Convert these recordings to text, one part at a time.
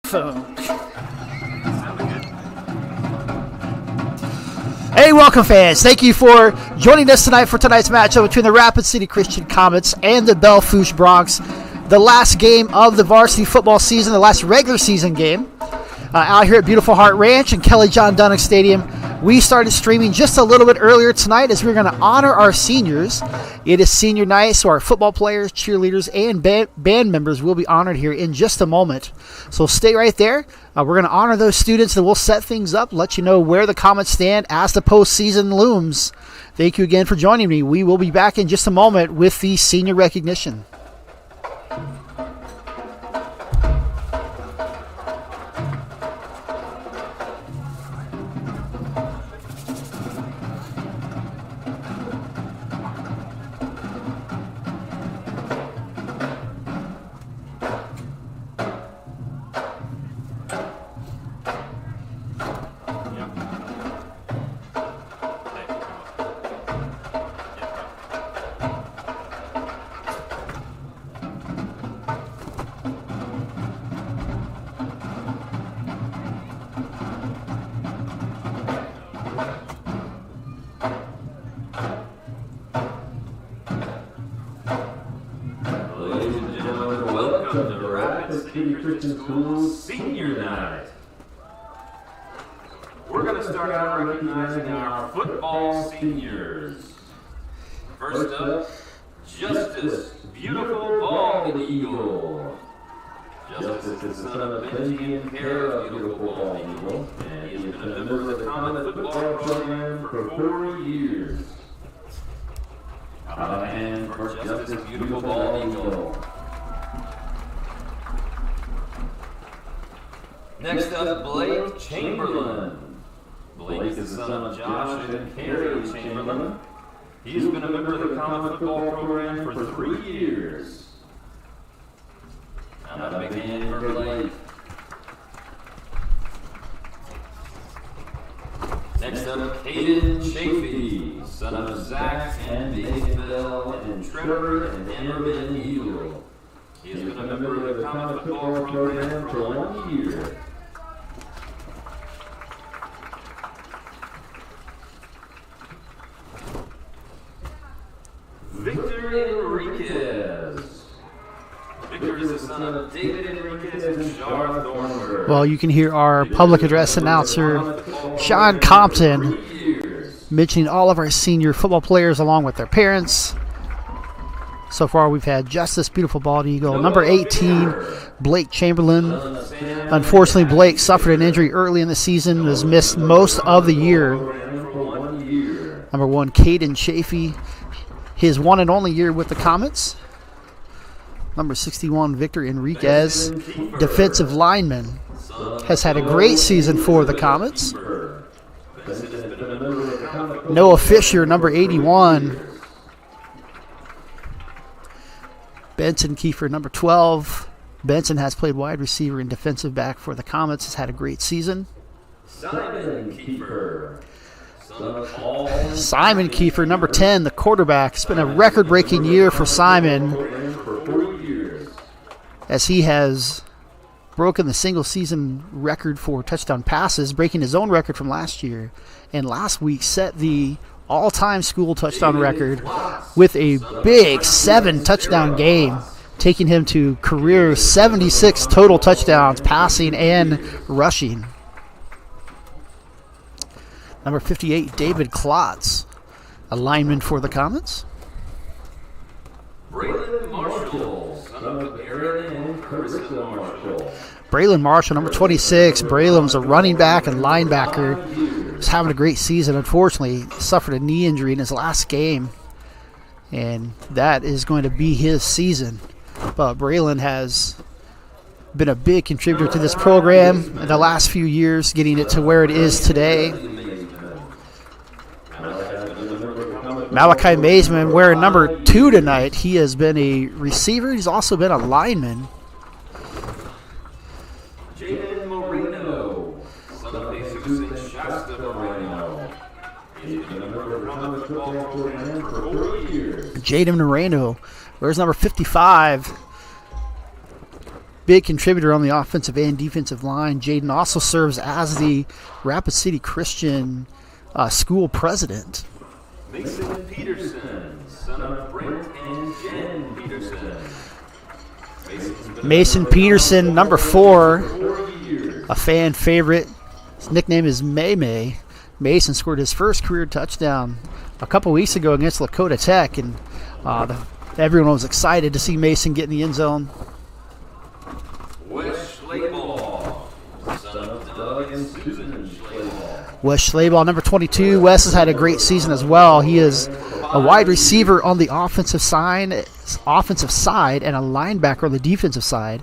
Hey, welcome fans. Thank you for joining us tonight for tonight's matchup between the Rapid City Christian Comets and the Belle Fourche Bronx. The last game of the varsity football season, the last regular season game. Out here at Beautiful Heart Ranch and Kelly John Dunnock Stadium. We started streaming just a little bit earlier tonight as we're going to honor our seniors. It is senior night, so our football players, cheerleaders, and band members will be honored here in just a moment. So stay right there. We're going to honor those students, and we'll set things up, let you know where the Comets stand as the postseason looms. Thank you again for joining me. We will be back in just a moment with the senior recognition. Senior night. We're going to start out recognizing our football seniors. First up, Justice, beautiful bald eagle. Justice is the son of Benji and Kara, beautiful bald eagle, and he has been a member of the Comet football program for 4 years. And for Justice, beautiful bald eagle. Next up, Blake Chamberlain. Blake is the son of Josh and Carrie Chamberlain. He's been a member of the Comet football program for 3 years. Now that big hand for Blake. Next up, Caden Chafee, son of Zach and Belle and Trevor and Emma Eagle. He has been a member of the Comet football program for 1 year. Victor Enriquez. Victor is the son of David Enriquez and Jar Thornburg. Well, you can hear our public address announcer, Sean Compton, mentioning all of our senior football players along with their parents. So far, we've had Justice, beautiful bald eagle. Number 18, Blake Chamberlain. Unfortunately, Blake suffered an injury early in the season, was missed most of the year. Number 1, Caden Chafee, his one and only year with the Comets. Number 61, Victor Enriquez, defensive lineman, has had a great season for the Comets. Noah Fisher, number 81. Benson Kiefer, number 12. Benson has played wide receiver and defensive back for the Comets, has had a great season. Simon Kiefer. Simon Kiefer, number 10, the quarterback. It's been a record-breaking year for Simon as he has broken the single-season record for touchdown passes, breaking his own record from last year, and last week set the all-time school touchdown record with a big 7-touchdown game, taking him to career 76 total touchdowns, passing and rushing. Number 58, David Klotz, a lineman for the Comets. Braylon Marshall, son of Aaron and Carissa Marshall. Braylon Marshall, number 26. Braylon's a running back and linebacker. He's having a great season. Unfortunately, suffered a knee injury in his last game, and that is going to be his season. But Braylon has been a big contributor to this program in the last few years, getting it to where it is today. Malachi Mazeman wearing number 2 tonight. He has been a receiver. He's also been a lineman. Jaden Moreno, son of Jesus and Shasta Moreno. He's been a member of the Comet football program for 4 years. Jaden Moreno wears number 55. big contributor on the offensive and defensive line. Jaden also serves as the Rapid City Christian school president. Mason Peterson, son of Brent and Jen Peterson. Mason Peterson, number 4, a fan favorite. His nickname is May. Mason scored his first career touchdown a couple weeks ago against Lakota Tech, and everyone was excited to see Mason get in the end zone. Wes Schlaball, son of Doug and Susan Schlaball. Wes Schlaball, number 22. Wes has had a great season as well. He is a wide receiver on the offensive side and a linebacker on the defensive side.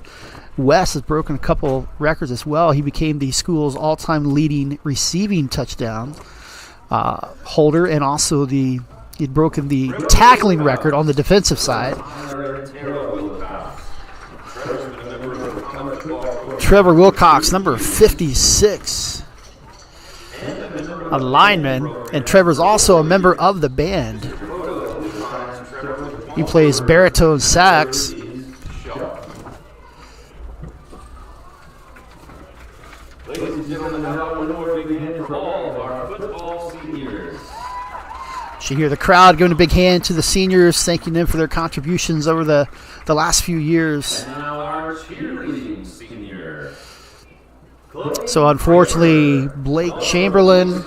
Wes has broken a couple records as well. He became the school's all-time leading receiving touchdown holder, and also he'd broken the tackling record on the defensive side. Trevor Wilcox, number 56, a lineman, and Trevor's also a member of the band. He plays baritone sax. Ladies and gentlemen, now one more big hand for all of our football seniors. You hear the crowd giving a big hand to the seniors, thanking them for their contributions over the last few years. And now our cheerleading senior. So unfortunately, Blake Chamberlain,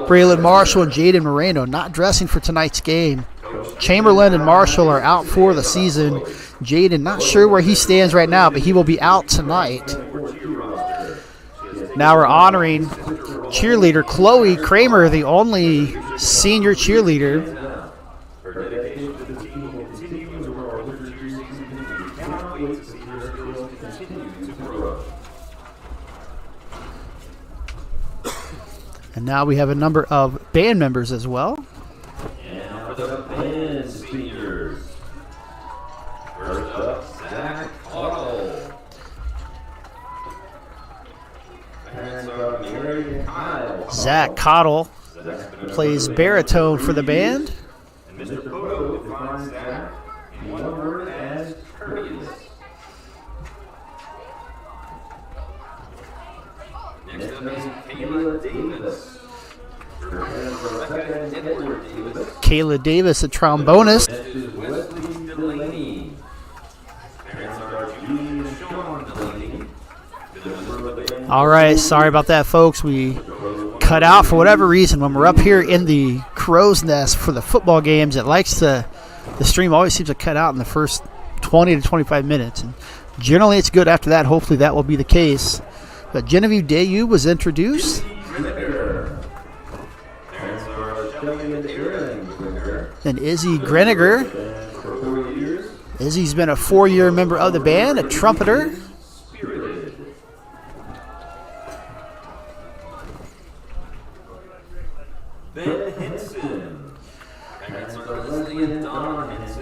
Braylon Marshall, and Jaden Moreno not dressing for tonight's game. Chamberlain and Marshall are out for the season. Jaden, not sure where he stands right now, but he will be out tonight. Now we're honoring cheerleader Chloe Kramer, the only senior cheerleader. And now we have a number of band members as well. And for the band seniors. First up, Zach Cottle. Zach Cottle plays baritone for the band. And Mr. Poto defines Zach in one word as courteous. Next up is Kayla Davis. Rebecca Edward Davis. Kayla Davis, a trombonist. Next is Wesley Delaney. Parents are Julie and Sean Delaney. All right, sorry about that, folks. We cut out for whatever reason when we're up here in the crow's nest for the football games. The stream always seems to cut out in the first 20 to 25 minutes, and generally it's good after that. Hopefully that will be the case. But Genevieve Dayu was introduced. And Izzy Greniger. Izzy's been a 4-year member of the band, a trumpeter.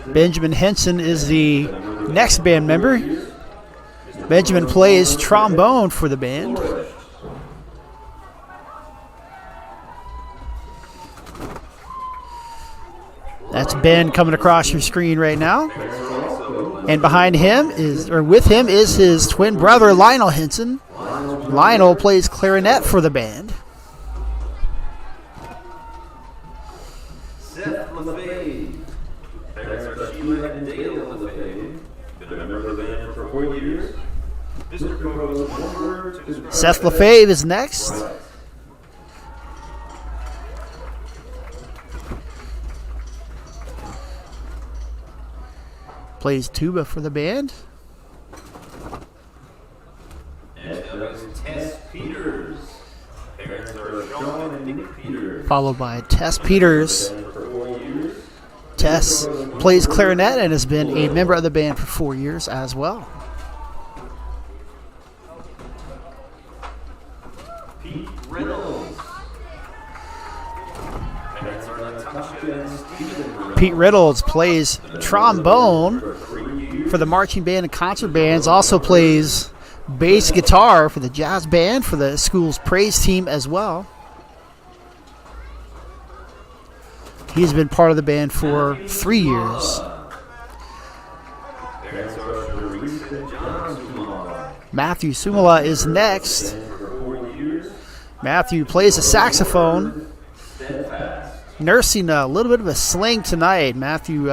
Benjamin Henson is the next band member. Benjamin plays trombone for the band. That's Ben coming across your screen right now. And with him is his twin brother, Lionel Henson. Lionel plays clarinet for the band. Seth LaFave. Parents are Sheila and Dale LaFave. Been a member of the band for 4 years. Mr. Koto's one word to describe Seth LaFave is next. Plays tuba for the band. Next up is Tess Peters. Parents are Sean and Nick Peters. Followed by Tess Peters. Tess plays clarinet and has been a member of the band for 4 years as well. Pete Reynolds. Parents are Natasha and Stephen. Pete Reynolds plays trombone for the marching band and concert bands. Also plays bass guitar for the jazz band for the school's praise team as well. He's been part of the band for 3 years. Matthew Sumala is next. Matthew plays the saxophone, nursing a little bit of a sling tonight. Matthew,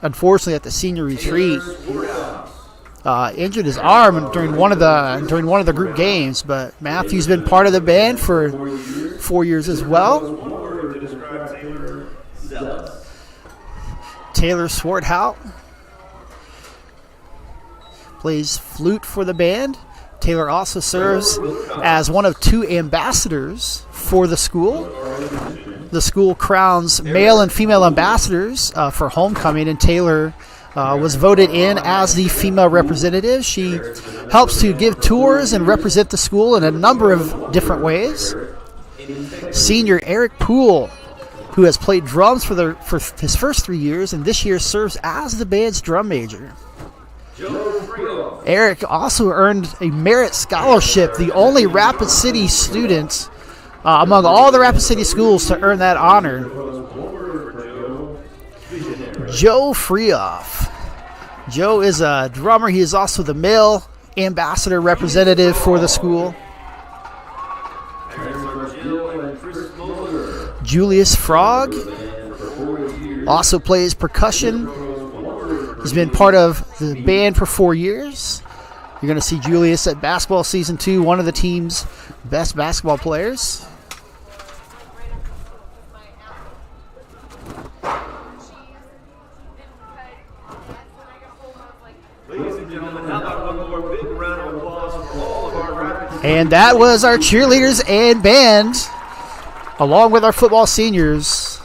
unfortunately, at the senior retreat, injured his arm during one of the group games. But Matthew's been part of the band for 4 years as well. Taylor Swarthout plays flute for the band. Taylor also serves as one of 2 ambassadors for the school. The school crowns male and female ambassadors for homecoming, and Taylor was voted in as the female representative. She helps to give tours and represent the school in a number of different ways. Senior Eric Poole, who has played drums for his first 3 years, and this year serves as the band's drum major. Eric also earned a merit scholarship, the only Rapid City student among all the Rapid City schools to earn that honor. Joe Freoff. Joe is a drummer. He is also the male ambassador representative for the school. Julius Frog also plays percussion. He's been part of the band for 4 years. You're going to see Julius at basketball season 2, one of the team's best basketball players. And that was our cheerleaders and band, along with our football seniors.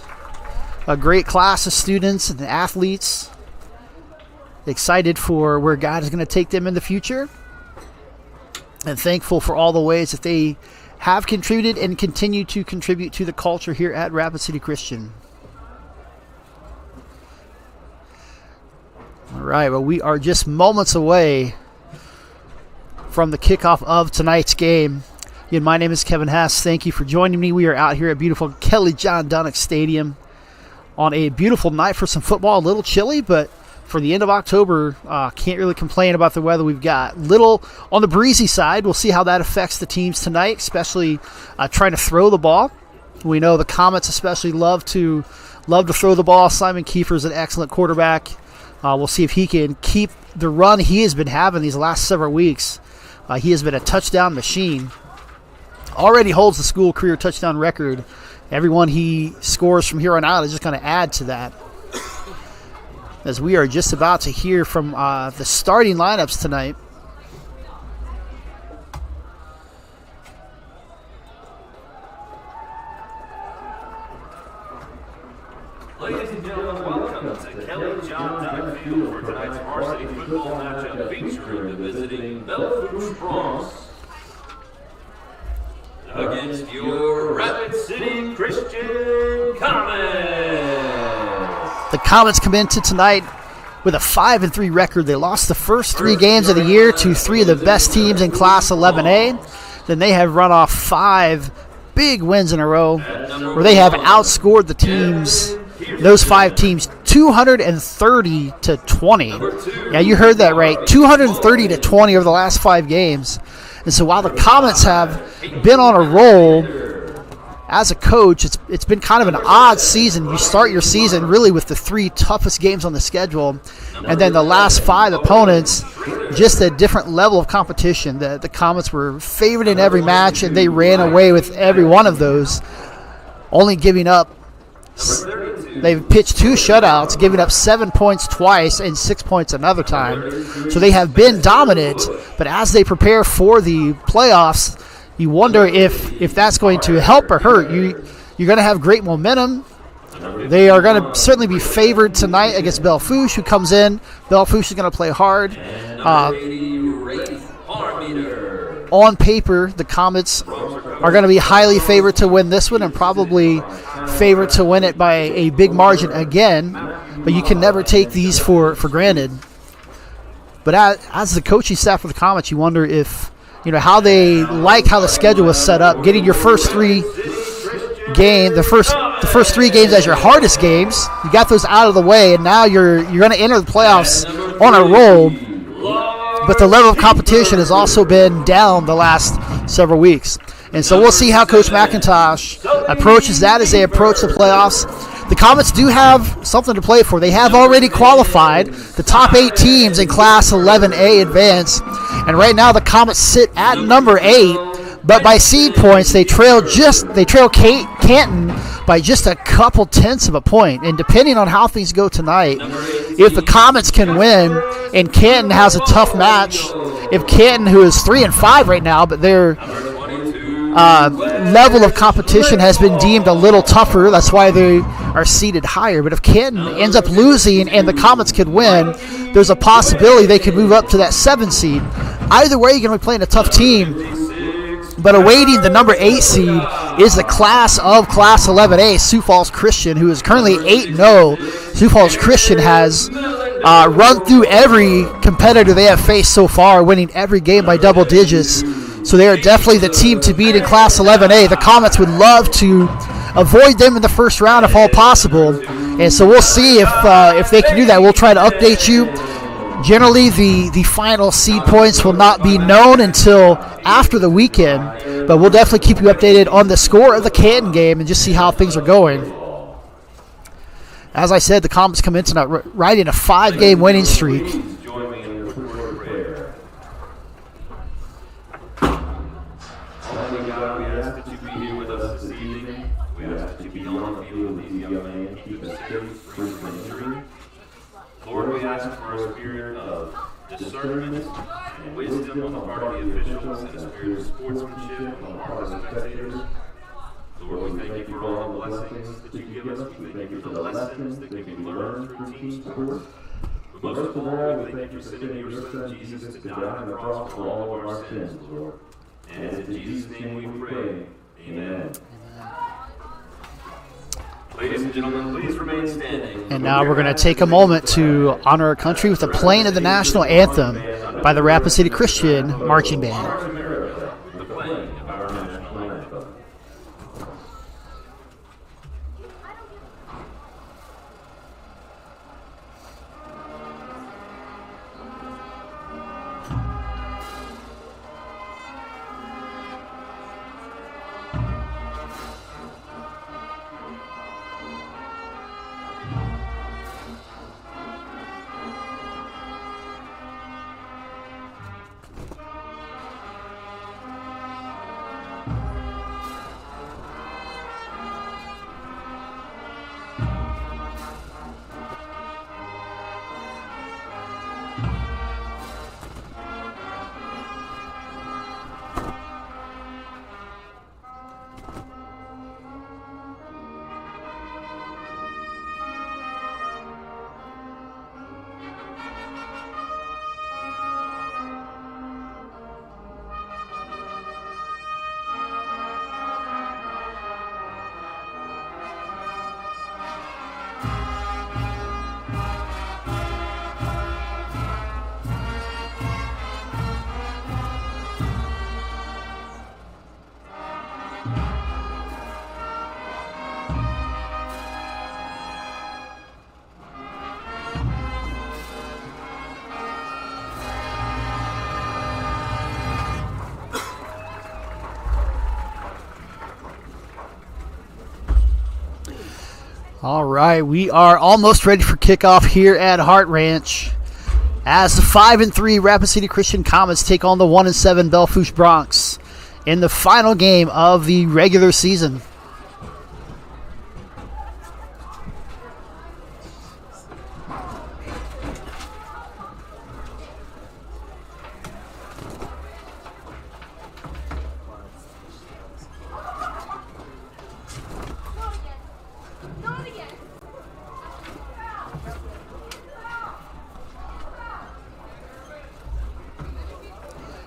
A great class of students and athletes. Excited for where God is going to take them in the future. And thankful for all the ways that they have contributed and continue to contribute to the culture here at Rapid City Christian. All right, well, we are just moments away from the kickoff of tonight's game. Again, my name is Kevin Hess. Thank you for joining me. We are out here at beautiful Kelly John Dunnock Stadium on a beautiful night for some football. A little chilly, but for the end of October, can't really complain about the weather we've got. Little on the breezy side. We'll see how that affects the teams tonight, especially trying to throw the ball. We know the Comets especially love to throw the ball. Simon Kiefer's an excellent quarterback. We'll see if he can keep the run he has been having these last several weeks. He has been a touchdown machine. Already holds the school career touchdown record. Everyone he scores from here on out is just going to add to that. As we are just about to hear from the starting lineups tonight. Ladies and gentlemen, welcome to Kelly John Dunnock Field for tonight's varsity football matchup featuring the visiting Belle Fourche against your Rapid City Christian Comets. The Comets come into tonight with a 5-3 record. They lost the first 3 games of the year to 3 of the best teams in Class 11A. Then they have run off 5 big wins in a row where they have outscored the teams, those 5 teams, 230 to 20. Yeah, you heard that right. 230 to 20 over the last 5 games. And so while the Comets have been on a roll, as a coach, it's been kind of an odd season. You start your season really with the 3 toughest games on the schedule, and then the last 5 opponents, just a different level of competition. The Comets were favored in every match, and they ran away with every one of those, only giving up. They've pitched 2 shutouts, giving up 7 points twice and 6 points another time. So they have been dominant, but as they prepare for the playoffs, you wonder if that's going to help or hurt. You're going to have great momentum. They are going to certainly be favored tonight against Belle Fourche, who comes in. Belle Fourche is going to play hard. On paper, the Comets are going to be highly favored to win this one and probably favored to win it by a big margin again. But you can never take these for granted. But as the coaching staff for the Comets, you wonder if, how they like how the schedule was set up, getting your first 3 games, the first 3 games as your hardest games. You got those out of the way, and now you're going to enter the playoffs on a roll. but the level of competition has also been down the last several weeks. And so we'll see how Coach McIntosh approaches that as they approach the playoffs. The Comets do have something to play for. They have already qualified. The top 8 teams in Class 11A advance. And right now the Comets sit at number 8. But by seed points, they trail Canton by just a couple tenths of a point. And depending on how things go tonight, if the Comets can win and Canton has a tough match, if Canton, who is 3-5 right now, but their level of competition has been deemed a little tougher, that's why they are seeded higher. But if Canton ends up losing and the Comets could win, there's a possibility they could move up to that 7 seed. Either way, you're going to be playing a tough team. But awaiting the number 8 seed is the class of Class 11A, Sioux Falls Christian, who is currently 8-0. Sioux Falls Christian has run through every competitor they have faced so far, winning every game by double digits. So they are definitely the team to beat in Class 11A. The Comets would love to avoid them in the first round if all possible. And so we'll see if they can do that. We'll try to update you. Generally, the final seed points will not be known until after the weekend, but we'll definitely keep you updated on the score of the Canton game and just see how things are going. As I said, the Comets come in tonight riding a 5-game winning streak. Lord, we ask for a spirit of discernment and wisdom on the part of the officials and a spirit of sportsmanship on the part of the spectators. Lord, we thank you for all the blessings that you give us. We thank you for the lessons that we can learn through team sports. But most of all, we thank you for sending your Son Jesus to die on the cross for all of our sins, Lord. And in Jesus' name we pray. Amen. Ladies and gentlemen, please remain standing. And now we're going to take a moment to honor our country with the playing of the national anthem by the Rapid City Christian Marching Band. All right, we are almost ready for kickoff here at Hart Ranch as the 5-3 Rapid City Christian Comets take on the 1-7 Belle Fourche Broncs in the final game of the regular season.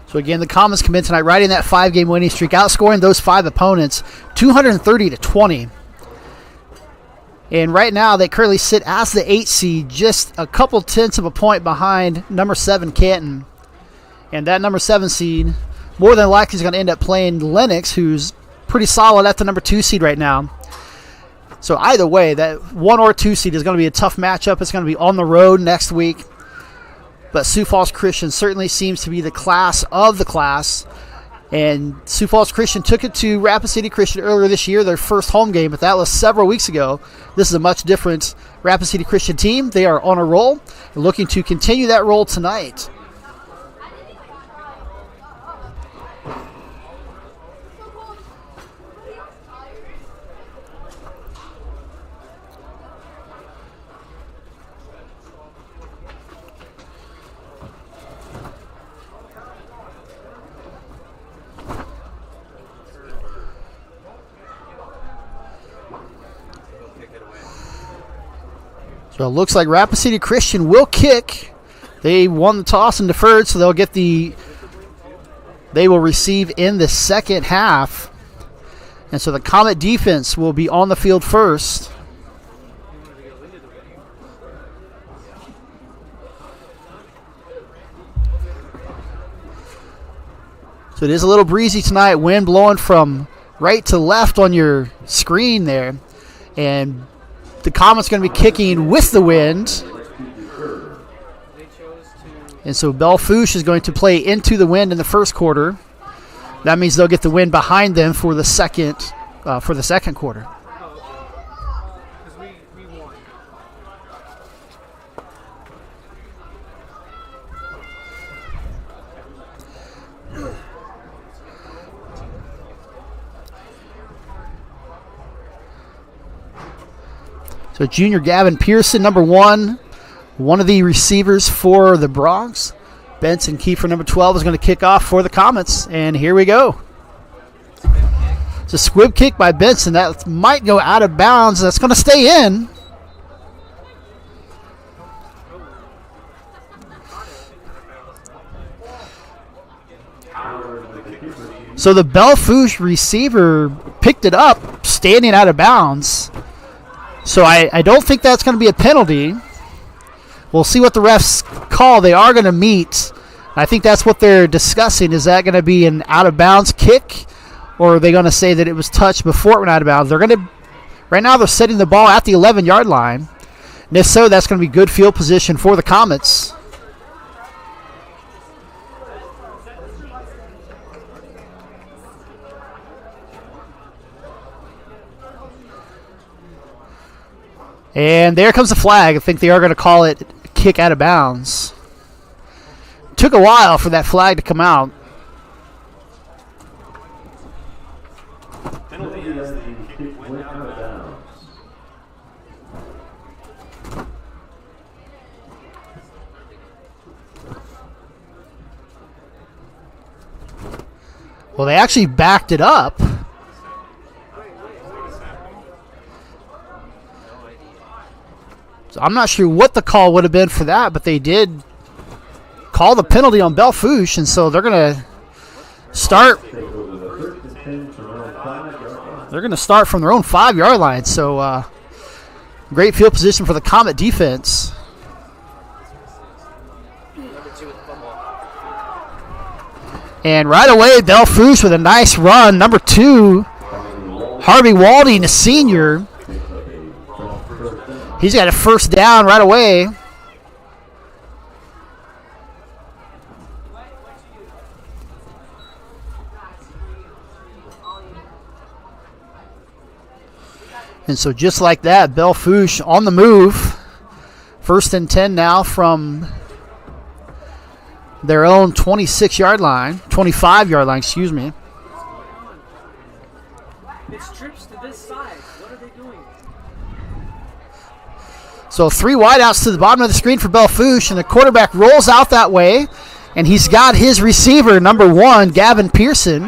So again, the Comets come in tonight riding that 5-game winning streak, outscoring those 5 opponents 230-20. And right now they currently sit as the 8 seed, just a couple tenths of a point behind number 7 Canton. And that number 7 seed more than likely is going to end up playing Lennox, who's pretty solid at the number 2 seed right now. So either way, that 1 or 2 seed is going to be a tough matchup. It's going to be on the road next week. But Sioux Falls Christian certainly seems to be the class of the class. And Sioux Falls Christian took it to Rapid City Christian earlier this year, their first home game, but that was several weeks ago. This is a much different Rapid City Christian team. They are on a roll and looking to continue that roll tonight. So it looks like Rapid City Christian will kick. They won the toss and deferred, so they will receive in the second half. And so the Comet defense will be on the field first. So it is a little breezy tonight, wind blowing from right to left on your screen there. And the Comet's going to be kicking with the wind. And so Belle Fourche is going to play into the wind in the first quarter. That means they'll get the wind behind them for the second quarter. So junior Gavin Pearson, number one of the receivers for the Bronx. Benson Kiefer, number 12, is going to kick off for the Comets. And here we go. It's a squib kick by Benson. That might go out of bounds. That's going to stay in. So the Belle Fourche receiver picked it up, standing out of bounds. So I don't think that's going to be a penalty. We'll see what the refs call. They are going to meet. I think that's what they're discussing. Is that going to be an out-of-bounds kick, or are they going to say that it was touched before it went out of bounds? Right now they're setting the ball at the 11-yard line. And if so, that's going to be good field position for the Comets. And there comes the flag. I think they are going to call it kick out of bounds. Took a while for that flag to come out. Penalty as the kick went out of bounds. Well, they actually backed it up. So I'm not sure what the call would have been for that, but they did call the penalty on Belle Fourche, and so they're going to start. They're going to start from their own 5-yard line. So great field position for the Comet defense. And right away, Belle Fourche with a nice run. Number 2, Harvey Walding, a senior. He's got a first down right away. And so just like that, Belle Fourche on the move. First and 10 now from their own 25-yard line, excuse me. It's trips to this side. What are they doing? So 3 wideouts to the bottom of the screen for Belle Fourche, and the quarterback rolls out that way, and he's got his receiver, number 1, Gavin Pearson.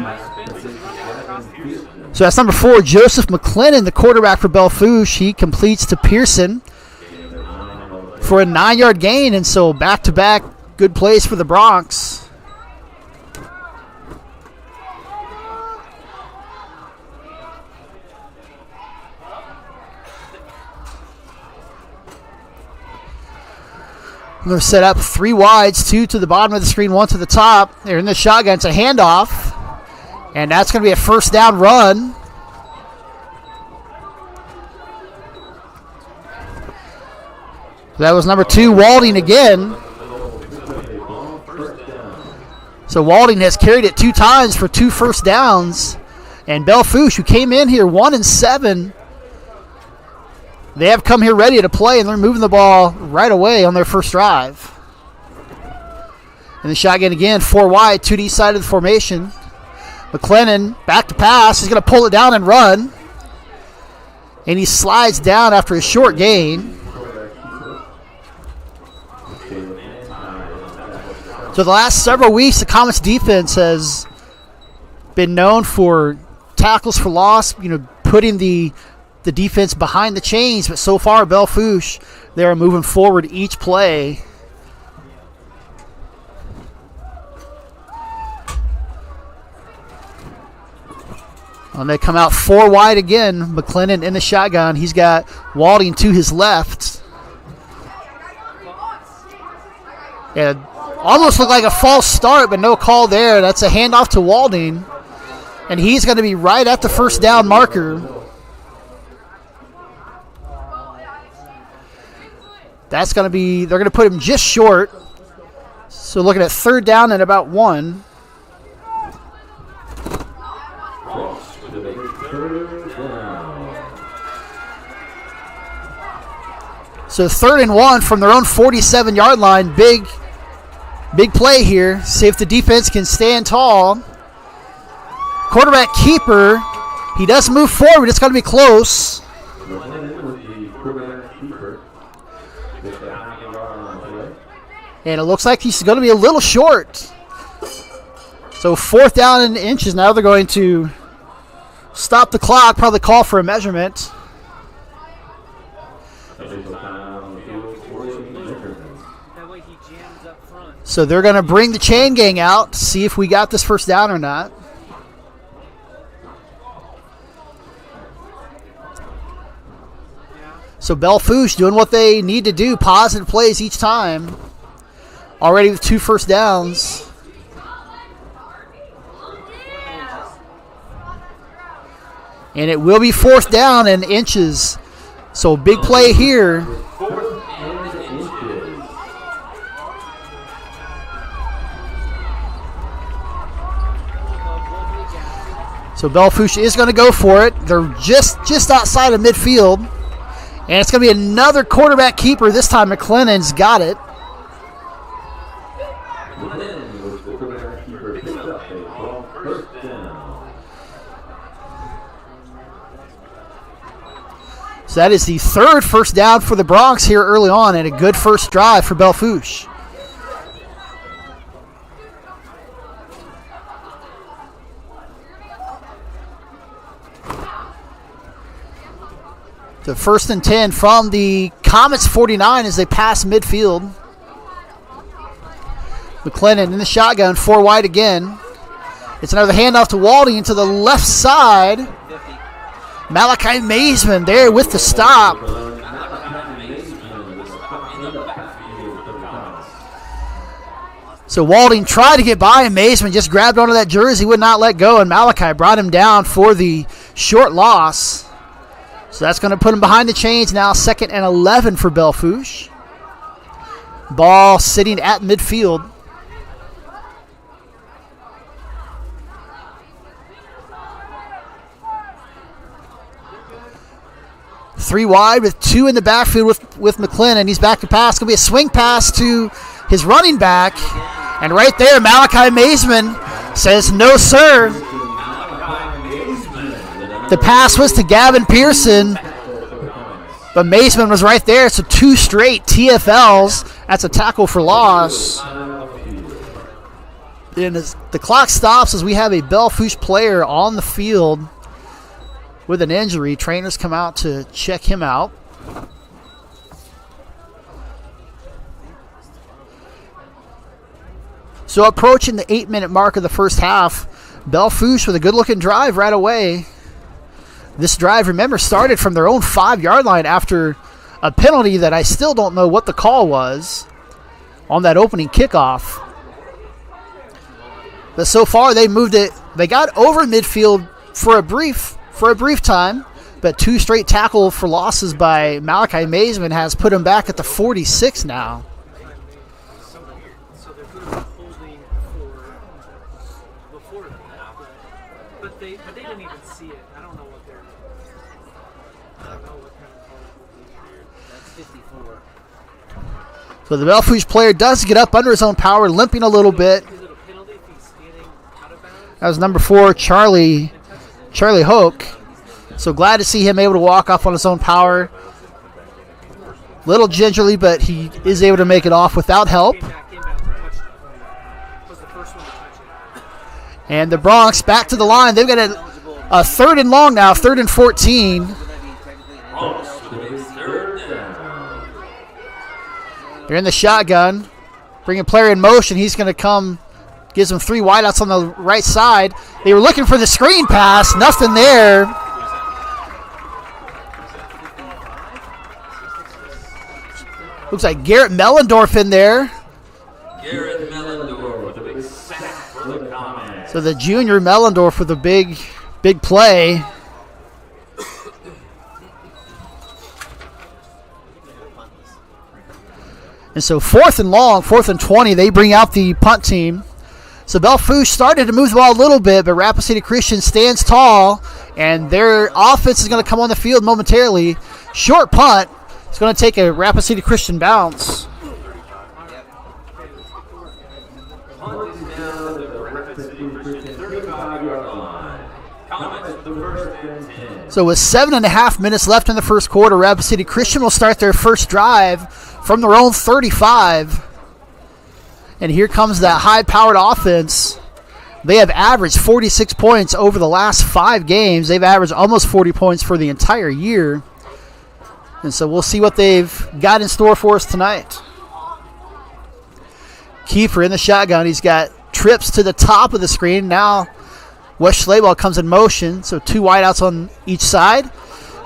So that's number 4, Joseph McClennan, the quarterback for Belle Fourche. He completes to Pearson for a 9-yard gain, and so back-to-back good plays for the Bronx. I'm going to set up 3 wides, 2 to the bottom of the screen, 1 to the top. They're in the shotgun. It's a handoff. And that's going to be a first down run. That was number 2, Walding again. So Walding has carried it 2 times for 2 first downs. And Belle Fourche, who came in here 1-7, they have come here ready to play, and they're moving the ball right away on their first drive. And the shotgun again, 4 wide, 2 to each side of the formation. McLennan back to pass. He's going to pull it down and run. And he slides down after a short gain. So the last several weeks, the Comets defense has been known for tackles for loss, putting the defense behind the chains. But so far, Belle Fourche, they're moving forward each play. And they come out 4 wide again. McLennan in the shotgun. He's got Walding to his left. Yeah, almost looked like a false start, but no call there. That's a handoff to Walding. And he's going to be right at the first down marker. That's going to be, they're going to put him just short. So looking at 3rd down and about 1. So 3rd and 1 from their own 47-yard line. Big play here. See if the defense can stand tall. Quarterback keeper. He does move forward. It's going to be close. And it looks like he's going to be a little short. So 4th down and inches. Now they're going to stop the clock. Probably call for a measurement. So they're going to bring the chain gang out, see if we got this first down or not. So Belle Fourche doing what they need to do, positive plays each time. Already with 2 first downs. And it will be 4th down and inches. So big play here. So Belle Fourche is going to go for it. They're just outside of midfield. And it's going to be another quarterback keeper. This time McLennan's got it. So that is the 3rd first down for the Bronx here early on, and a good first drive for Belle Fourche. The 1st and 10 from the Comets 49 as they pass midfield. McLennan in the shotgun, 4 wide again. It's another handoff to Walding to the left side. Malachi Mazeman there with the stop. So Walding tried to get by, and Mazeman just grabbed onto that jersey, would not let go, and Malachi brought him down for the short loss. So that's going to put him behind the chains now. 2nd and 11 for Belle Fourche. Ball sitting at midfield. Three wide with 2 in the backfield with McLennan. He's back to pass. It's going to be a swing pass to his running back. And right there, Malachi Mazeman says, no, sir. The pass was to Gavin Pearson, but Mazeman was right there. So 2 straight TFLs. That's a tackle for loss. And as the clock stops as we have a Belle Fourche player on the field with an injury. Trainers come out to check him out. So approaching the 8-minute mark of the first half, Belle Fourche with a good-looking drive right away. This drive, remember, started from their own 5-yard line after a penalty that I still don't know what the call was on that opening kickoff. But so far, they moved it. They got over midfield for a brief time, but 2 straight tackle for losses by Malachi Mazeman has put him back at the 46 now. But they didn't even see it. I don't know what they're. I don't know what kind of call it will be. That's 54. So the Belle Fourche player does get up under his own power, limping a little bit. Is it a penalty if he's standing out of bounds? That was number 4, Charlie Hoke. So glad to see him able to walk off on his own power. Little gingerly, but he is able to make it off without help. Came back to touch it. Was the first one to touch it. And the Bronx back to the line. They've got a third and long now, 3rd and 14. Bronx with a big third down. They're in the shotgun. Bring a player in motion. He's going to come. Gives them 3 wideouts on the right side. They were looking for the screen pass. Nothing there. Looks like Garrett Mellendorf in there. Garrett Mellendorf with a big sack for the Comets. So the junior Mellendorf with a big play. And so 4th and long, 4th and 20, they bring out the punt team. So Belle Fourche started to move the ball a little bit, but Rapid City Christian stands tall, and their offense is going to come on the field momentarily. Short punt. It's going to take a Rapid City Christian bounce. Punt is down to the Rapid City Christian 35-yard line. Comets with the first and 10. So with 7.5 minutes left in the first quarter, Rapid City Christian will start their first drive from their own 35. And here comes that high-powered offense. They have averaged 46 points over the last 5 games. They've averaged almost 40 points for the entire year. And so we'll see what they've got in store for us tonight. Kiefer in the shotgun. He's got trips to the top of the screen. Now Wes Schlabach comes in motion. So 2 wideouts on each side.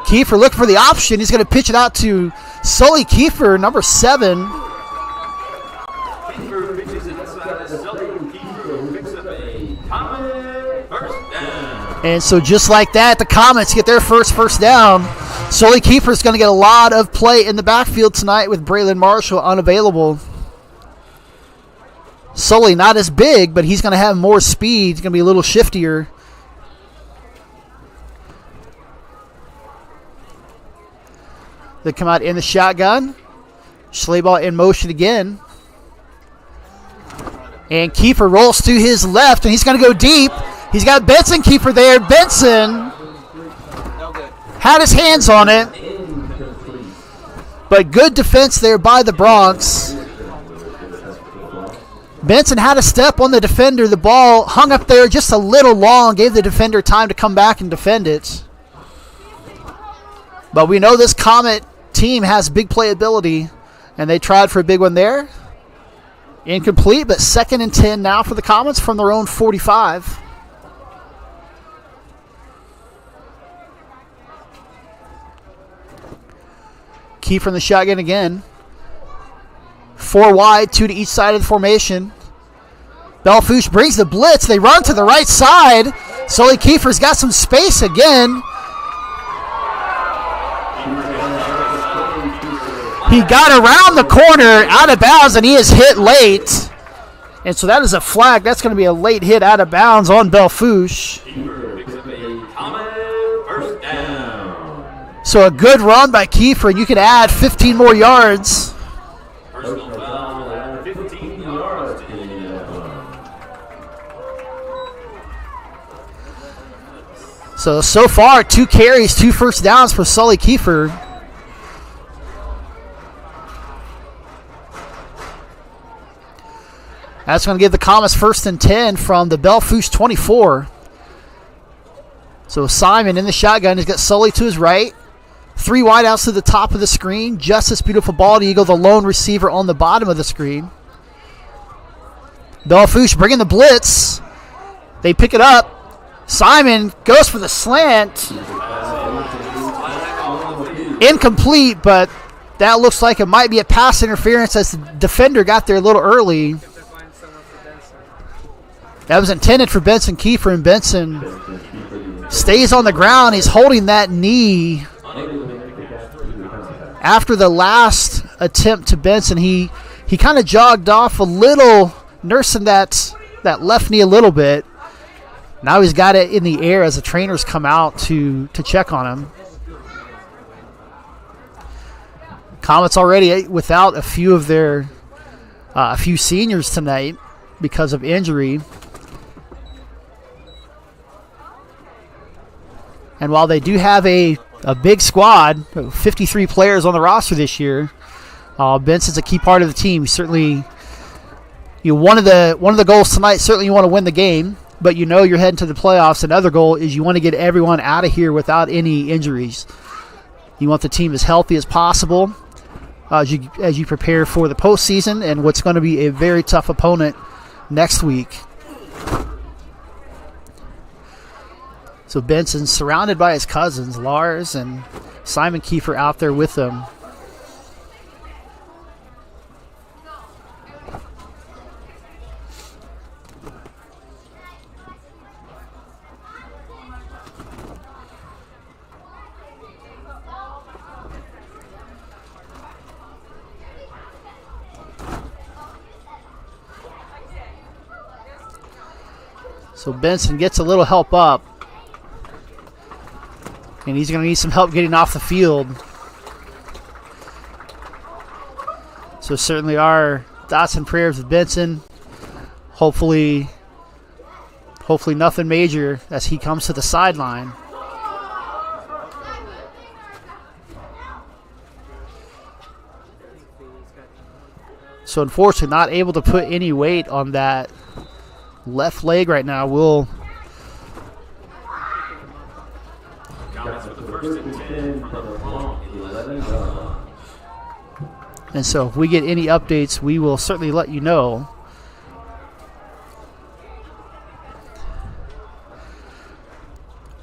Kiefer looking for the option. He's going to pitch it out to Sully Kiefer, number 7. Kiefer pitches it inside to Sully Kiefer, who picks up a Comet first down. And so just like that, the Comets get their first down. Sully Kiefer is going to get a lot of play in the backfield tonight with Braylon Marshall unavailable. Sully not as big, but he's going to have more speed. He's going to be a little shiftier. They come out in the shotgun. Schlabach in motion again. And Kiefer rolls to his left, and he's going to go deep. He's got Benson Kiefer there. Benson had his hands on it. But good defense there by the Bronx. Benson had a step on the defender. The ball hung up there just a little long. Gave the defender time to come back and defend it. But we know this Comet team has big playability. And they tried for a big one there. Incomplete, but 2nd and 10 now for the Comets from their own 45. Key from the shotgun again. 4 wide, 2 to each side of the formation. Belle Fourche brings the blitz. They run to the right side. Sully Kiefer's got some space again. He got around the corner, out of bounds, and he is hit late. And so that is a flag. That's going to be a late hit out of bounds on Belle Fourche. First down. So a good run by Kiefer, and you can add 15 more yards. Personal foul will add 15 yards to the end. So far, 2 carries, 2 first downs for Sully Kiefer. That's going to give the Comets 1st and 10 from the Belle Fourche 24. So Simon in the shotgun. He's got Sully to his right. 3 wideouts to the top of the screen. Justice Beautiful Bald Eagle, the lone receiver on the bottom of the screen. Belle Fourche bringing the blitz. They pick it up. Simon goes for the slant. Incomplete, but that looks like it might be a pass interference as the defender got there a little early. That was intended for Benson Kiefer, and Benson stays on the ground. He's holding that knee. After the last attempt to Benson, he kind of jogged off a little, nursing that left knee a little bit. Now he's got it in the air as the trainers come out to check on him. Comets already without a few of their a few seniors tonight because of injury. And while they do have a big squad, 53 players on the roster this year, Benson's a key part of the team. Certainly, one of the goals tonight, certainly you want to win the game, but you're heading to the playoffs. Another goal is you want to get everyone out of here without any injuries. You want the team as healthy as possible as you prepare for the postseason and what's going to be a very tough opponent next week. So Benson's surrounded by his cousins, Lars and Simon Kiefer, out there with them. So Benson gets a little help up. And he's going to need some help getting off the field. So certainly our thoughts and prayers with Benson. Hopefully nothing major as he comes to the sideline. So unfortunately not able to put any weight on that left leg right now. We'll and so if we get any updates, we will certainly let you know.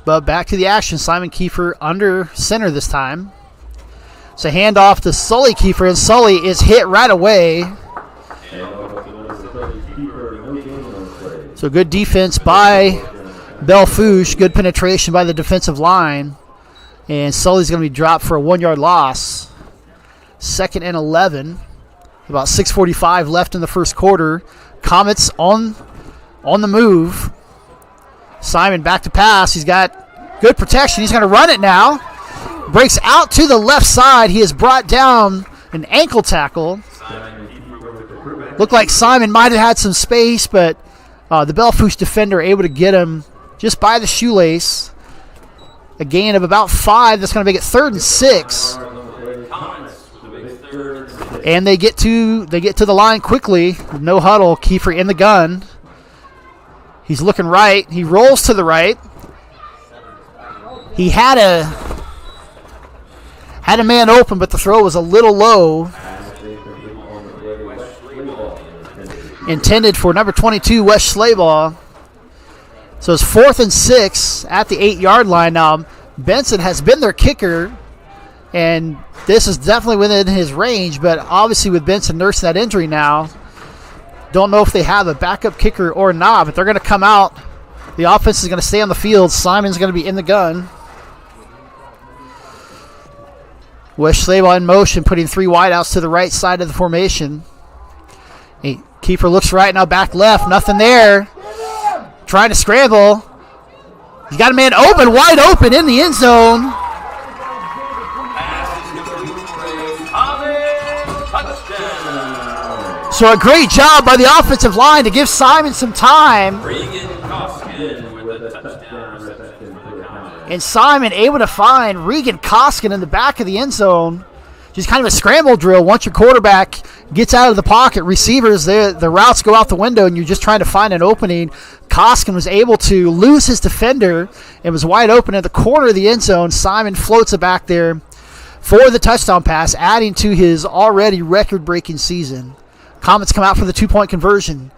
But back to the action. Simon Kiefer under center this time. So handoff to Sully Kiefer, and Sully is hit right away. So good defense by Belle Fourche. Good penetration by the defensive line. And Sully's going to be dropped for a 1-yard loss. 2nd and 11. About 6:45 left in the first quarter. Comets on the move. Simon back to pass. He's got good protection. He's going to run it now. Breaks out to the left side. He has brought down an ankle tackle. Looked like Simon might have had some space, but the Belle Fourche defender able to get him just by the shoelace. A gain of about 5. That's going to make it 3rd and 6. And they get to the line quickly. No huddle. Kiefer in the gun. He's looking right. He rolls to the right. He had a man open, but the throw was a little low. Intended for number 22, Wes Schleybaugh. So it's 4th and 6 at the 8-yard line. Now, Benson has been their kicker, and this is definitely within his range, but obviously with Benson nursing that injury now, don't know if they have a backup kicker or not, but they're going to come out. The offense is going to stay on the field. Simon's going to be in the gun. Wes Schleybaugh in motion, putting 3 wideouts to the right side of the formation. Kiefer looks right, now back left. Nothing there. Trying to scramble. He's got a man open, wide open in the end zone. So a great job by the offensive line to give Simon some time. And Simon able to find Regan Koskin in the back of the end zone. Just kind of a scramble drill. Once your quarterback gets out of the pocket, receivers, the routes go out the window, and you're just trying to find an opening. Koskin was able to lose his defender and was wide open at the corner of the end zone. Simon floats it back there for the touchdown pass, adding to his already record-breaking season. Comets come out for the 2-point conversion.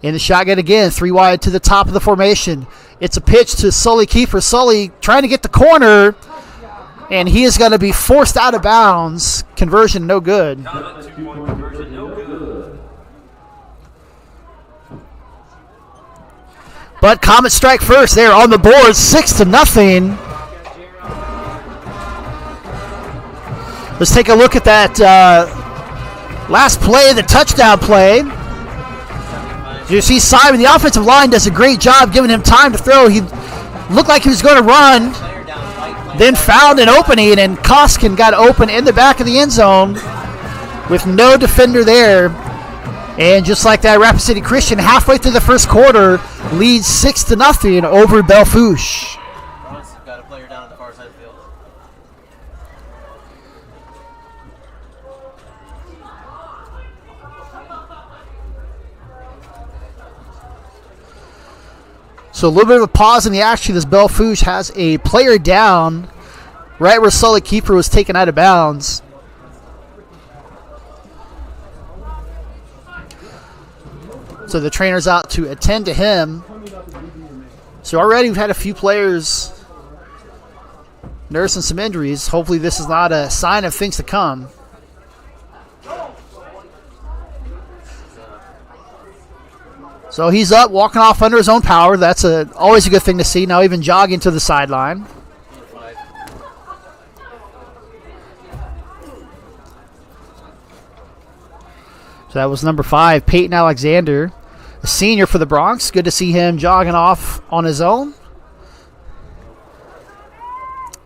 In the shotgun again, 3 wide to the top of the formation. It's a pitch to Sully Kiefer. Sully trying to get the corner, and he is going to be forced out of bounds. Conversion no good. But Comets strike first. They're on the board, 6-0. Let's take a look at that last play, the touchdown play. You see Simon, the offensive line does a great job giving him time to throw. He looked like he was going to run, then found an opening, and Koskin got open in the back of the end zone with no defender there. And just like that, Rapid City Christian, halfway through the first quarter, leads 6-0 over Belle Fourche. Bronx have got a player down on the far side of the field. So a little bit of a pause in the action as Belle Fourche has a player down right where Sully Keeper was taken out of bounds. So the trainer's out to attend to him. So already we've had a few players nursing some injuries. Hopefully this is not a sign of things to come. So he's up, walking off under his own power. That's always a good thing to see. Now even jogging to the sideline. So that was number 5, Peyton Alexander, a senior for the Bronx. Good to see him jogging off on his own.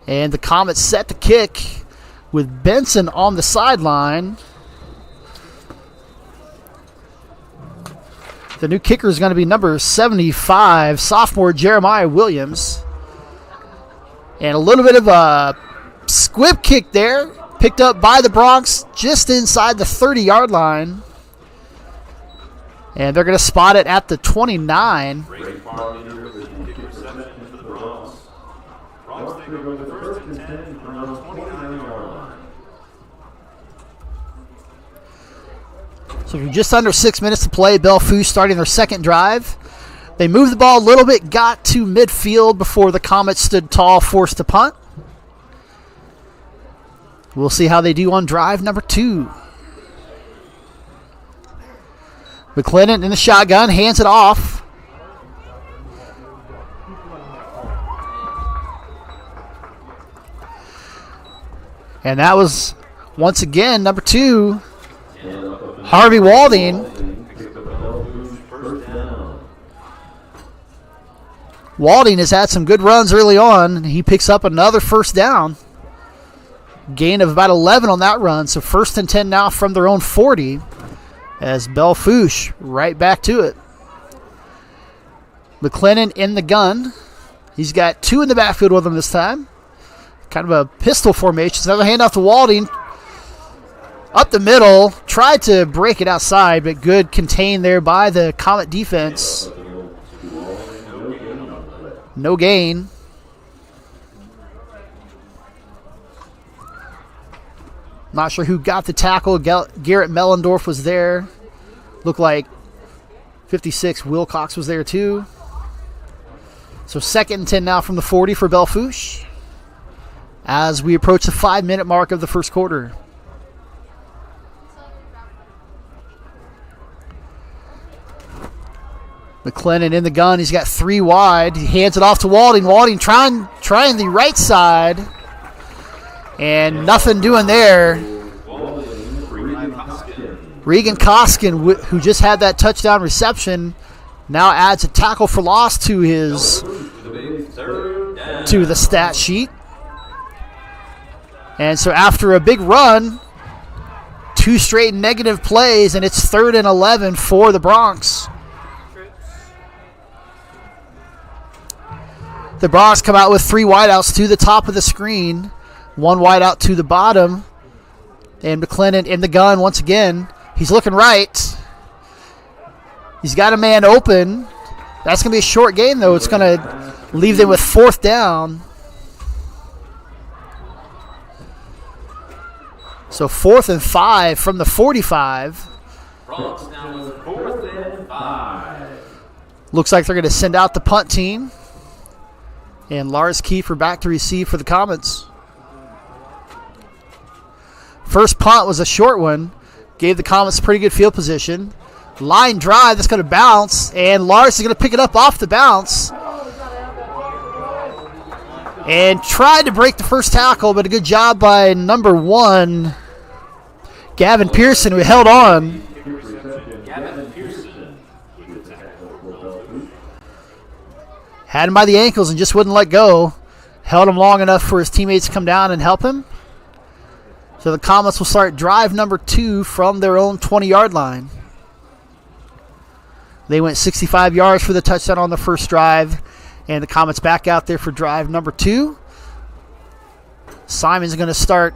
And the Comets set to kick with Benson on the sideline. The new kicker is going to be number 75, sophomore Jeremiah Williams. And a little bit of a squib kick there, picked up by the Bronx just inside the 30-yard line. And they're going to spot it at the 29. Great farm leader with the kick reception for the Bronx. Bronx take over the first and 10 from the 29-yard line. So just under 6 minutes to play, Belle Fourche starting their second drive. They moved the ball a little bit, got to midfield before the Comets stood tall, forced to punt. We'll see how they do on drive number 2. McClendon in the shotgun, hands it off. And that was, once again, number 2, Harvey Walding. Walding has had some good runs early on. He picks up another first down. Gain of about 11 on that run. So first and 10 now from their own 40. As Belle Fourche right back to it. McClendon in the gun. He's got 2 in the backfield with him this time. Kind of a pistol formation. So another handoff to Walding. Up the middle. Tried to break it outside, but good contained there by the Comet defense. No gain. Not sure who got the tackle. Garrett Mellendorf was there. Looked like 56 Wilcox was there too. So second and 10 now from the 40 for Belle Fourche as we approach the 5-minute mark of the first quarter. McClendon in the gun. He's got 3 wide. He hands it off to Walding. Walding trying the right side. And nothing doing there. Regan Koskin, who just had that touchdown reception, now adds a tackle for loss to the stat sheet. And so after a big run, 2 straight negative plays, and it's 3rd and 11 for the Bronx. The Bronx come out with 3 wideouts to the top of the screen. 1 wide out to the bottom. And McClendon in the gun once again. He's looking right. He's got a man open. That's going to be a short gain, though. It's going to leave them with 4th down. So 4th and 5 from the 45. Bronx now with 4th and 5. Looks like they're going to send out the punt team. And Lars Kiefer back to receive for the Comets. First punt was a short one. Gave the Comets pretty good field position. Line drive that's going to bounce. And Lars is going to pick it up off the bounce. And tried to break the first tackle, but a good job by number 1, Gavin Pearson, who held on. Had him by the ankles and just wouldn't let go. Held him long enough for his teammates to come down and help him. So the Comets will start drive number 2 from their own 20-yard line. They went 65 yards for the touchdown on the first drive. And the Comets back out there for drive number 2. Simon's going to start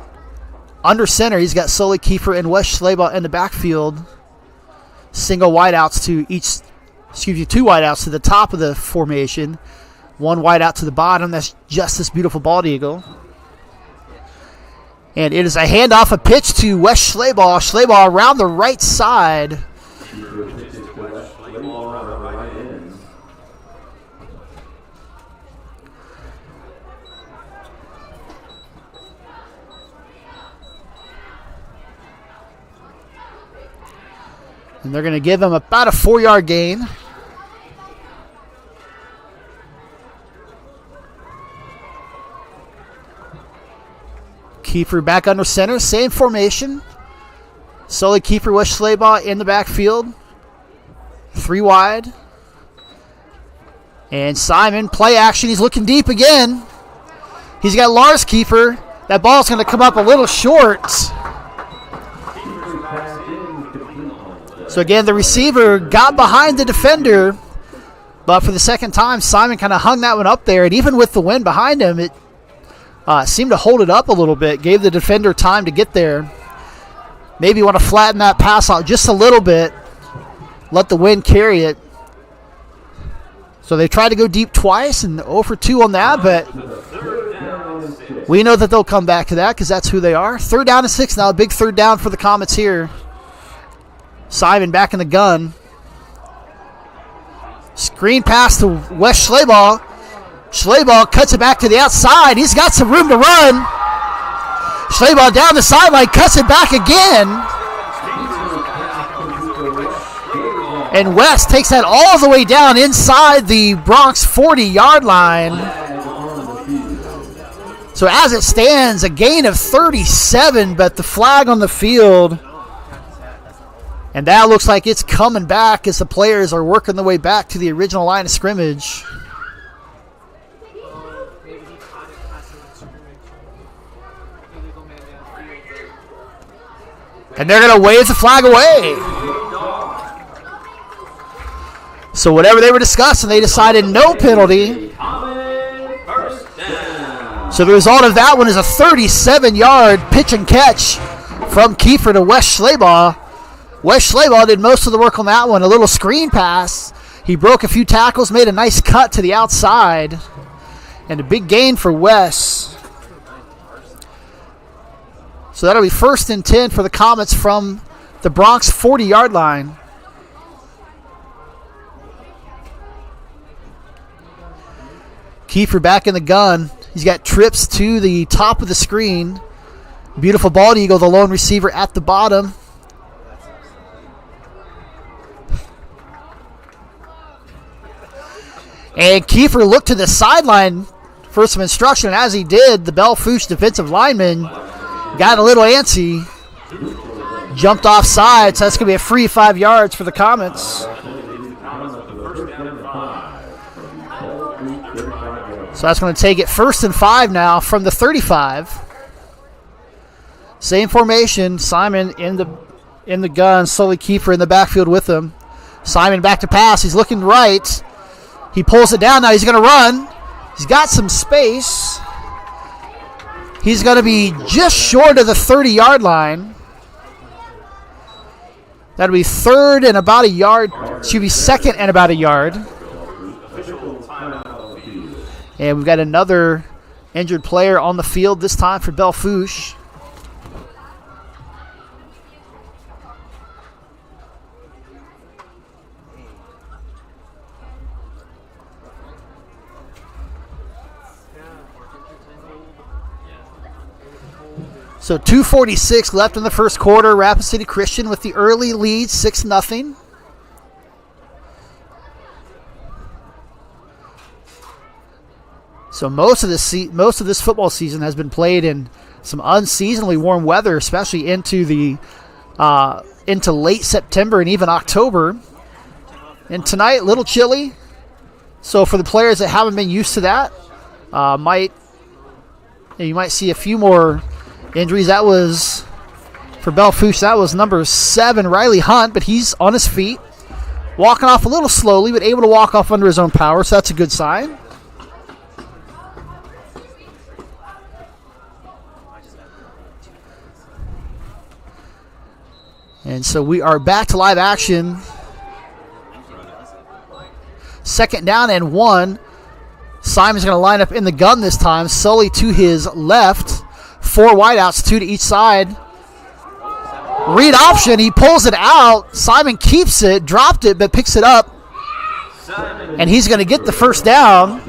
under center. He's got Sully Kiefer and Wes Schleybaugh in the backfield. Single wideouts to each, two wideouts to the top of the formation. One wideout to the bottom. That's Justice Beautiful Bald Eagle. And it is a handoff, a pitch to Wes Schleybaugh. Schleybaugh around the right side. And they're going to give him about a 4-yard gain. Kiefer back under center. Same formation. Sully Kiefer, Wes Schleybaugh in the backfield. 3 wide. And Simon, play action. He's looking deep again. He's got Lars Kiefer. That ball's going to come up a little short. So again, the receiver got behind the defender, but for the second time, Simon kind of hung that one up there. And even with the wind behind him, it seemed to hold it up a little bit, gave the defender time to get there. Maybe want to flatten that pass out just a little bit, let the wind carry it. So they tried to go deep twice and 0 for 2 on that, but we know that they'll come back to that because that's who they are. 3rd down and 6 now, a big 3rd down for the Comets here. Simon back in the gun. Screen pass to Wes Schleybaugh. Schleybaugh cuts it back to the outside. He's got some room to run. Schleybaugh down the sideline, cuts it back again. And Wes takes that all the way down inside the Bronx 40-yard line. So as it stands, a gain of 37, but the flag on the field. And that looks like it's coming back as the players are working their way back to the original line of scrimmage. And they're going to wave the flag away. So whatever they were discussing, they decided no penalty. So the result of that one is a 37-yard pitch and catch from Kiefer to Wes Schleybaugh. Wes Schleybaugh did most of the work on that one. A little screen pass. He broke a few tackles, made a nice cut to the outside. And a big gain for Wes. So that'll be 1st and 10 for the Comets from the Bronx 40-yard line. Kiefer back in the gun. He's got trips to the top of the screen. Beautiful Bald Eagle, the lone receiver at the bottom. And Kiefer looked to the sideline for some instruction. As he did, the Belle Fourche defensive lineman got a little antsy. Jumped offside, so that's going to be a free 5 yards for the Comets. So that's going to take it 1st and 5 now from the 35. Same formation. Simon in the gun. Sully Kiefer in the backfield with him. Simon back to pass. He's looking right. He pulls it down now. He's going to run. He's got some space. He's going to be just short of the 30-yard line. That'll be 3rd and about a yard. Should be 2nd and about a yard. And we've got another injured player on the field, this time for Belle Fourche. So 2:46 left in the first quarter. Rapid City Christian with the early lead, 6-0. So most of this football season has been played in some unseasonably warm weather, especially into late September and even October. And tonight, a little chilly. So for the players that haven't been used to that, you might see a few more injuries. That was, for Belle Fourche, that was number 7, Riley Hunt, but he's on his feet. Walking off a little slowly, but able to walk off under his own power, so that's a good sign. And so we are back to live action. 2nd down and 1. Simon's going to line up in the gun this time. Sully to his left. 4 wideouts, 2 to each side. Read option. He pulls it out. Simon keeps it, dropped it, but picks it up. And he's going to get the first down.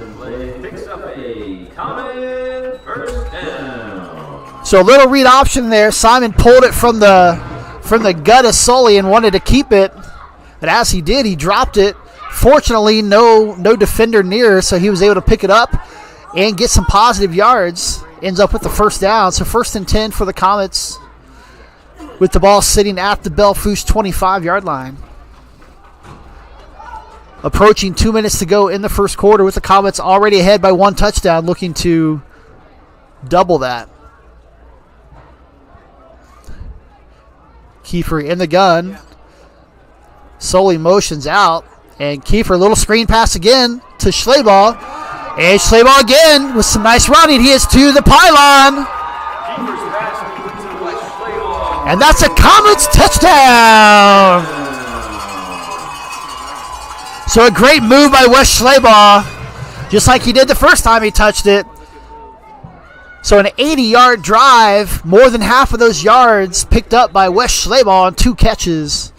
So a little read option there. Simon pulled it from the gut of Sully and wanted to keep it. But as he did, he dropped it. Fortunately, no defender near, so he was able to pick it up and get some positive yards. Ends up with the first down. So 1st and 10 for the Comets, with the ball sitting at the Belle Fourche 25-yard line. Approaching 2 minutes to go in the first quarter, with the Comets already ahead by 1 touchdown, looking to double that. Kiefer in the gun. Sully motions out. And Kiefer, little screen pass again to Schleybaugh. And Schleybaugh again with some nice running. He is to the pylon. And that's a Comets touchdown. So a great move by Wes Schleybaugh, just like he did the first time he touched it. So an 80-yard drive, more than half of those yards picked up by Wes Schleybaugh on 2 catches.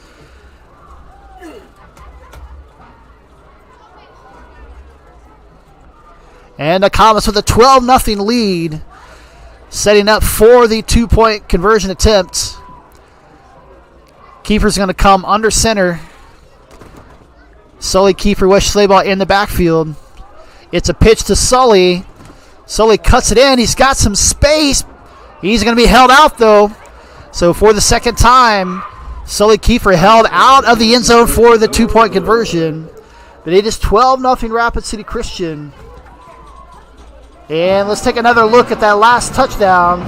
And the Comets with a 12-0 lead, setting up for the 2-point conversion attempt. Kiefer's going to come under center. Sully, Kiefer, Wes Schleybaugh in the backfield. It's a pitch to Sully. Sully cuts it in. He's got some space. He's going to be held out, though. So for the second time, Sully Kiefer held out of the end zone for the 2-point conversion. But it is 12-0 Rapid City Christian. And let's take another look at that last touchdown.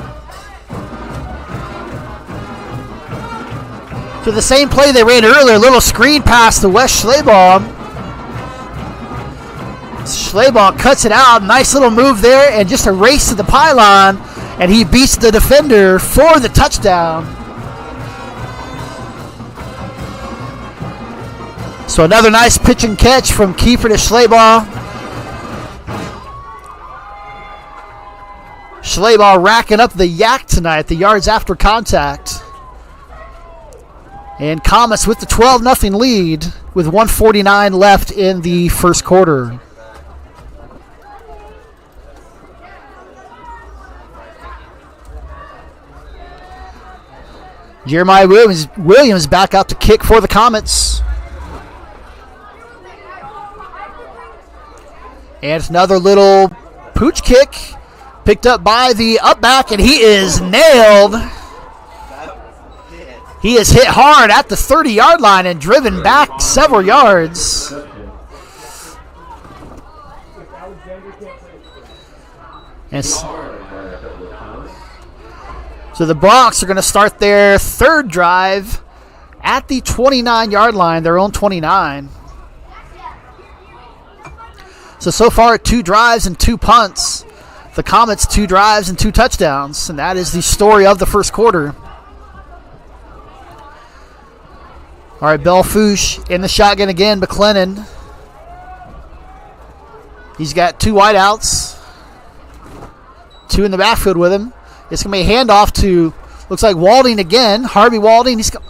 To the same play they ran earlier, little screen pass to Wes Schleybaugh. Schleybaugh cuts it out, nice little move there, and just a race to the pylon, and he beats the defender for the touchdown. So another nice pitch and catch from Kiefer to Schleybaugh. Schleybaugh racking up the yak tonight, the yards after contact. And Comets with the 12-0 lead with 1:49 left in the first quarter. Jeremiah Williams back out to kick for the Comets. And it's another little pooch kick. Picked up by the upback, and he is nailed. He is hit hard at the 30-yard line and driven back several yards. And so the Broncs are going to start their third drive at the 29-yard line, their own 29. So far, 2 drives and 2 punts. The Comets, 2 drives and 2 touchdowns. And that is the story of the first quarter. All right, Belle Fourche in the shotgun again. McLennan. He's got 2 wideouts. 2 in the backfield with him. It's going to be a handoff to, looks like Walding again. Harvey Walding. He's got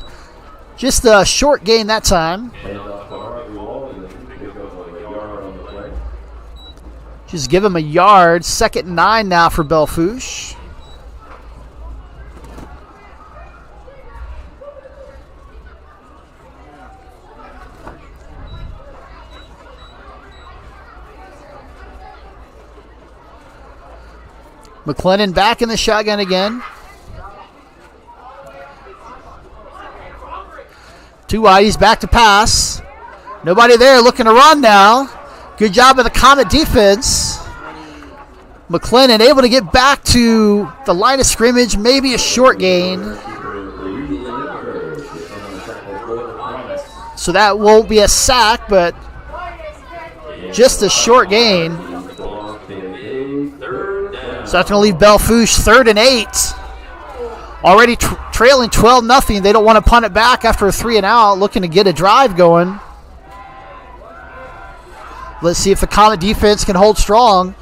just a short gain that time. Just give him a yard. 2nd and 9 now for Belle Fourche. McLennan back in the shotgun again. 2 wide. He's back to pass. Nobody there, looking to run now. Good job of the Comet defense. McLennan able to get back to the line of scrimmage, maybe a short gain. So that won't be a sack, but just a short gain. So that's going to leave Belle Fourche 3rd and 8. Already trailing 12-0. They don't want to punt it back after a 3 and out, looking to get a drive going. Let's see if the Comet defense can hold strong.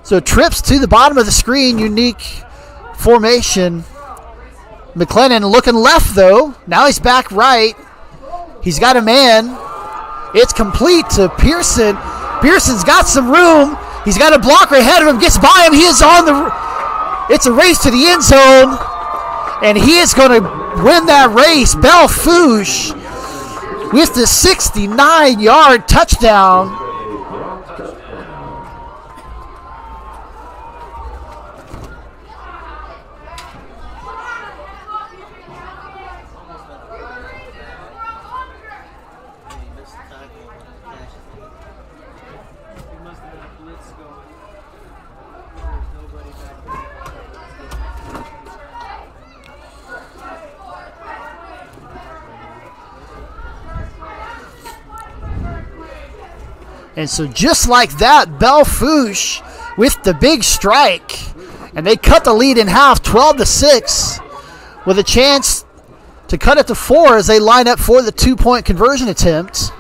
So trips to the bottom of the screen, unique formation. McLennan looking left, though. Now he's back right. He's got a man. It's complete to Pearson. Pearson's got some room. He's got a blocker ahead of him. Gets by him. He is on the... It's a race to the end zone. And he is going to win that race. Belle Fourche with the 69-yard touchdown. And so just like that, Belle Fourche with the big strike. And they cut the lead in half, 12-6, with a chance to cut it to 4 as they line up for the 2-point conversion attempt.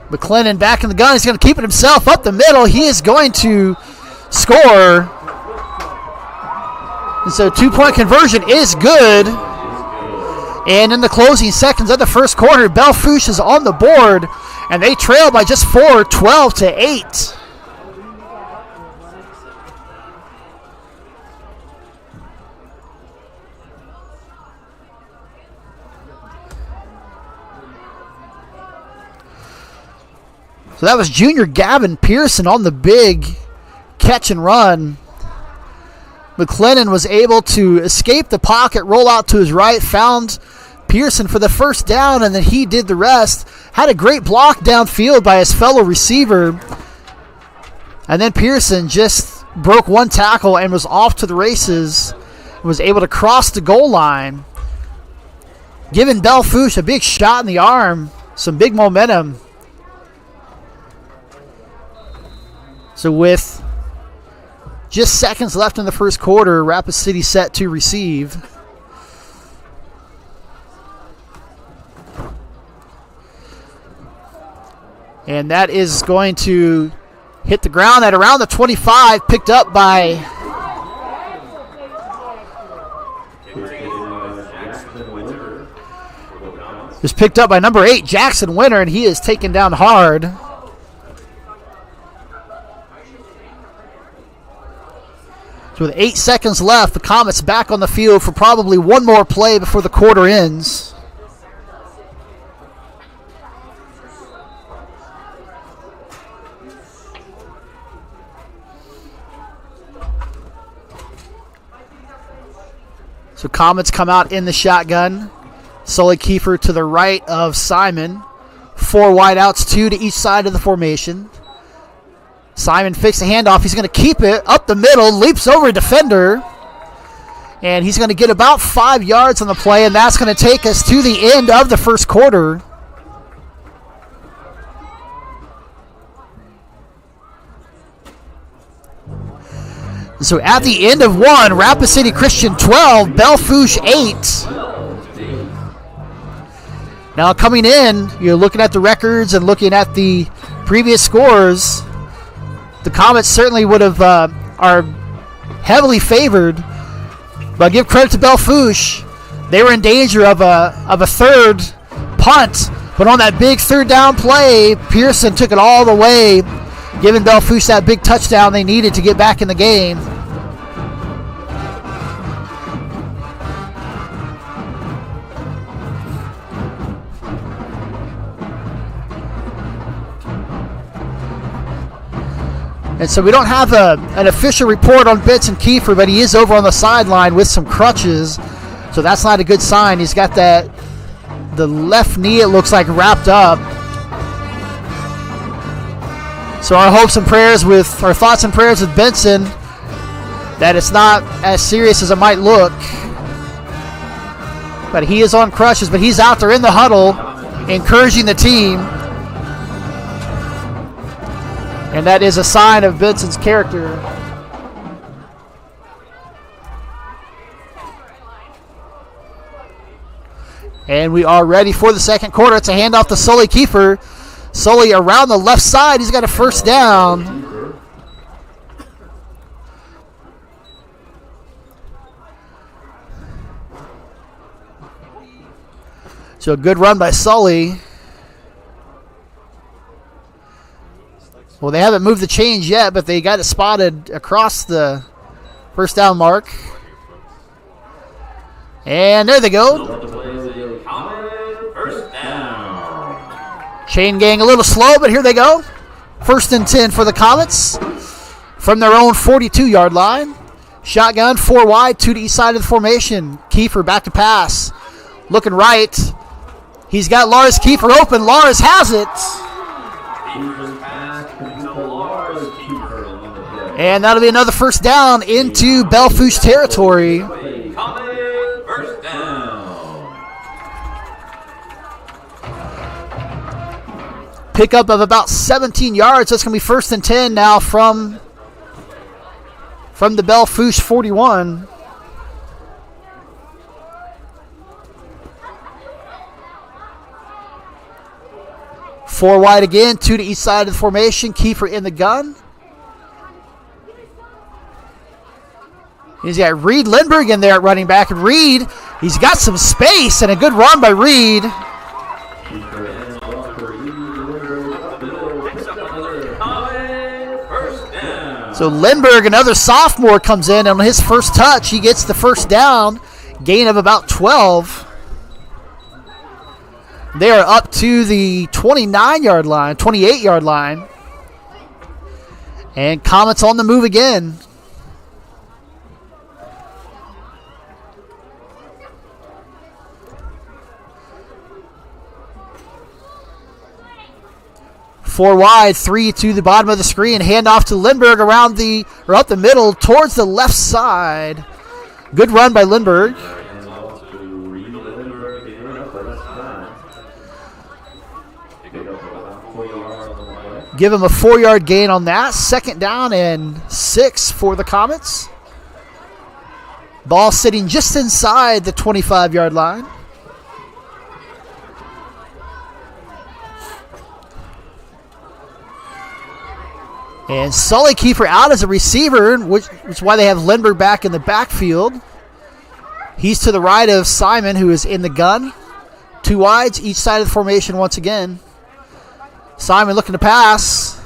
McLennan back in the gun. He's going to keep it himself up the middle. He is going to score. And so 2-point conversion is good. And in the closing seconds of the first quarter, Belle Fourche is on the board. And they trail by just 4, 12-8. So that was junior Gavin Pearson on the big catch and run. McLennan was able to escape the pocket, roll out to his right, found Pearson for the first down, and then he did the rest. Had a great block downfield by his fellow receiver. And then Pearson just broke one tackle and was off to the races. Was able to cross the goal line, giving Belle Fourche a big shot in the arm. Some big momentum. So with just seconds left in the first quarter, Rapid City set to receive. And that is going to hit the ground at around the 25, picked up by number 8, Jackson Winter, and he is taken down hard. So with 8 seconds left, the Comets back on the field for probably one more play before the quarter ends. So Comets come out in the shotgun. Sully Kiefer to the right of Simon. 4 wideouts, 2 to each side of the formation. Simon fakes the handoff. He's going to keep it up the middle, leaps over a defender, and he's going to get about 5 yards on the play, and that's going to take us to the end of the first quarter. So at the end of 1, Rapid City Christian 12, Belle Fourche 8. Now coming in, you're looking at the records and looking at the previous scores. The Comets certainly would have are heavily favored, but give credit to Belle Fourche. They were in danger of a third punt, but on that big third down play, Pearson took it all the way, giving Belle Fourche that big touchdown they needed to get back in the game. And so we don't have an official report on Benson Kiefer, but he is over on the sideline with some crutches. So that's not a good sign. He's got the left knee, it looks like, wrapped up. So our thoughts and prayers with Benson, that it's not as serious as it might look. But he is on crutches, but he's out there in the huddle encouraging the team. And that is a sign of Benson's character. And we are ready for the second quarter. It's a handoff to Sully Kiefer. Sully around the left side. He's got a first down. So a good run by Sully. Well, they haven't moved the change yet, but they got it spotted across the first down mark. And there they go. First down. Chain gang a little slow, but here they go. 1st and 10 for the Comets from their own 42-yard line. Shotgun, 4 wide, 2 to each side of the formation. Kiefer back to pass. Looking right. He's got Lars Kiefer open. Lars has it. And that'll be another first down into Belle Fourche territory. First down. Pickup of about 17 yards. That's going to be 1st and 10 now from the Belle Fourche 41. Four wide again, 2 to each side of the formation. Kiefer in the gun. He's got Reed Lindbergh in there at running back. And Reed, he's got some space and a good run by Reed. So Lindbergh, another sophomore, comes in. And on his first touch, he gets the first down. Gain of about 12. They are up to the 29-yard line, 28-yard line. And Comets on the move again. Four wide, 3 to the bottom of the screen. Handoff to Lindbergh up the middle towards the left side. Good run by Lindbergh. Give him a 4-yard gain on that. 2nd down and 6 for the Comets. Ball sitting just inside the 25-yard line. And Sully Kiefer out as a receiver, which is why they have Lindbergh back in the backfield. He's to the right of Simon, who is in the gun. 2 wides, each side of the formation once again. Simon looking to pass.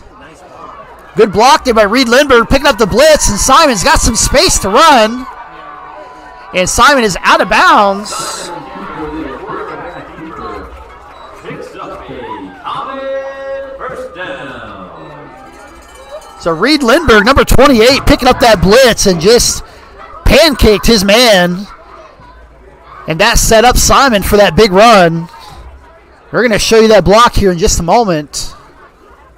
Good block there by Reed Lindbergh, picking up the blitz, and Simon's got some space to run. And Simon is out of bounds. First down. So Reed Lindbergh, number 28, picking up that blitz and just pancaked his man. And that set up Simon for that big run. We're going to show you that block here in just a moment.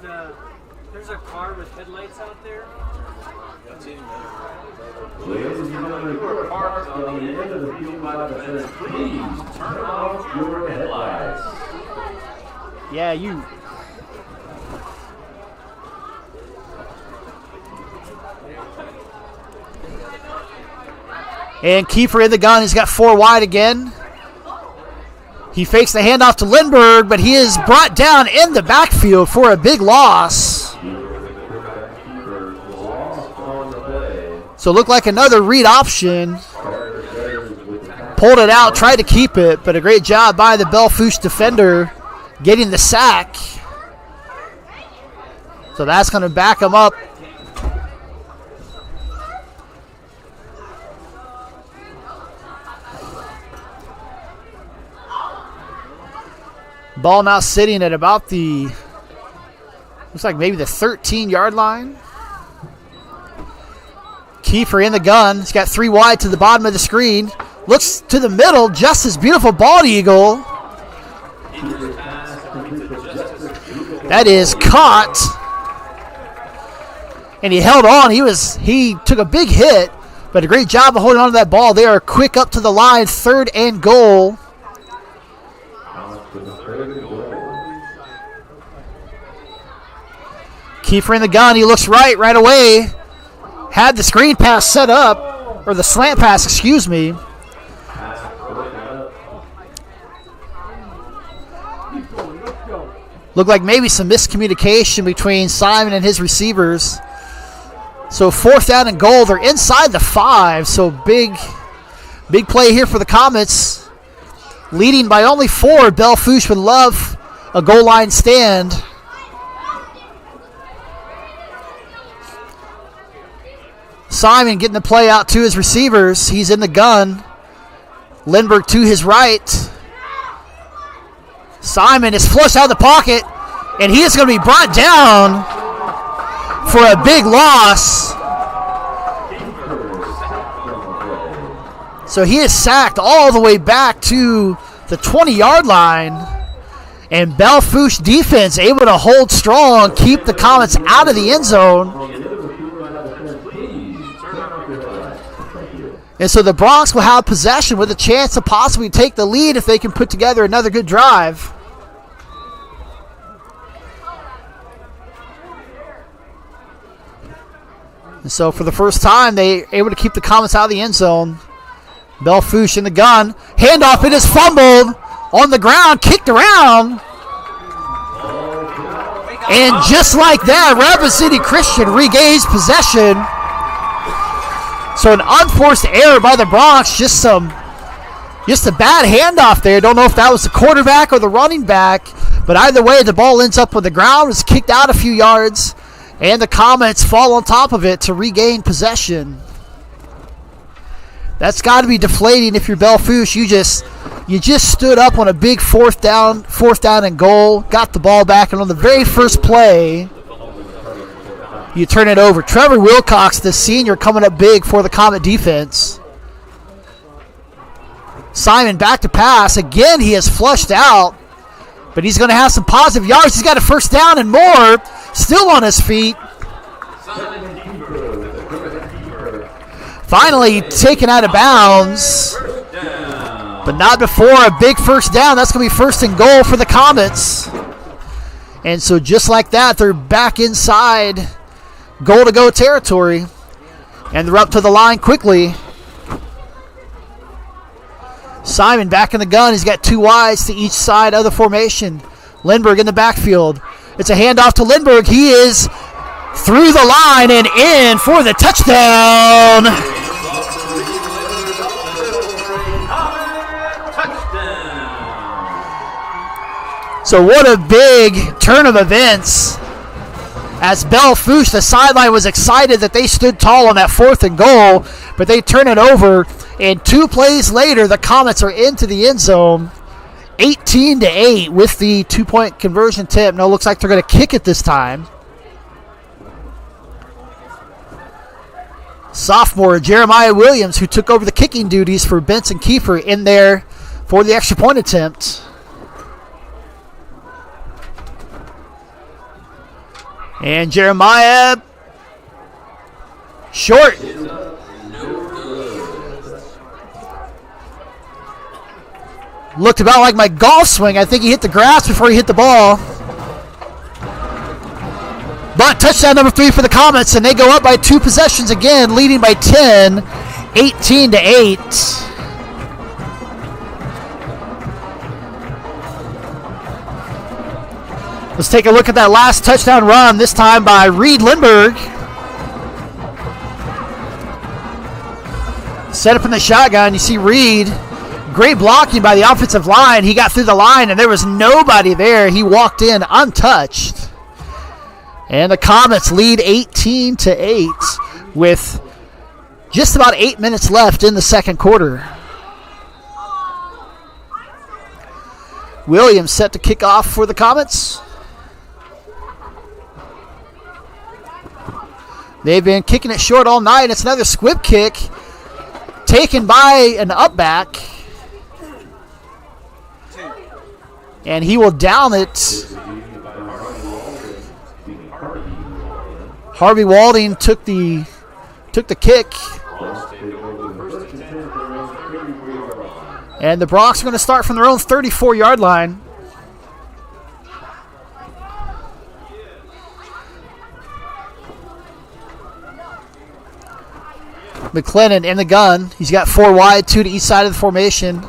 There's a car with headlights out there. Ladies and gentlemen, who are parked on the end of the field by the fence, please turn off your headlights. Yeah, you. And Kiefer in the gun. He's got 4 wide again. He fakes the handoff to Lindbergh, but he is brought down in the backfield for a big loss. So it looked like another read option. Pulled it out, tried to keep it, but a great job by the Belle Fourche defender getting the sack. So that's going to back him up. Ball now sitting at about the, looks like maybe the 13-yard line. Kiefer in the gun. He's got 3 wide to the bottom of the screen. Looks to the middle. Justice, beautiful bald eagle. That is caught. And he held on. He took a big hit, but a great job of holding on to that ball. They are quick up to the line. 3rd and goal. Kiefer in the gun. He looks right away. Had the screen pass set up, or the slant pass, excuse me. Looked like maybe some miscommunication between Simon and his receivers. So 4th down and goal. They're inside the 5. So big play here for the Comets. Leading by only 4. Belle Fourche would love a goal line stand. Simon getting the play out to his receivers. He's in the gun. Lindbergh to his right. Simon is flushed out of the pocket, and he is going to be brought down for a big loss. So he is sacked all the way back to the 20-yard line, and Belle Fourche defense able to hold strong, keep the Comets out of the end zone. And so the Bronx will have possession with a chance to possibly take the lead if they can put together another good drive. And so for the first time, they able to keep the Comets out of the end zone. Belle Fourche in the gun. Handoff, it is fumbled on the ground, kicked around. And just like that, Rapid City Christian regains possession. So an unforced error by the Bronx, just a bad handoff there. Don't know if that was the quarterback or the running back, but either way, the ball ends up on the ground, is kicked out a few yards, and the Comets fall on top of it to regain possession. That's got to be deflating if you're Belle Fourche. You just stood up on a big fourth down and goal, got the ball back, and on the very first play, you turn it over. Trevor Wilcox, the senior, coming up big for the Comet defense. Simon back to pass. Again, he is flushed out, but he's going to have some positive yards. He's got a first down and more. Still on his feet. Finally taken out of bounds, but not before a big first down. That's going to be 1st and goal for the Comets. And so just like that, they're back inside goal-to-go territory, and they're up to the line quickly. Simon back in the gun. He's got 2 wides to each side of the formation. Lindbergh in the backfield. It's a handoff to Lindbergh. He is through the line and in for the touchdown. So what a big turn of events. As Belle Fourche, the sideline was excited that they stood tall on that 4th and goal, but they turn it over, and 2 plays later, the Comets are into the end zone, 18-8 with the 2-point conversion tip. Now it looks like they're going to kick it this time. Sophomore Jeremiah Williams, who took over the kicking duties for Benson Kiefer, in there for the extra point attempt. And Jeremiah, short. Looked about like my golf swing. I think he hit the grass before he hit the ball. But touchdown number 3 for the Comets, and they go up by 2 possessions again, leading by 10, 18-8. Let's take a look at that last touchdown run, this time by Reed Lindbergh. Set up in the shotgun. You see Reed. Great blocking by the offensive line. He got through the line, and there was nobody there. He walked in untouched. And the Comets lead 18-8 with just about 8 minutes left in the second quarter. Williams set to kick off for the Comets. They've been kicking it short all night. It's another squib kick. taken by an up back. And he will down it. Harvey Walding took the kick. And the Bronx are going to start from their own 34-yard line. McLennan in the gun. He's got 4 wide, 2 to each side of the formation.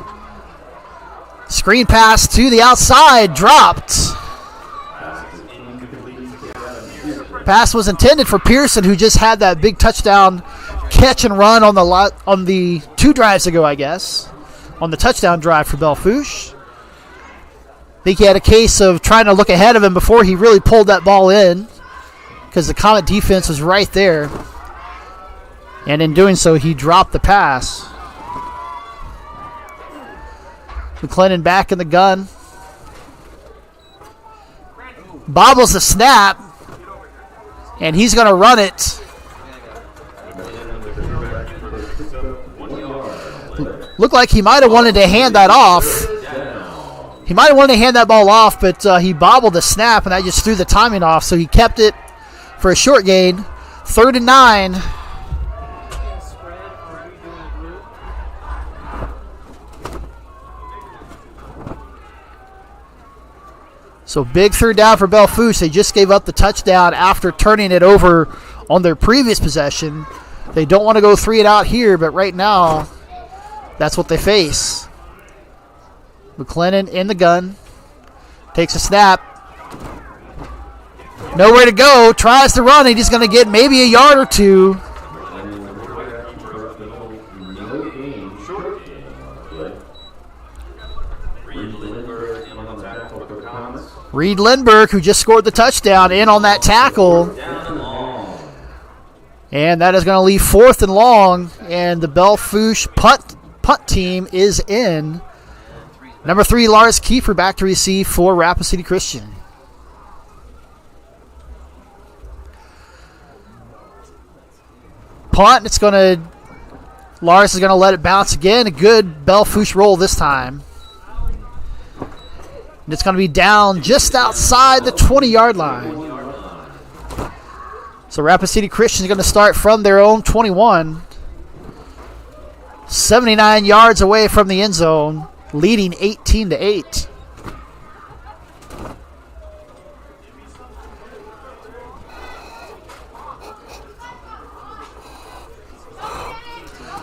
Screen pass to the outside, dropped. Pass was intended for Pearson, who just had that big touchdown catch and run on the 2 drives ago, I guess, on the touchdown drive for Belle Fourche. I think he had a case of trying to look ahead of him before he really pulled that ball in, because the Comet defense was right there. And in doing so, he dropped the pass. McLennan back in the gun. Bobbles the snap. And he's going to run it. Looked like he might have wanted to hand that off. He might have wanted to hand that ball off, but he bobbled the snap, and that just threw the timing off. So he kept it for a short gain. 3rd and 9. So big 3rd down for Belle Fourche. They just gave up the touchdown after turning it over on their previous possession. They don't want to go 3 and out here, but right now, that's what they face. McLennan in the gun. Takes a snap. Nowhere to go. Tries to run, and he's going to get maybe a yard or 2. Reed Lindbergh, who just scored the touchdown, in on that tackle. And that is going to leave 4th and long. And the Belle Fourche punt team is in. Number 3, Lars Kiefer back to receive for Rapid City Christian. Punt. Lars is going to let it bounce again. A good Belle Fourche roll this time. And it's going to be down just outside the 20-yard line. So Rapid City Christian is going to start from their own 21. 79 yards away from the end zone, leading 18-8.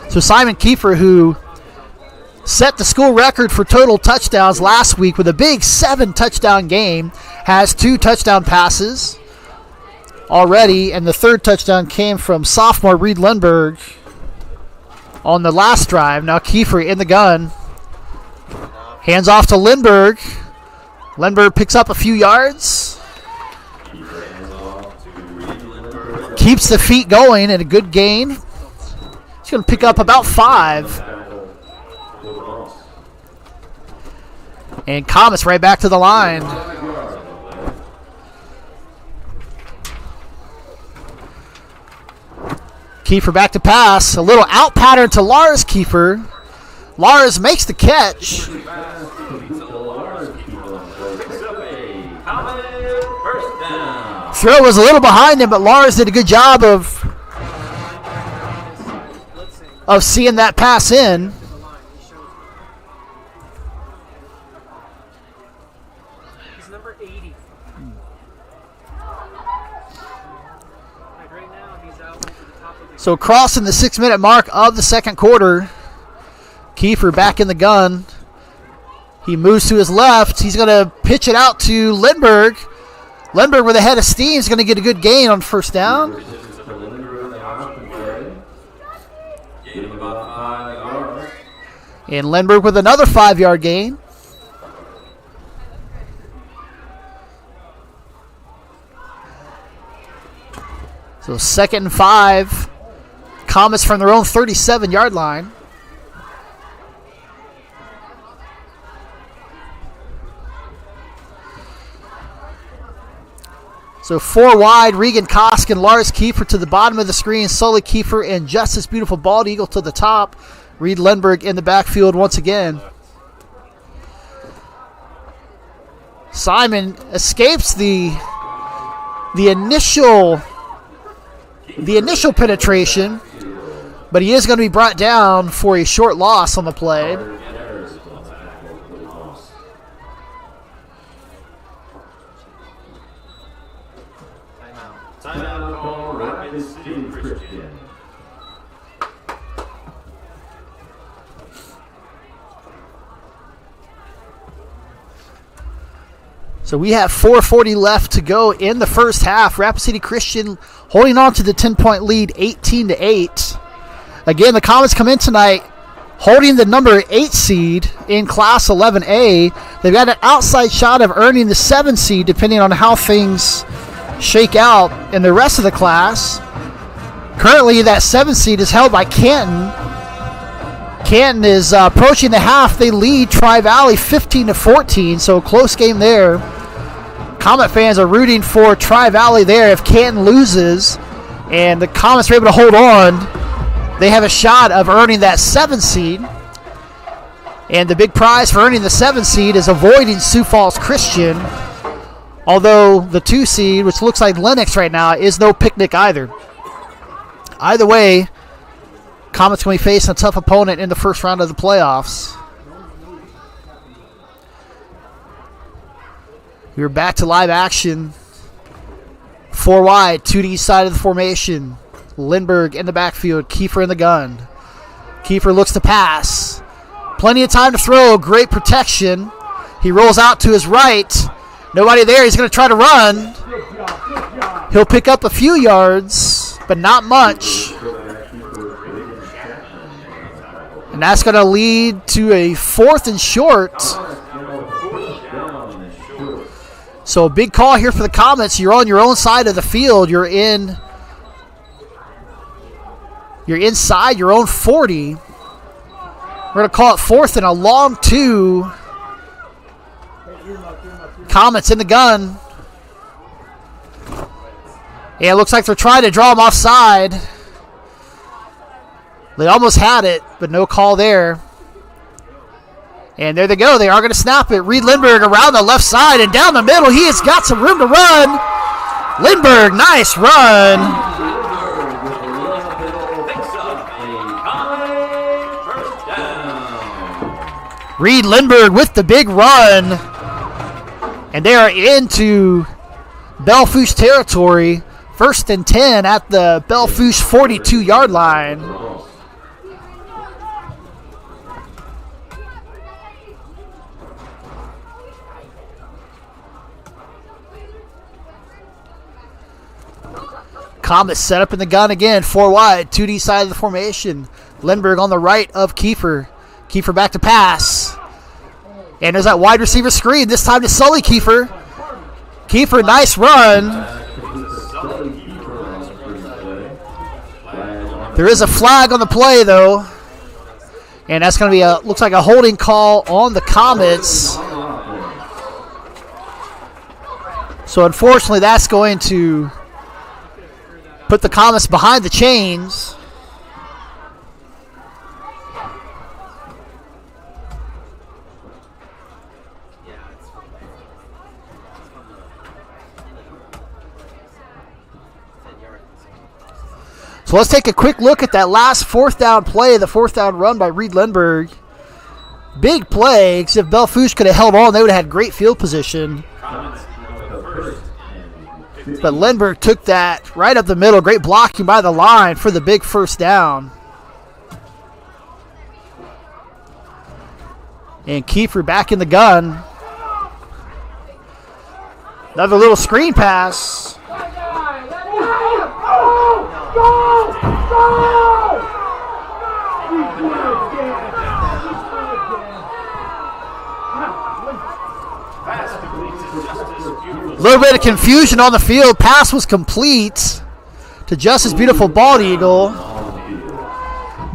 So Simon Kiefer, who set the school record for total touchdowns last week with a big 7-touchdown game, has 2 touchdown passes already, and the 3rd touchdown came from sophomore Reed Lindbergh on the last drive. Now Kiefer in the gun. Hands off to Lindbergh. Lindbergh picks up a few yards. Keeps the feet going, and a good gain. He's going to pick up about 5. And Comets right back to the line. Kiefer back to pass. A little out pattern to Lars Kiefer. Lars makes the catch. Throw was a little behind him, but Lars did a good job of seeing that pass in. So crossing the 6-minute mark of the second quarter, Kiefer back in the gun. He moves to his left. He's going to pitch it out to Lindbergh. Lindbergh with a head of steam is going to get a good gain on 1st down. And Lindbergh with another 5-yard gain. So 2nd and 5. Comets from their own 37-yard line. So 4 wide, Regan Kosk and Lars Kiefer to the bottom of the screen. Sully Kiefer and Justice Beautiful Bald Eagle to the top. Reed Lindbergh in the backfield once again. Simon escapes the initial penetration, but he is going to be brought down for a short loss on the play. Timeout call, Rapid City Christian. So we have 4:40 left to go in the first half. Rapid City Christian holding on to the 10-point lead, 18-8. Again, the Comets come in tonight holding the number 8 seed in Class 11A. They've got an outside shot of earning the 7 seed depending on how things shake out in the rest of the class. Currently, that 7 seed is held by Canton. Canton is approaching the half. They lead Tri-Valley 15-14, so a close game there. Comet fans are rooting for Tri-Valley there. If Canton loses and the Comets are able to hold on, they have a shot of earning that 7 seed. And the big prize for earning the 7 seed is avoiding Sioux Falls Christian, although the 2 seed, which looks like Lennox right now, is no picnic either. Either way, Comets going to be facing a tough opponent in the first round of the playoffs. We're back to live action. 4 wide, 2 to each side of the formation. Lindbergh in the backfield, Kiefer in the gun. Kiefer looks to pass. Plenty of time to throw, great protection. He rolls out to his right. Nobody there, he's going to try to run. He'll pick up a few yards, but not much. And that's going to lead to a 4th and short. So a big call here for the Comets. You're on your own side of the field. You're inside your own 40. We're going to call it 4th and a long 2. Comets in the gun. Yeah, it looks like they're trying to draw him offside. They almost had it, but no call there. And there they go. They are going to snap it. Reed Lindbergh around the left side and down the middle. He has got some room to run. Lindbergh, nice run. Reed Lindbergh with the big run. And they are into Belle Fourche territory. 1st and 10 at the Belle Fourche 42-yard line. Comets set up in the gun again. 4 wide, 2 to each side of the formation. Lindbergh on the right of Kiefer. Kiefer back to pass. And there's that wide receiver screen. This time to Sully Kiefer. Kiefer, nice run. There is a flag on the play, though. And that's going to be looks like a holding call on the Comets. So unfortunately, that's going to put the Comets behind the chains. So let's take a quick look at that last 4th down play, the 4th down run by Reed Lindbergh. Big play, because if Belle Fourche could have held on, they would have had great field position. But Lindbergh took that right up the middle. Great blocking by the line for the big 1st down. And Kiefer back in the gun. Another little screen pass. A little bit of confusion on the field. Pass was complete to Justice Beautiful Bald Eagle.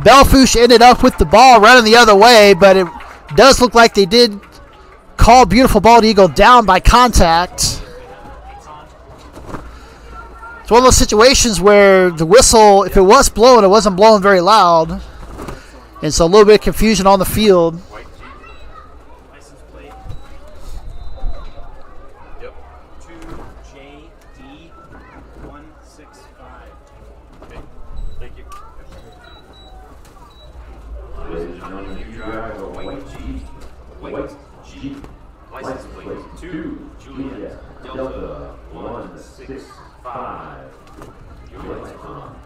Belle Fourche ended up with the ball running the other way, but it does look like they did call Beautiful Bald Eagle down by contact. It's one of those situations where the whistle, if it was blowing, it wasn't blowing very loud. And so a little bit of confusion on the field. White Jeep. License plate. Yep. 2JD165. Okay. Thank you. Ladies and gentlemen, you drive a white Jeep. White Jeep. License plate 2 Juliet Delta 165. Your lights on.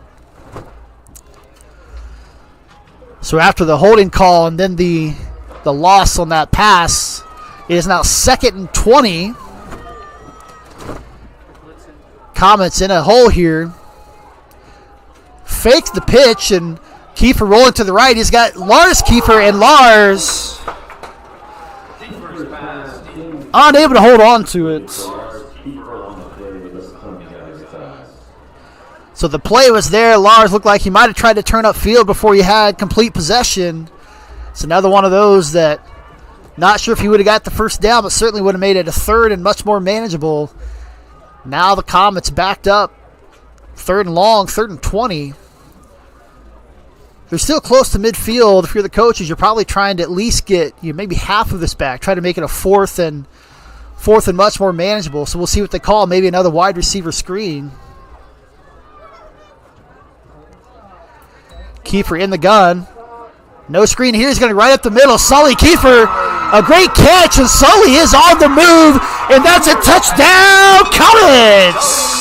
So after the holding call and then the loss on that pass, it is now 2nd and 20. Comets in a hole here. Fakes the pitch, and Kiefer rolling to the right. He's got Lars Kiefer, and Lars Kiefer's pass in. unable to hold on to it. Lars Kiefer on the play with us coming out of his eyes. So the play was there. Lars looked like he might have tried to turn upfield before he had complete possession. It's another one of those that not sure if he would have got the first down, but certainly would have made it a 3rd and much more manageable. Now the Comets backed up. 3rd and long, 3rd and 20. They're still close to midfield. If you're the coaches, you're probably trying to at least get maybe half of this back. Try to make it a 4th and much more manageable. So we'll see what they call. Maybe another wide receiver screen. Kiefer in the gun. No screen here. He's going to right up the middle. Sully Kiefer, a great catch, and Sully is on the move, and that's a touchdown, Comets!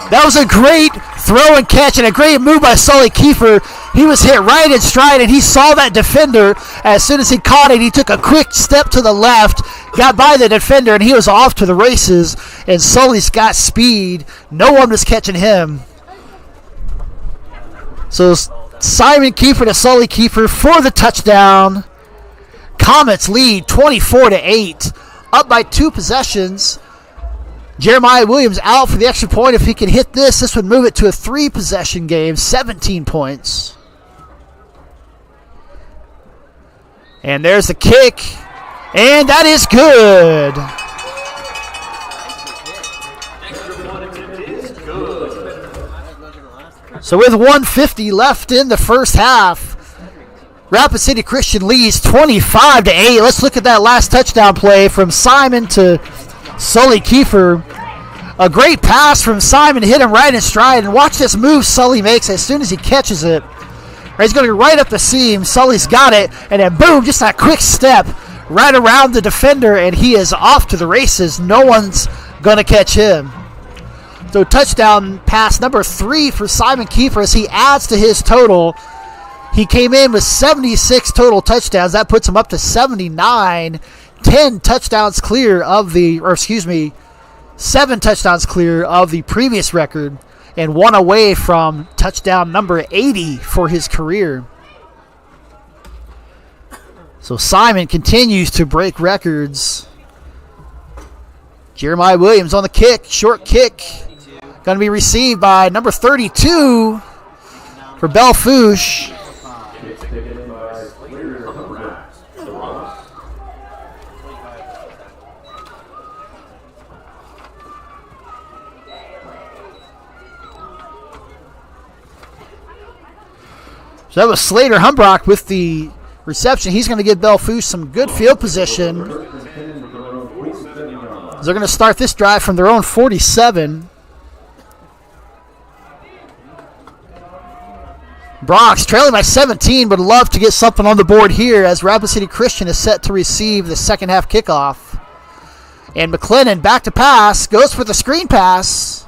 That was a great throw and catch and a great move by Sully Kiefer. He was hit right in stride, and he saw that defender. As soon as he caught it, he took a quick step to the left, got by the defender, and he was off to the races. And Sully's got speed. No one was catching him. So Simon Kiefer to Sully Kiefer for the touchdown. Comets lead 24-8, up by 2 possessions. Jeremiah Williams out for the extra point. If he can hit this would move it to a 3-possession game, 17 points. And there's the kick, and that is good. So with 1:50 left in the first half, Rapid City Christian leads 25-8. Let's look at that last touchdown play from Simon to Sully Kiefer. A great pass from Simon, hit him right in stride, and watch this move Sully makes as soon as he catches it. He's going to go right up the seam. Sully's got it, and then boom, just that quick step right around the defender, and he is off to the races. No one's going to catch him. So touchdown pass number 3 for Simon Kiefer as he adds to his total. He came in with 76 total touchdowns. That puts him up to 79. 7 touchdowns clear of the previous record, and 1 away from touchdown number 80 for his career. So Simon continues to break records. Jeremiah Williams on the kick, short kick, going to be received by number 32 for Belle Fourche. So that was Slater Humbrock with the reception. He's going to give Belle Fourche some good field position. They're going to start this drive from their own 47. Bronx trailing by 17, would love to get something on the board here as Rapid City Christian is set to receive the second half kickoff. And McLennan back to pass, goes for the screen pass.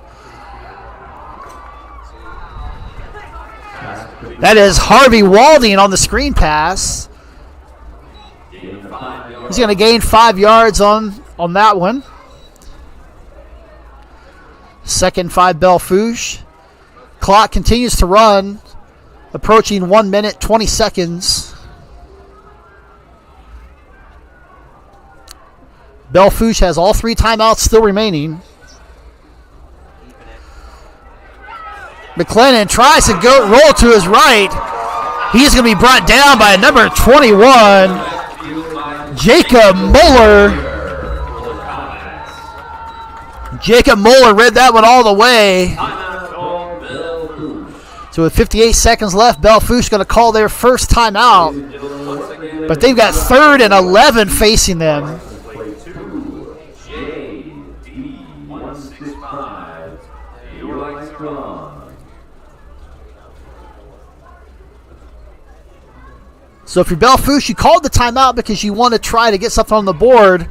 That is Harvey Walding on the screen pass. He's going to gain 5 yards on that one. Second 5 Belle Fourche. Clock continues to run, approaching 1 minute, 20 seconds. Belle Fourche has all 3 timeouts still remaining. McLennan tries to roll to his right. He's going to be brought down by number 21, Jacob Muller. Jacob Muller read that one all the way. So with 58 seconds left, Belle Fourche going to call their first timeout. But they've got 3rd and 11 facing them. So if you're Belle Fourche, you called the timeout because you want to try to get something on the board.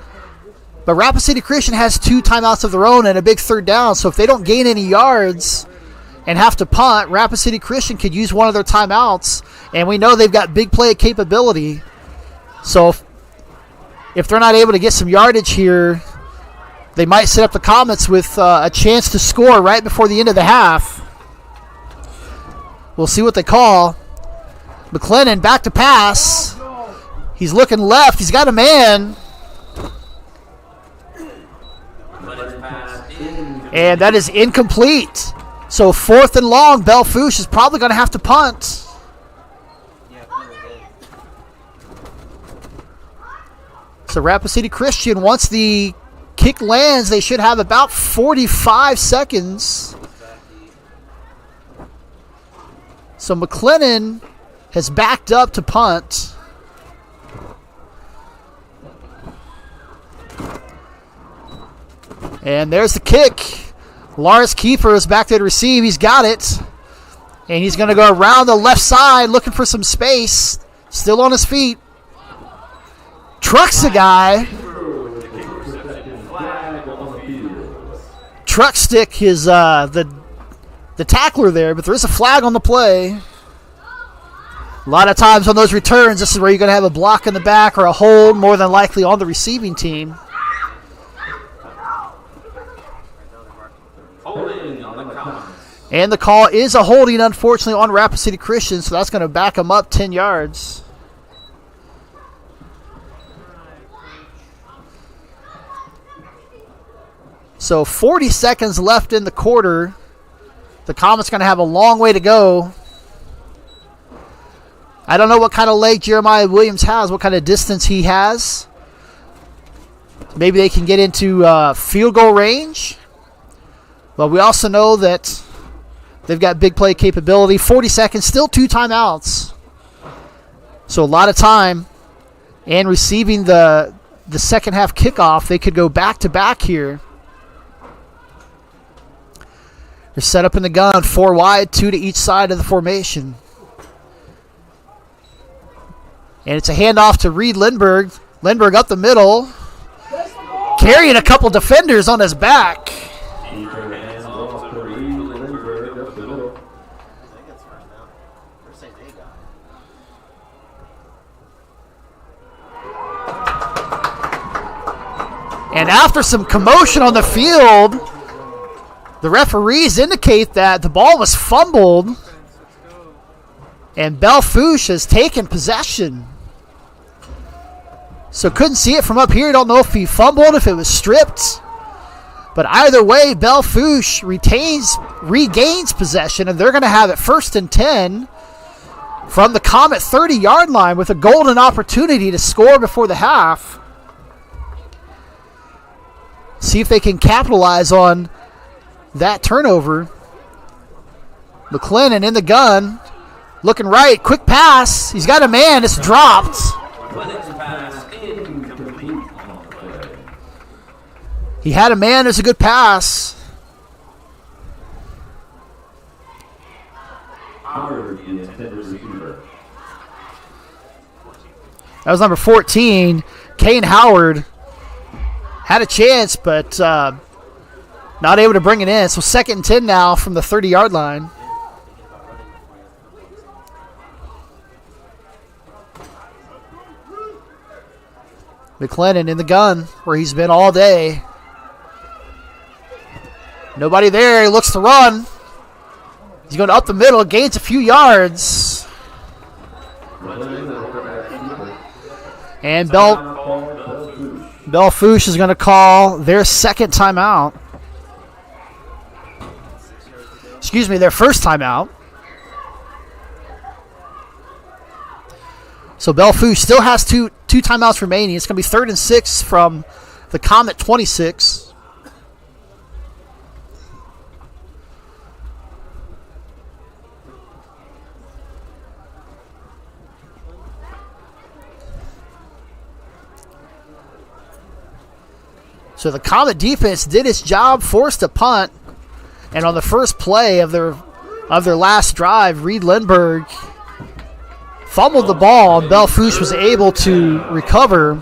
But Rapid City Christian has 2 timeouts of their own and a big 3rd down. So if they don't gain any yards and have to punt, Rapid City Christian could use one of their timeouts. And we know they've got big play capability. So if they're not able to get some yardage here, they might set up the Comets with a chance to score right before the end of the half. We'll see what they call. McLennan back to pass. He's looking left. He's got a man. And that is incomplete. So 4th and long, Belle Fourche is probably going to have to punt. So Rapid City Christian, once the kick lands, they should have about 45 seconds. So McLennan has backed up to punt. And there's the kick. Lars Kiefer is back there to receive. He's got it. And he's going to go around the left side looking for some space. Still on his feet. Trucks the guy. Truck stick his the tackler there, but there is a flag on the play. A lot of times on those returns, this is where you're going to have a block in the back or a hold, more than likely on the receiving team. And the call is a holding, unfortunately, on Rapid City Christian, so that's going to back them up 10 yards. So 40 seconds left in the quarter. The Comets going to have a long way to go. I don't know what kind of leg Jeremiah Williams has, what kind of distance he has. Maybe they can get into field goal range. But we also know that they've got big play capability. 40 seconds, still 2 timeouts. So a lot of time. And receiving the second half kickoff, they could go back-to-back here. They're set up in the gun, 4 wide, 2 to each side of the formation. And it's a handoff to Reed Lindbergh. Lindbergh up the middle. Carrying a couple defenders on his back. And after some commotion on the field, the referees indicate that the ball was fumbled and Belle Fourche has taken possession. So couldn't see it from up here. Don't know if he fumbled, if it was stripped. But either way, Belle Fourche regains possession, and they're going to have it 1st and 10 from the Comet 30-yard line with a golden opportunity to score before the half. See if they can capitalize on that turnover. McLennan in the gun. Looking right. Quick pass. He's got a man. It's dropped. He had a man. It's a good pass. That was number 14. Kane Howard had a chance, but not able to bring it in. So 2nd and 10 now from the 30-yard line. McLennan in the gun where he's been all day. Nobody there. He looks to run. He's going up the middle. Gains a few yards. And Belle Fourche is going to call their second timeout. Excuse me, their first timeout. So Belle Fourche still has two timeouts remaining. It's going to be 3rd and 6 from the Comet 26. So the Comet defense did its job, forced a punt, and on the first play of their last drive, Reed Lindbergh fumbled the ball, and Belle Fourche was able to recover.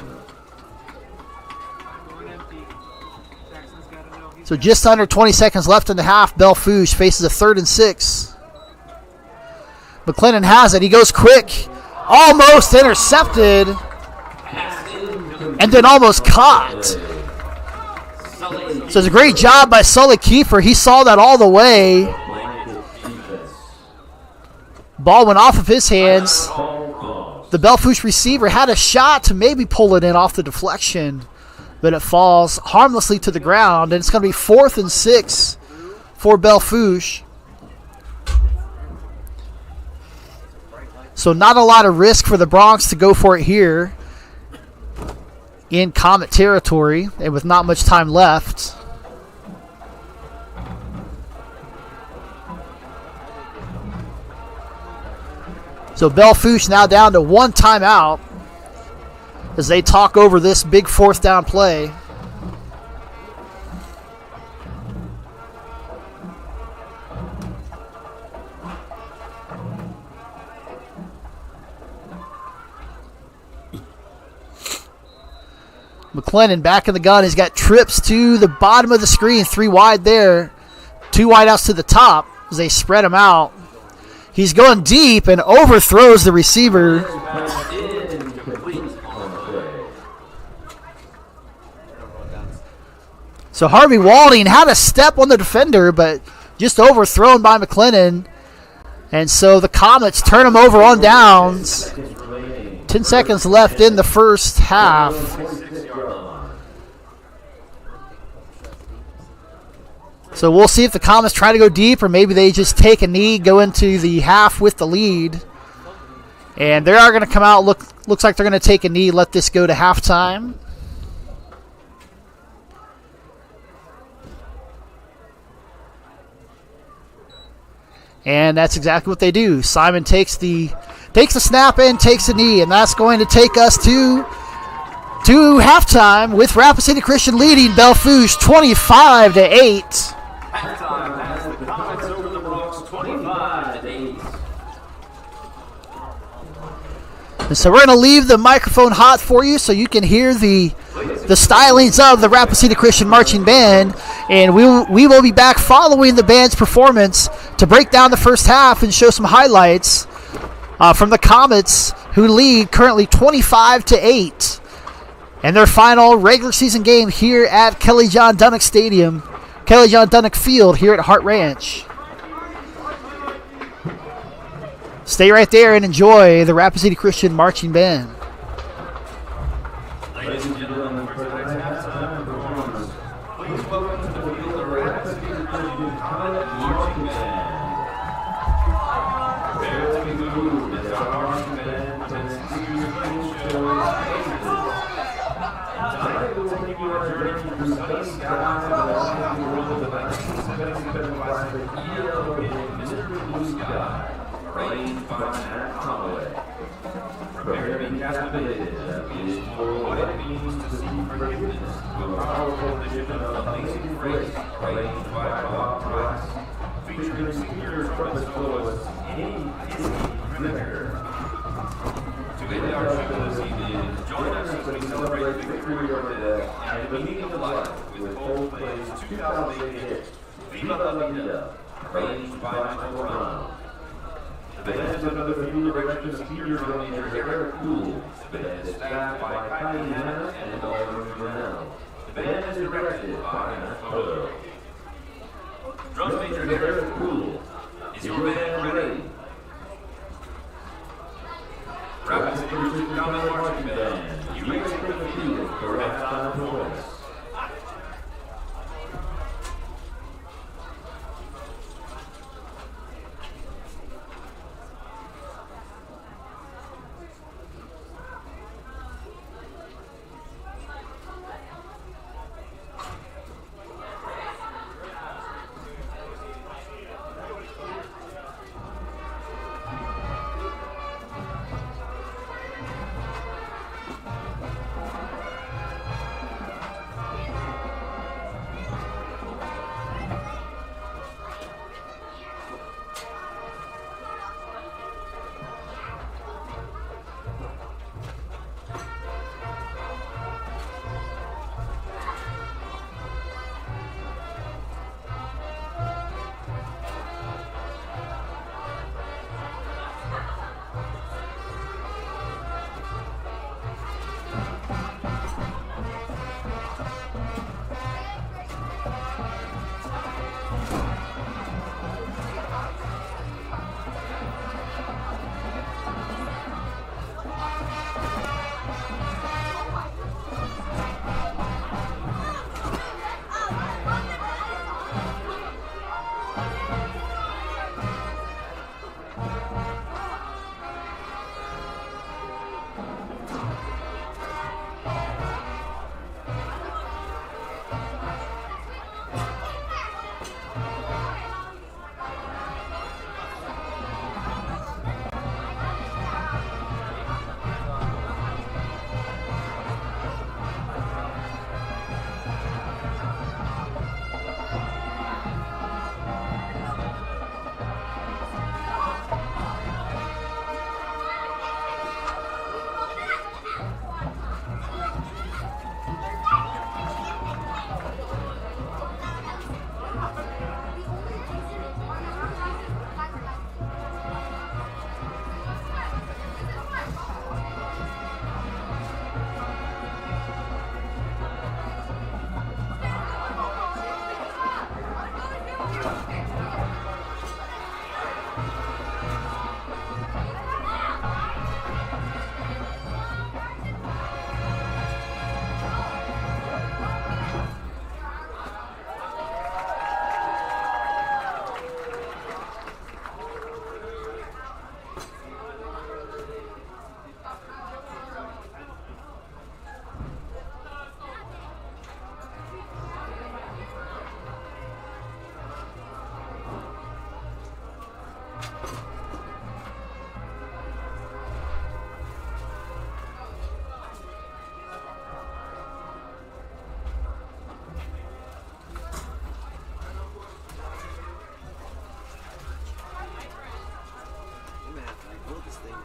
So just under 20 seconds left in the half, Belle Fourche faces a 3rd and 6. McClendon has it. He goes quick. Almost intercepted. And then almost caught. So it's a great job by Sully Kiefer. He saw that all the way. Ball went off of his hands. The Belle Fourche receiver had a shot to maybe pull it in off the deflection, but it falls harmlessly to the ground, and it's going to be 4th and 6 for Belle Fourche. So not a lot of risk for the Bronx to go for it here in Comet territory, and with not much time left. So Belle Fourche now down to 1 timeout as they talk over this big 4th down play. McClendon back in the gun. He's got trips to the bottom of the screen. 3 wide there. 2 wide outs to the top as they spread him out. He's going deep and overthrows the receiver. So Harvey Walding had a step on the defender, but just overthrown by McClendon. And so the Comets turn him over on downs. 10 seconds left in the first half. So we'll see if the Comets try to go deep, or maybe they just take a knee, go into the half with the lead. And they are going to come out. Looks like they're going to take a knee, let this go to halftime. And that's exactly what they do. Simon takes the snap and takes a knee, and that's going to take us to halftime with Rapid City Christian leading Belle Fourche 25-8. Halftime has the Comets over the Bronx 25-8. And so we're going to leave the microphone hot for you so you can hear the stylings of the Rapid City Christian Marching Band. And we will be back following the band's performance to break down the first half and show some highlights from the Comets, who lead currently 25-8 in their final regular season game here at Kelly John Dunnock Field here at Hart Ranch. Stay right there and enjoy the Rapid City Christian Marching Band. Ladies and gentlemen, for tonight's halftime performance, please welcome to the field the Rapid City Christian Comet Marching Band. Prepare to be moved as our marching band presents two shows. Tonight we will take you on a journey through sunny skies and the wonderful world of the 1977 classic Yellow in Mystery Blue Sky, arranged by Matt Conway. Prepare to be captivated is for what it means to see forgiveness through a powerful edition of Amazing Grace, arranged by Bob Price, featuring senior trumpet soloist Annie Vinegar. To end our show this evening, join us as we celebrate the victory of death and the meaning of life with Coldplay's 2008 hit, Viva La Vida, arranged by Michael Brown. The band is under the field direction of senior drum major Eric Gould. The band is staffed by Kylie Hanna and Oliver Brunel. The band is directed by Matt Photo. Drum major Eric Gould, is your band ready? Rapid City Christian Comet Marching Band, you may take the field for halftime performance.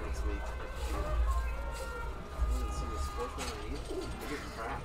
next week. I haven't seen the sportsman underneath. They get crap.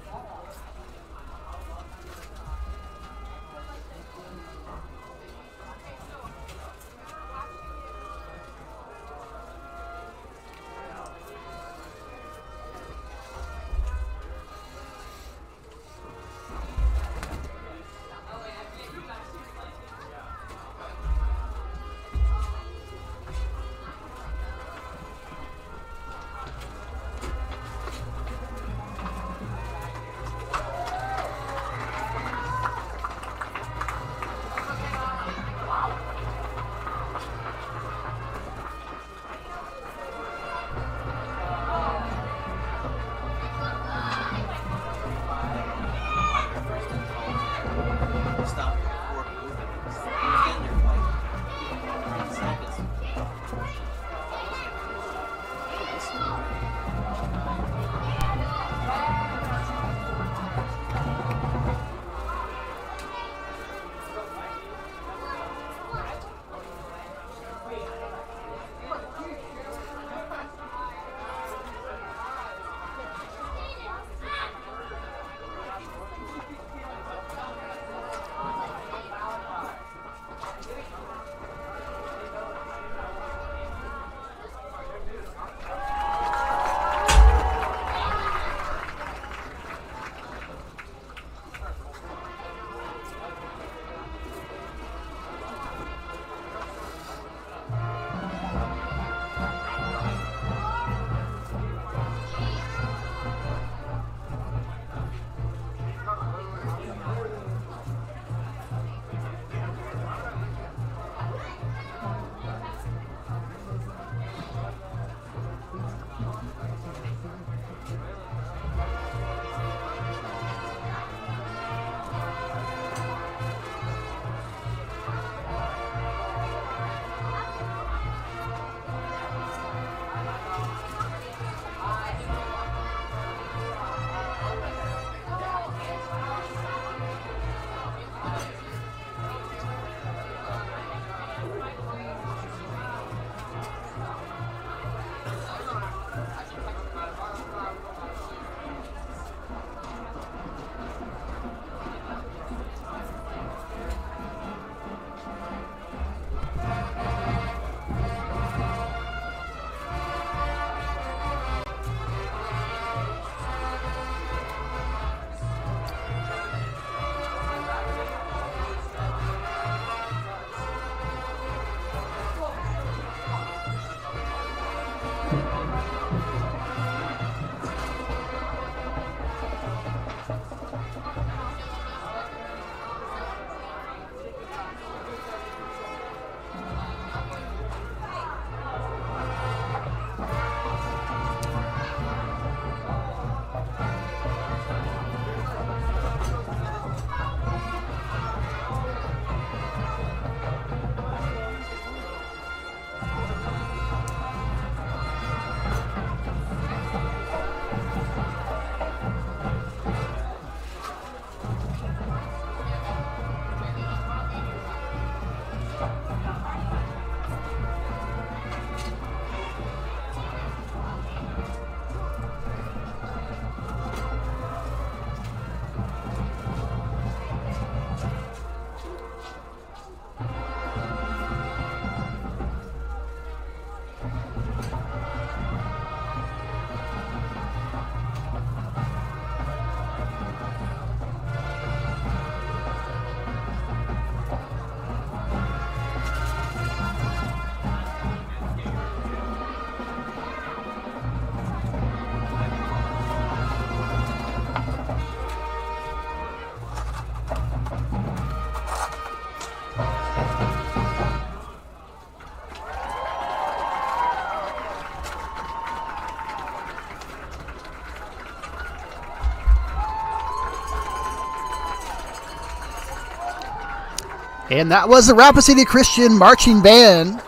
And that was the Rapid City Christian Marching Band.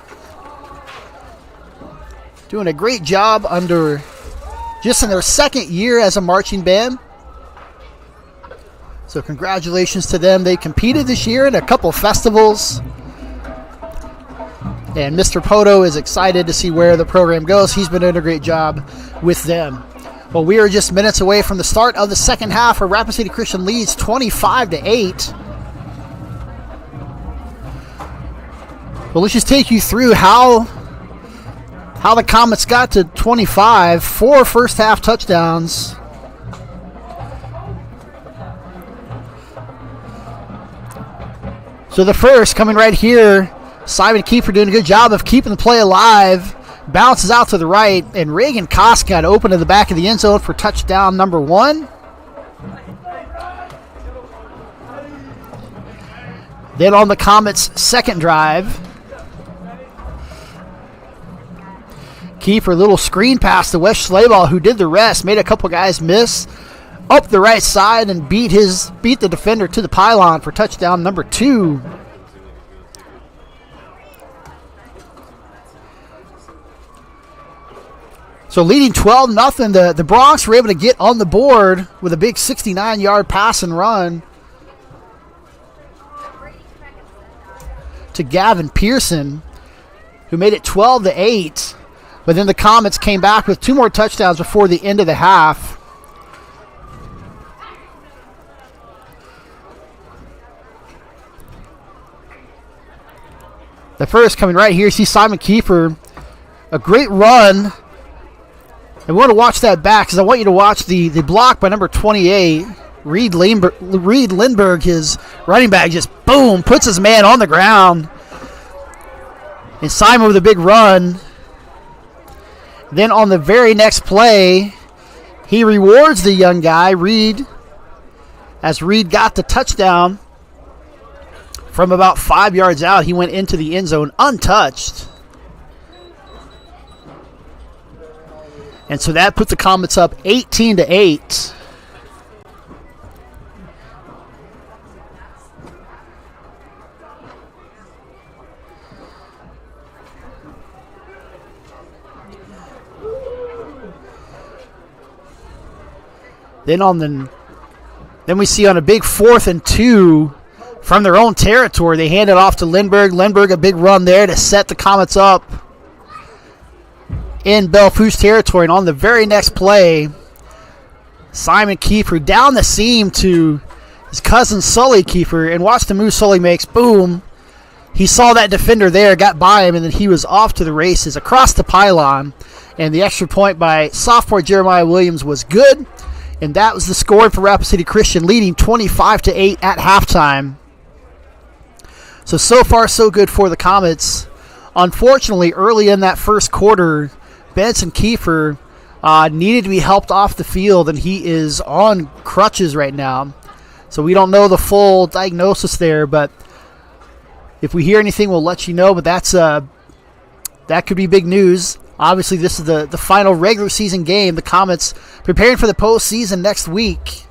Doing a great job under just in their second year as a marching band. So congratulations to them. They competed this year in a couple festivals. And Mr. Poto is excited to see where the program goes. He's been doing a great job with them. Well, we are just minutes away from the start of the second half, where Rapid City Christian leads 25-8. Well, let's just take you through how the Comets got to 25. 4 first half touchdowns. So the first coming right here, Simon Kiefer doing a good job of keeping the play alive. Bounces out to the right, and Reagan Kosk got open to the back of the end zone for touchdown number 1. Then on the Comets' second drive, Kiefer, little screen pass to Wes Schlaball, who did the rest, made a couple guys miss up the right side and beat the defender to the pylon for touchdown number 2. So leading 12-0, the Bronx were able to get on the board with a big 69-yard pass and run to Gavin Pearson, who made it 12-8. But then the Comets came back with 2 more touchdowns before the end of the half. The first coming right here, see Simon Kiefer, a great run. And we want to watch that back because I want you to watch the block by number 28. Reed Lindbergh, his running back, just boom, puts his man on the ground. And Simon with a big run. Then on the very next play, he rewards the young guy, Reed, as Reed got the touchdown from about 5 yards out. He went into the end zone untouched. And so that puts the Comets up 18-8. Then we see on a big 4th and 2 from their own territory, they hand it off to Lindbergh. Lindbergh, a big run there to set the Comets up in Belle Fourche territory. And on the very next play, Simon Kiefer down the seam to his cousin Sully Kiefer, and watch the move Sully makes. Boom. He saw that defender there, got by him, and then he was off to the races across the pylon. And the extra point by sophomore Jeremiah Williams was good. And that was the score for Rapid City Christian, leading 25-8 at halftime. So far, so good for the Comets. Unfortunately, early in that first quarter, Benson Kiefer needed to be helped off the field, and he is on crutches right now. So we don't know the full diagnosis there, but if we hear anything, we'll let you know. But that could be big news. Obviously, this is the final regular season game. The Comets preparing for the postseason next week.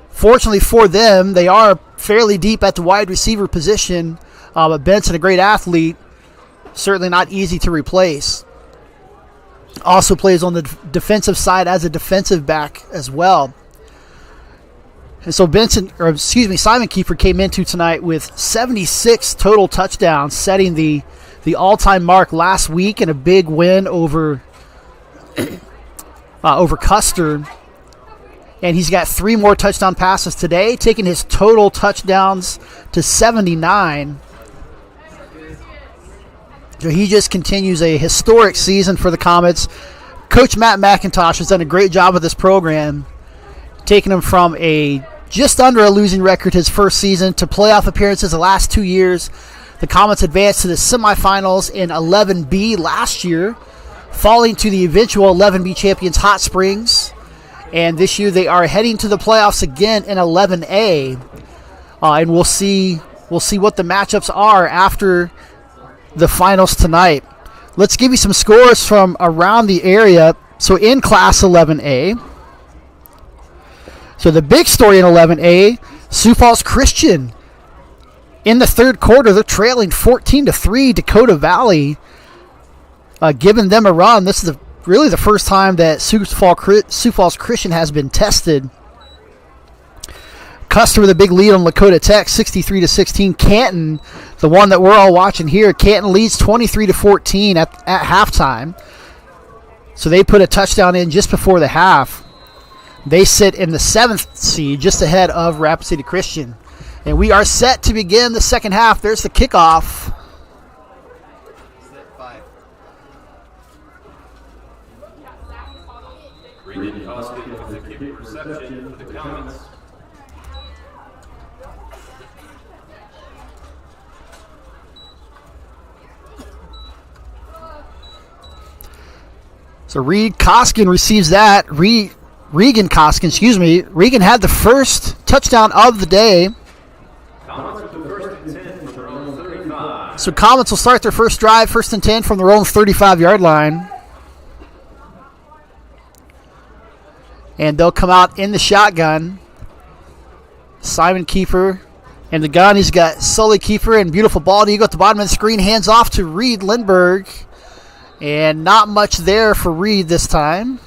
Fortunately for them, they are fairly deep at the wide receiver position. But Benson, a great athlete, certainly not easy to replace. Also plays on the defensive side as a defensive back as well. And so Simon Kiefer came into tonight with 76 total touchdowns, setting the all-time mark last week in a big win over Custer. And he's got 3 more touchdown passes today, taking his total touchdowns to 79. So he just continues a historic season for the Comets. Coach Matt McIntosh has done a great job with this program, taking them from just under a losing record his first season to playoff appearances the last 2 years. The Comets advanced to the semifinals in 11B last year, falling to the eventual 11B champions Hot Springs. And this year they are heading to the playoffs again in 11A. And we'll see what the matchups are after the finals tonight. Let's give you some scores from around the area. So in Class 11A, so the big story in 11A, Sioux Falls Christian. In the third quarter, they're trailing 14-3 Dakota Valley, giving them a run. This is really the first time that Sioux Falls Christian has been tested. Custer with a big lead on Lakota Tech, 63-16. Canton, the one that we're all watching here, Canton leads 23-14 at halftime. So they put a touchdown in just before the half. They sit in the 7th seed, just ahead of Rapid City Christian. And we are set to begin the second half. There's the kickoff. Regan Costigan with the kick reception for the Comets. So Regan Costigan receives that. Regan Costigan, excuse me. Regan had the first touchdown of the day. Comets with the first and 10 from their own 35. So Comets will start their first drive, first and 10 from their own 35-yard line. And they'll come out in the shotgun. Simon Kiefer in the gun. He's got Sully Kiefer and beautiful ball. You go at the bottom of the screen. Hands off to Reed Lindbergh. And not much there for Reed this time.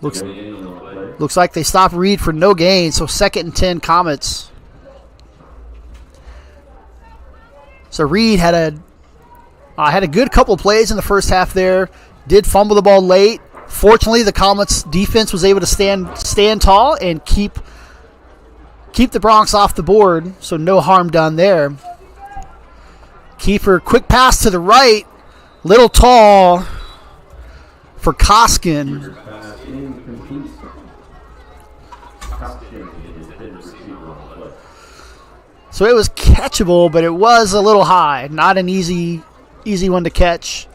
Looks like they stopped Reed for no gain. So second and 10 Comets. So Reed had a good couple of plays in the first half there. Did fumble the ball late. Fortunately, the Comets defense was able to stand tall and keep the Bronx off the board. So no harm done there. Kiefer, quick pass to the right. Little tall for Koskin. So it was catchable, but it was a little high. Not an easy one to catch.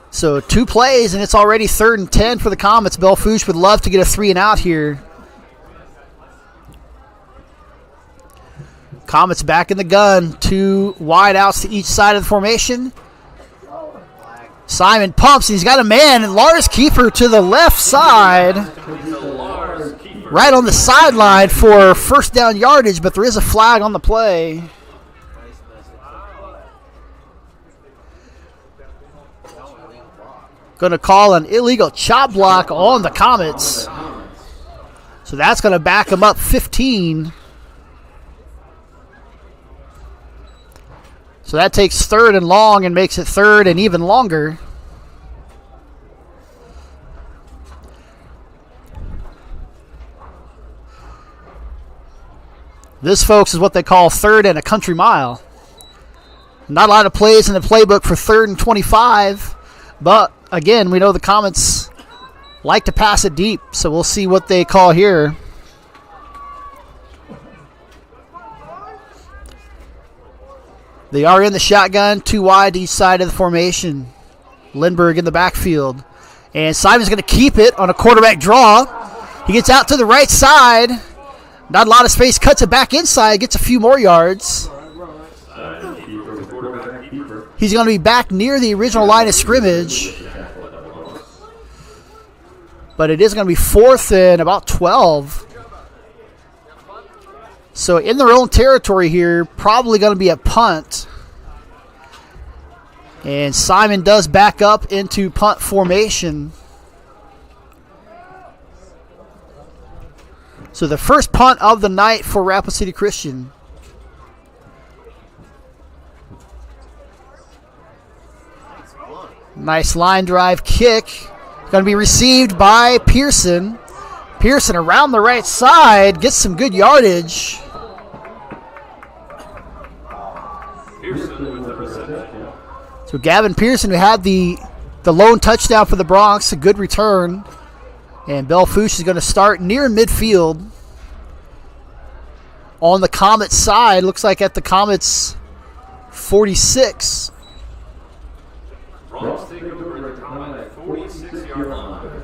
So 2 plays, and it's already 3rd and 10 for the Comets. Belle Fourche would love to get a 3-and-out here. Comets back in the gun. 2 wide outs to each side of the formation. Simon pumps, and he's got a man. And Lars Kiefer to the left side. Right on the sideline for first down yardage, but there is a flag on the play. Going to call an illegal chop block on the Comets. So that's going to back them up 15. So that takes 3rd and long and makes it 3rd and even longer. This, folks, is what they call 3rd and a country mile. Not a lot of plays in the playbook for 3rd and 25, but again, we know the Comets like to pass it deep, so we'll see what they call here. They are in the shotgun, 2 wide to each side of the formation. Lindbergh in the backfield. And Simon's going to keep it on a quarterback draw. He gets out to the right side. Not a lot of space, cuts it back inside, gets a few more yards. He's going to be back near the original line of scrimmage. But it is going to be 4th and about 12. So in their own territory here, probably going to be a punt. And Simon does back up into punt formation. So the first punt of the night for Rapid City Christian. Nice line drive kick. Going to be received by Pearson. Pearson around the right side. Gets some good yardage. So Gavin Pearson, who had the lone touchdown for the Bronx, a good return. And Belle Fourche is going to start near midfield. On the Comets side, looks like at the Comets 46. Bronx take over the Comet at 46-yard line.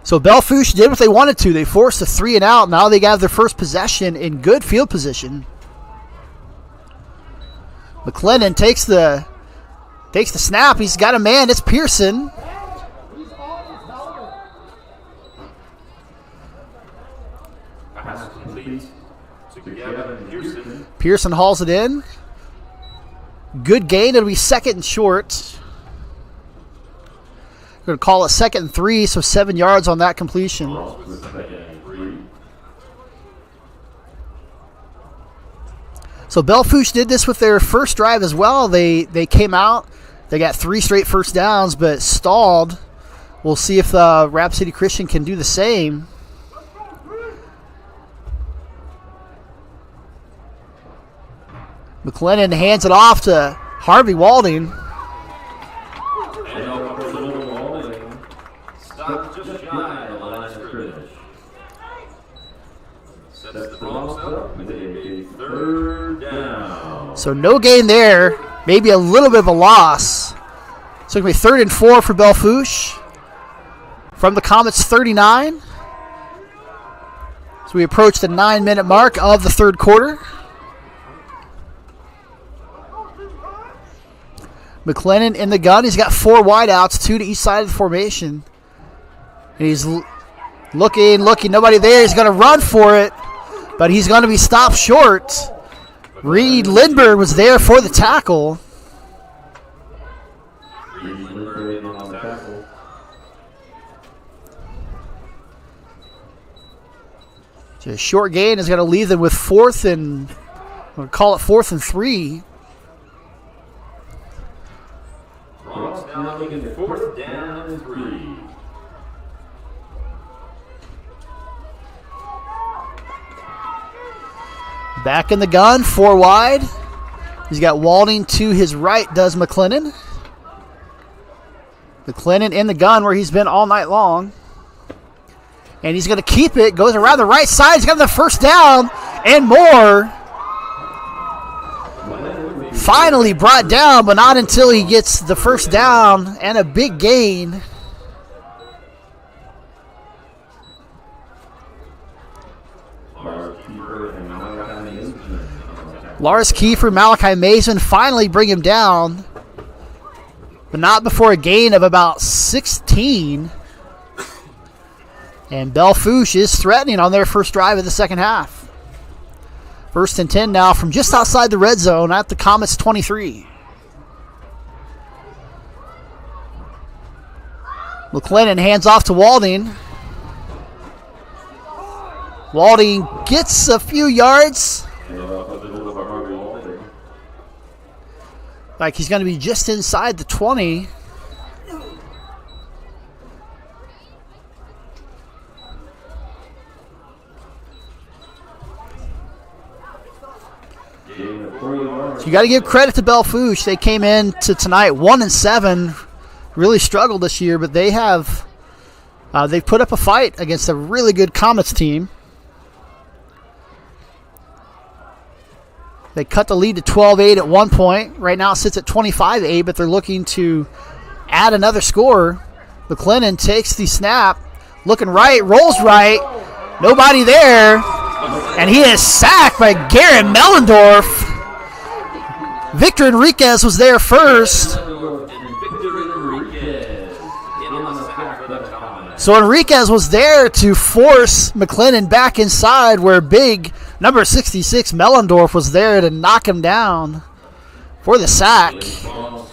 So Belle Fourche did what they wanted to. They forced a 3-and-out. Now they got their first possession in good field position. McLennan takes the snap. He's got a man. It's Pearson. Pass complete to Gavin Pearson. Pearson hauls it in. Good gain. It'll be second and short. We're going to call it second and 3, so 7 yards on that completion. So Belle Fourche did this with their first drive as well. They came out. They got 3 straight first downs, but stalled. We'll see if Rapid City Christian can do the same. McLennan hands it off to Harvey Walding. Stop just shy of the line of scrimmage. Sets the Bronx up with a third down. So no gain there. Maybe a little bit of a loss. So it's going to be 3rd and 4 for Belle Fourche. From the Comets 39. So we approach the 9-minute mark of the third quarter. McLennan in the gun. He's got 4 wideouts, 2 to each side of the formation. And he's looking. Nobody there. He's going to run for it. But he's going to be stopped short. Reed Lindbergh was there for the tackle. So a short gain is going to leave them with 4th and, we'll call it 4th and 3. Bronx now looking at 4th down and 3. Back in the gun, 4 wide. He's got Walding to his right, does McLennan. McLennan in the gun where he's been all night long. And he's going to keep it, goes around the right side. He's got the first down and more. Finally brought down, but not until he gets the first down and a big gain. Lars Kiefer, Malachi Mason finally bring him down, but not before a gain of about 16. And Belle Fourche is threatening on their first drive of the second half. 1st and 10 now from just outside the red zone at the Comets 23. McLennan hands off to Walding. Walding gets a few yards. Like he's going to be just inside the 20. So you got to give credit to Belle Fourche. They came in to tonight 1-7. Really struggled this year, but they have they've put up a fight against a really good Comets team. They cut the lead to 12-8 at one point. Right now it sits at 25-8, but they're looking to add another score. McLennan takes the snap, looking right, rolls right, nobody there, and he is sacked by Garrett Mellendorf. Victor Enriquez was there first. So Enriquez was there to force McLennan back inside, where big number 66 Mellendorf was there to knock him down for the sack. So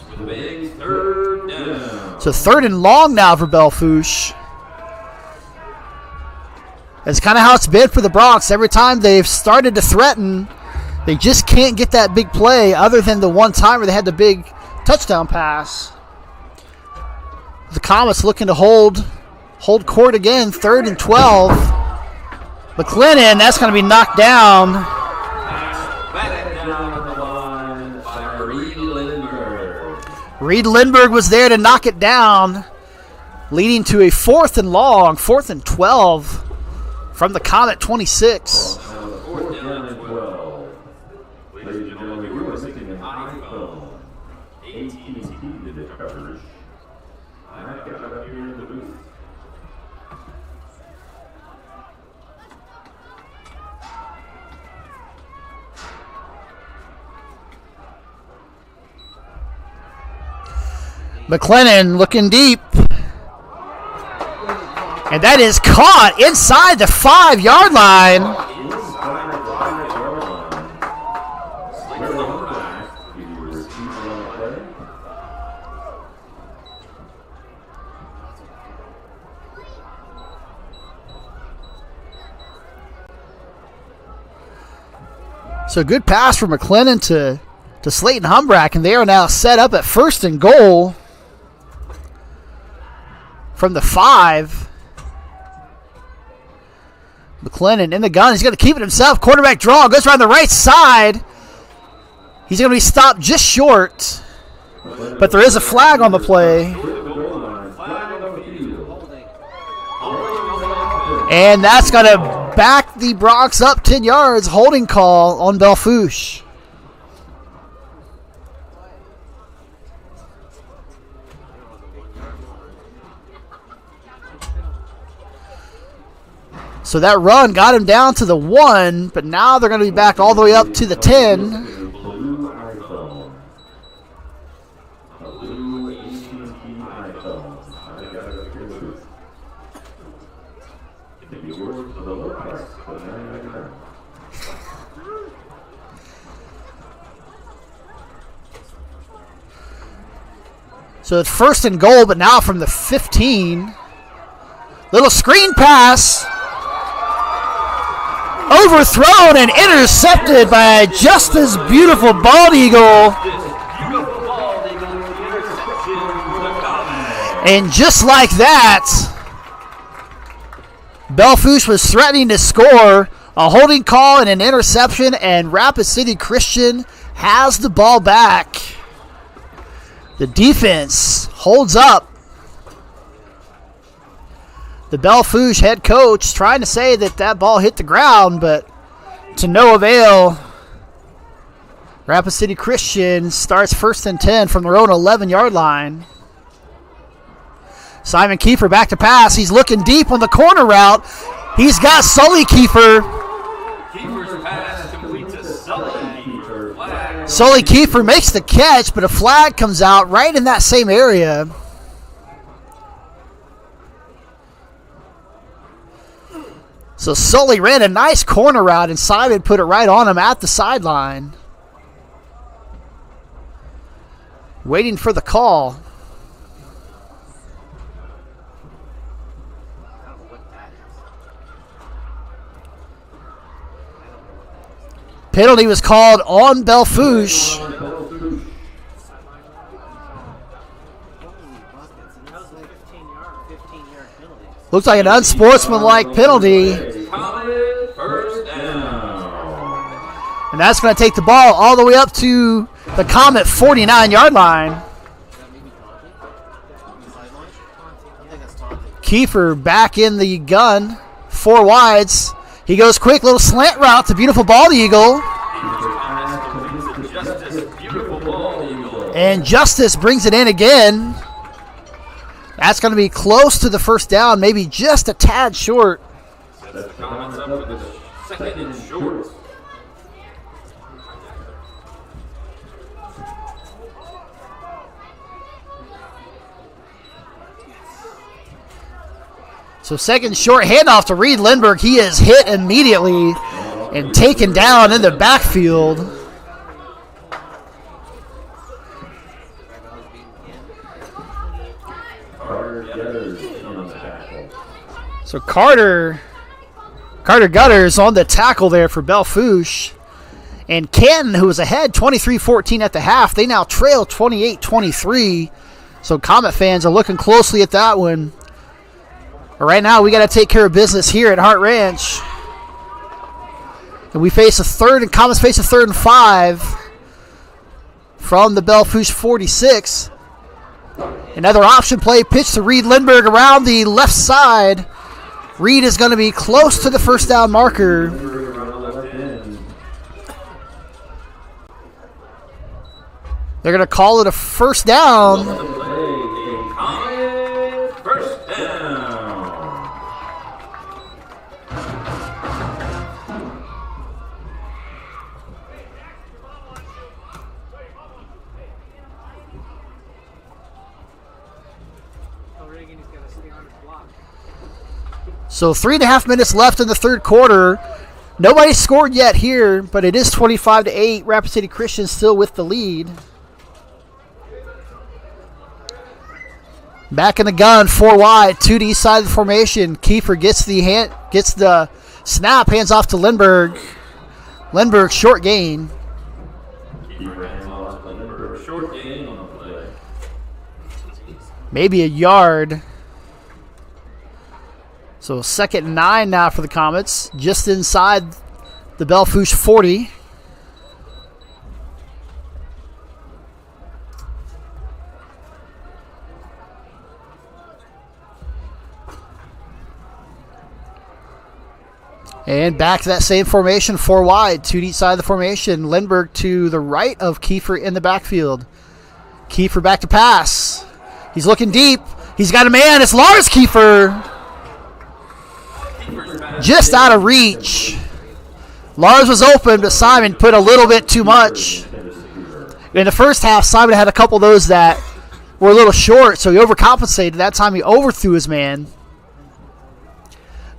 3rd and long now for Belle Fourche. That's kind of how it's been for the Bronx. Every time they've started to threaten, they just can't get that big play, other than the one time where they had the big touchdown pass. The Comets looking to hold court again, 3rd and 12. McLennan, that's going to be knocked down. Back down on the line by Reed Lindbergh. Reed Lindbergh was there to knock it down, leading to a 4th and long, 4th and 12 from the Comet 26. 4th down and 12. Ladies and gentlemen, we were thinking an iPhone. AT&T did the coverage. I've got it up here in the booth. McLennan looking deep. And that is caught inside the 5-yard line. So good pass from McLennan to Slayton Humbrack, and they are now set up at 1st and goal from the 5. McLennan in the gun. He's going to keep it himself. Quarterback draw. Goes around the right side. He's going to be stopped just short. But there is a flag on the play. And that's going to back the Bronx up 10 yards. Holding call on Belle Fourche. So that run got him down to the 1, but now they're going to be back all the way up to the 10. So it's 1st and goal, but now from the 15. Little screen pass. Overthrown and intercepted by Justice Beautiful Bald Eagle. And just like that, Belle Fourche was threatening to score. A holding call and an interception, and Rapid City Christian has the ball back. The defense holds up. The Belle Fourche head coach trying to say that ball hit the ground, but to no avail. Rapid City Christian starts 1st and 10 from their own 11-yard line. Simon Kiefer back to pass. He's looking deep on the corner route. He's got Sully Kiefer. Kiefer's pass complete to Sully Kiefer. Flag. Sully Kiefer makes the catch, but a flag comes out right in that same area. So Sully ran a nice corner route, and Simon put it right on him at the sideline. Waiting for the call. Penalty was called on Belle Fourche. Looks like an unsportsmanlike penalty. First down. And that's going to take the ball all the way up to the Comet 49-yard line. Kiefer back in the gun. 4 wides. He goes quick, little slant route to Beautiful Bald Eagle. And Justice brings it in again. That's going to be close to the first down, maybe just a tad short. That's Comets up with a 2nd and short. So 2nd short, handoff to Reed Lindbergh. He is hit immediately and taken down in the backfield. So Carter Gutters on the tackle there for Belle Fourche. And Canton, who was ahead 23-14 at the half, they now trail 28-23. So Comet fans are looking closely at that one. But right now, we got to take care of business here at Hart Ranch. And we face a 3rd, and Comets face a 3rd and 5 from the Belle Fourche 46. Another option play, pitch to Reed Lindbergh around the left side. Reed is going to be close to the first down marker. They're going to call it a first down. First down. So 3.5 minutes left in the 3rd quarter. Nobody scored yet here, but it is 25-8. Rapid City Christian still with the lead. Back in the gun, 4 wide, 2 to east side of the formation. Kiefer gets the snap, hands off to Lindbergh. Lindbergh, short gain. Keeper hands off to Lindbergh. Short gain on the play. Maybe a yard. So 2nd and 9 now for the Comets. Just inside the Belle Fourche 40. And back to that same formation, 4 wide, 2 to each side of the formation. Lindbergh to the right of Kiefer in the backfield. Kiefer back to pass. He's looking deep. He's got a man. It's Lars Kiefer. Just out of reach. Lars was open, but Simon put a little bit too much. In the first half, Simon had a couple of those that were a little short, so he overcompensated. That time he overthrew his man.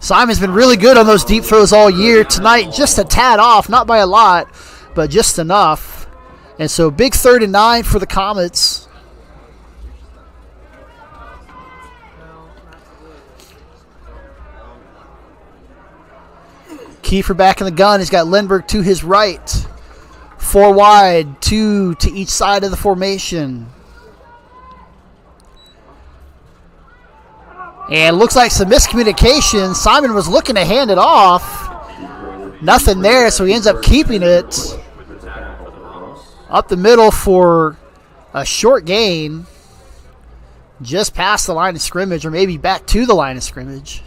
Simon's been really good on those deep throws all year. Tonight, just a tad off, not by a lot, but just enough. And so big 3rd and 9 for the Comets. Kiefer back in the gun. He's got Lindbergh to his right. 4 wide, 2 to each side of the formation. And looks like some miscommunication. Simon was looking to hand it off. Nothing there, so he ends up keeping it up the middle for a short gain. Just past the line of scrimmage, or maybe back to the line of scrimmage.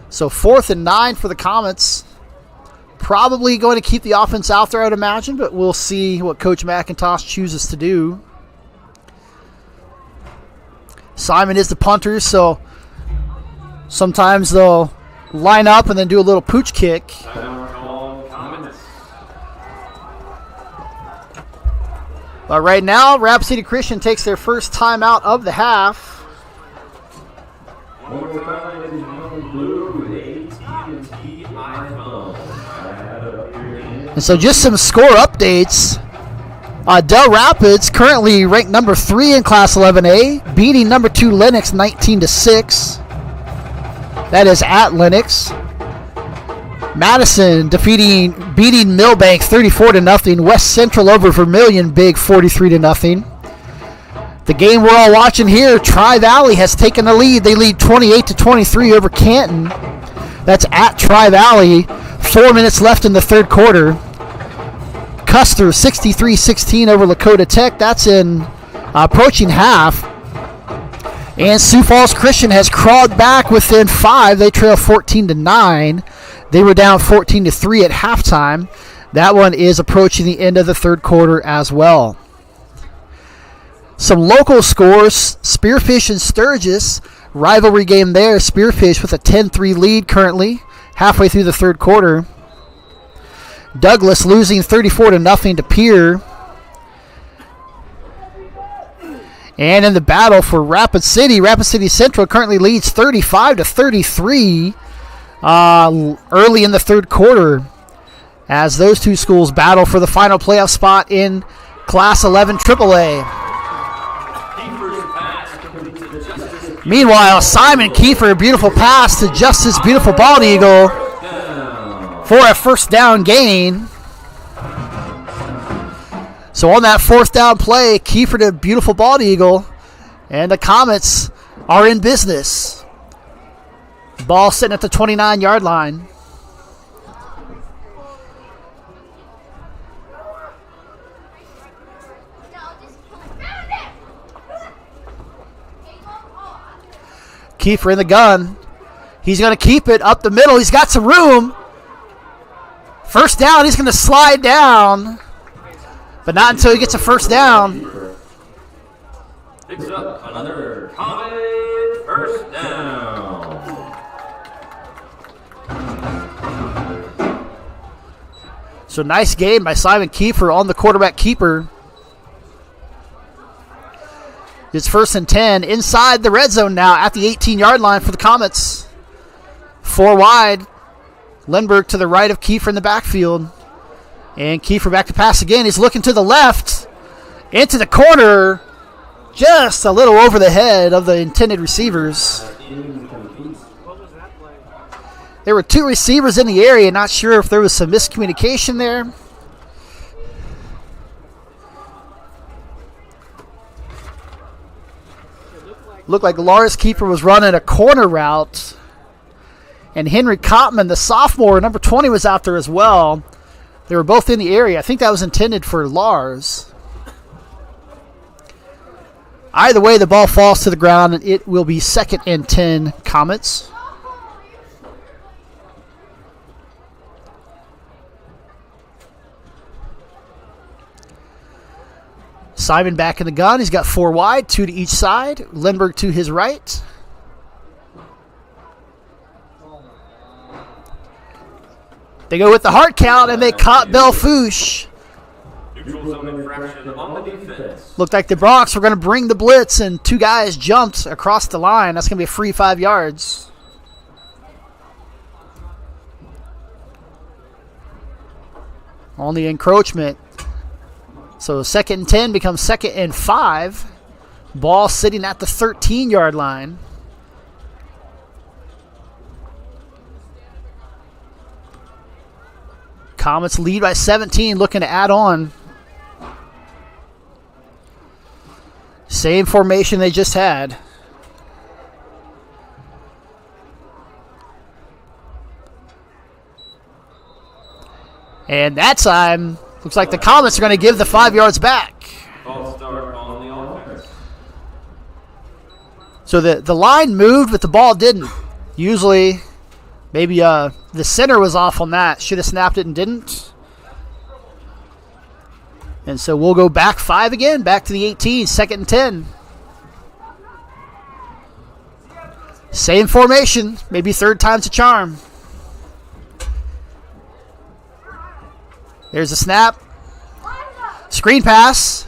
So 4th and 9 for the Comets. Probably going to keep the offense out there, I would imagine, but we'll see what Coach McIntosh chooses to do. Simon is the punter, so sometimes they'll line up and then do a little pooch kick. But right now, Rapid City Christian takes their first timeout of the half. And so just some score updates. Del Rapids currently ranked number 3 in Class 11A, beating number 2 Lennox 19-6. That is at Lennox. Madison beating Millbank 34-0. West Central over Vermilion big 43-0. The game we're all watching here, Tri-Valley has taken the lead. They lead 28-23 over Canton. That's at Tri-Valley. 4 minutes left in the third quarter. Custer 63-16 over Lakota Tech. That's in approaching half. And Sioux Falls Christian has crawled back within 5. They trail 14-9. They were down 14-3 at halftime. That one is approaching the end of the third quarter as well. Some local scores, Spearfish and Sturgis. Rivalry game there. Spearfish with a 10-3 lead currently, halfway through the third quarter. Douglas losing 34-0 to Pierre. And in the battle for Rapid City Central currently leads 35-33 early in the third quarter as those two schools battle for the final playoff spot in Class 11 AAA. Meanwhile, Simon Kiefer, beautiful pass to Justice, beautiful bald eagle for a first down gain. So on that 4th down play, Kiefer did a beautiful bald eagle, and the Comets are in business. Ball sitting at the 29-yard line. Kiefer in the gun. He's going to keep it up the middle. He's got some room. First down, he's going to slide down. But not until he gets a first down. Picks up another Comet first down. So nice game by Simon Kiefer on the quarterback keeper. It's 1st and 10 inside the red zone now at the 18-yard line for the Comets. 4 wide. Lindbergh to the right of Kiefer in the backfield. And Kiefer back to pass again. He's looking to the left. Into the corner. Just a little over the head of the intended receivers. There were two receivers in the area. Not sure if there was some miscommunication there. Looked like Lars Keeper was running a corner route. And Henry Kottman, the sophomore, number 20, was out there as well. They were both in the area. I think that was intended for Lars. Either way, the ball falls to the ground, and it will be 2nd and 10 Comets. Simon back in the gun. He's got 4 wide, 2 to each side. Lindbergh to his right. They go with the hard count, and they caught Belle Fourche. Neutral zone infraction on the defense. Looked like the Bronx were going to bring the blitz, and 2 guys jumped across the line. That's going to be a free 5 yards. On the encroachment. So 2nd and 10 becomes 2nd and 5. Ball sitting at the 13-yard line. Comets lead by 17, looking to add on. Same formation they just had. And that time, looks like the Comets are going to give the 5 yards back. False start on the offense. So the line moved, but the ball didn't. Usually, maybe the center was off on that. Should have snapped it and didn't. And so we'll go back 5 again, back to the 18, 2nd and 10. Same formation, maybe 3rd time's a charm. There's a snap. Screen pass.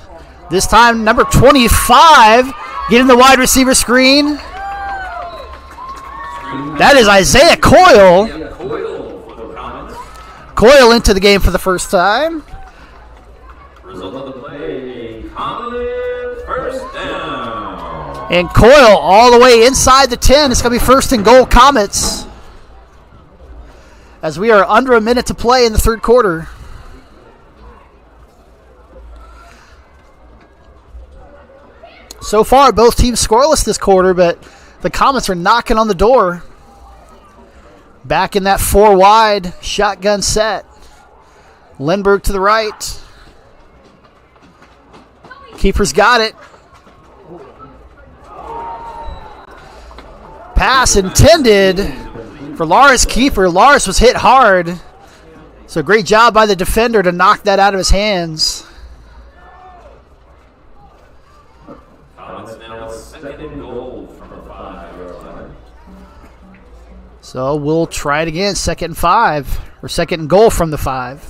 This time, number 25 getting the wide receiver screen. That is Isaiah Coyle. Coyle into the game for the first time. Result of the play, Comet first down. And Coyle all the way inside the 10. It's going to be 1st and goal Comets. As we are under a minute to play in the 3rd quarter. So far, both teams scoreless this quarter, but the Comets are knocking on the door. Back in that 4 wide shotgun set. Lindbergh to the right. Keeper's got it. Pass intended for Lars Keeper. Lars was hit hard. So great job by the defender to knock that out of his hands. Comets now 2nd and goal from the 5-yard line. So we'll try it again. 2nd and 5. Or 2nd and goal from the 5.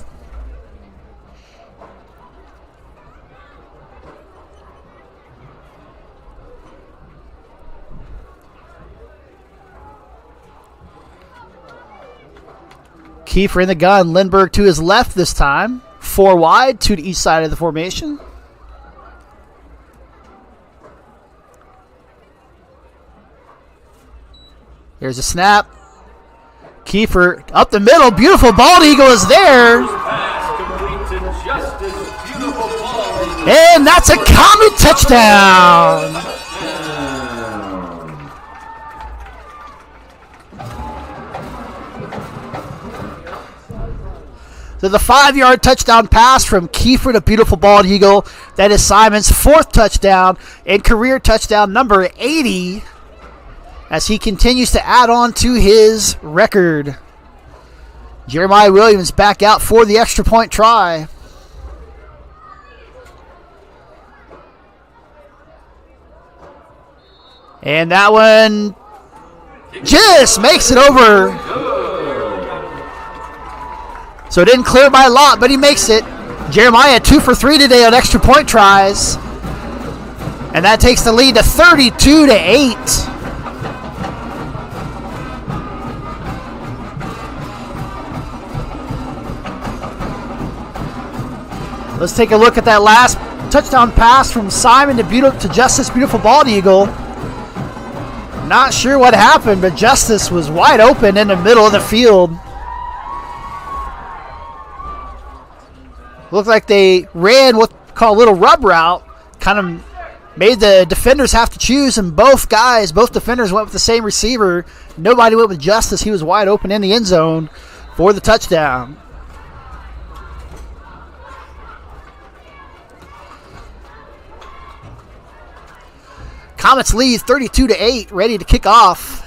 Kiefer in the gun. Lindbergh to his left this time. 4 wide, 2 to each side of the formation. Here's a snap. Kiefer up the middle. Beautiful bald eagle is there. Pass complete to Justice. Beautiful ball. And that's a Comet touchdown. So the 5-yard touchdown pass from Kiefer to beautiful bald eagle. That is Simon's 4th touchdown and career touchdown number 80 as he continues to add on to his record. Jeremiah Williams back out for the extra point try. And that one just makes it over. So it didn't clear by a lot, but he makes it. Jeremiah 2 for 3 today on extra point tries. And that takes the lead to 32-8. Let's take a look at that last touchdown pass from Simon to Justice Beautiful Bald Eagle. Not sure what happened, but Justice was wide open in the middle of the field. Looked like they ran what we call a little rub route, kind of made the defenders have to choose, and both defenders went with the same receiver. Nobody went with Justice. He was wide open in the end zone for the touchdown. Comets lead 32-8, ready to kick off.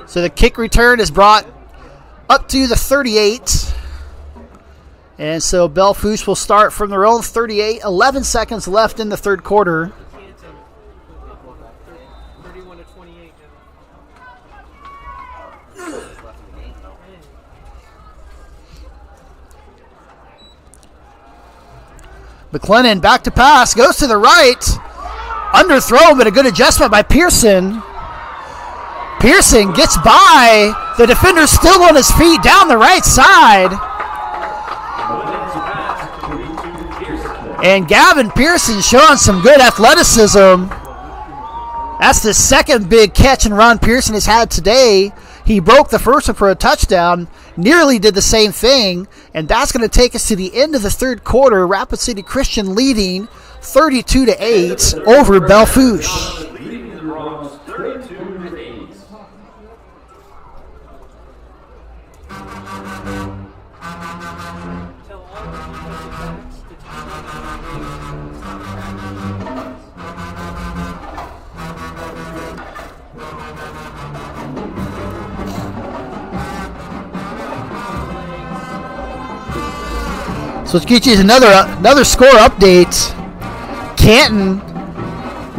So the kick return is brought up to the 38. And so Belle Fourche will start from their own 38. 11 seconds left in the third quarter. 31-28 McLennan back to pass. Goes to the right. Underthrown, but a good adjustment by Pearson. Pearson gets by. The defender's still on his feet down the right side. And Gavin Pearson showing some good athleticism. That's the second big catch and run Pearson has had today. He broke the first one for a touchdown. Nearly did the same thing. And that's going to take us to the end of the third quarter. Rapid City Christian leading 32-8 over Belle Fourche. So let's get you another score update. Canton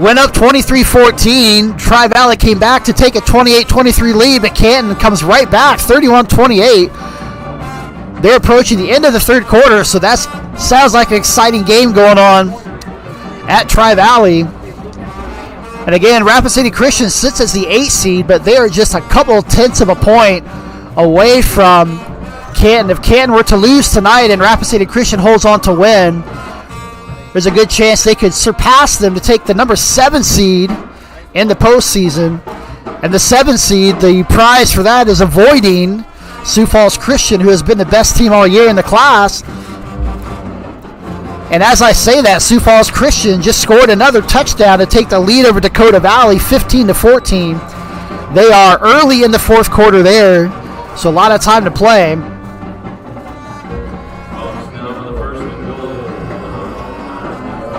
went up 23-14. Tri-Valley came back to take a 28-23 lead, but Canton comes right back 31-28. They're approaching the end of the third quarter, so that sounds like an exciting game going on at Tri-Valley. And again, Rapid City Christian sits as the 8th seed, but they are just a couple tenths of a point away from Canton. If Canton were to lose tonight and Rapid City Christian holds on to win, there's a good chance they could surpass them to take the number 7 seed in the postseason. And the 7 seed, the prize for that is avoiding Sioux Falls Christian, who has been the best team all year in the class. And as I say that, Sioux Falls Christian just scored another touchdown to take the lead over Dakota Valley, 15-14. They are early in the fourth quarter there, so a lot of time to play.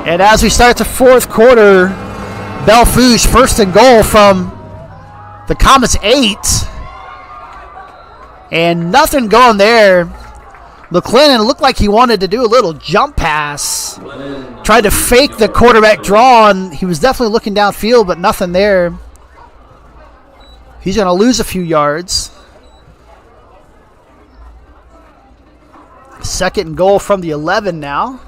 And as we start the fourth quarter, Belle Fourche first and goal from the Comets 8. And nothing going there. McLennan looked like he wanted to do a little jump pass. Tried to fake the quarterback draw, and he was definitely looking downfield, but nothing there. He's going to lose a few yards. Second and goal from the 11 now.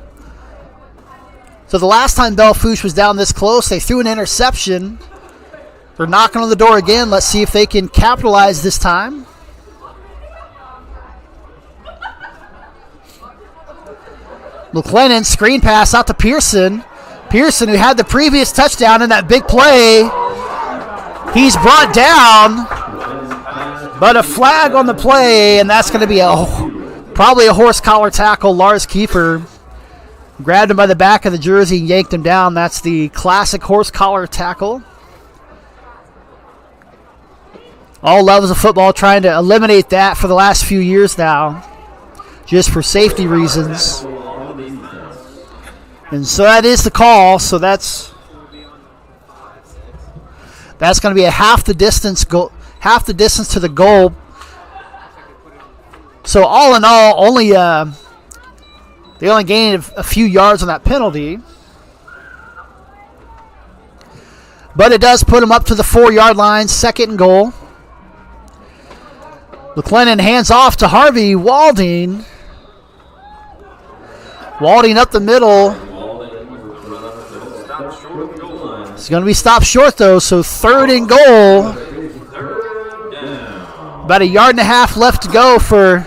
So the last time Belle Fourche was down this close, they threw an interception. They're knocking on the door again. Let's see if they can capitalize this time. McLennan, screen pass out to Pearson. Pearson, who had the previous touchdown in that big play. He's brought down, but a flag on the play, and that's going to be probably a horse collar tackle. Lars Kiefer grabbed him by the back of the jersey and yanked him down. That's the classic horse collar tackle. All levels of football trying to eliminate that for the last few years now, just for safety reasons. And so that is the call. So that's going to be a half the distance to the goal. So all in all, they only gained a few yards on that penalty. But it does put them up to the 4-yard line, second and goal. McLennan hands off to Harvey Walding. Walding up the middle. It's going to be stopped short, though, so 3rd and goal. Third down. About a yard and a half left to go for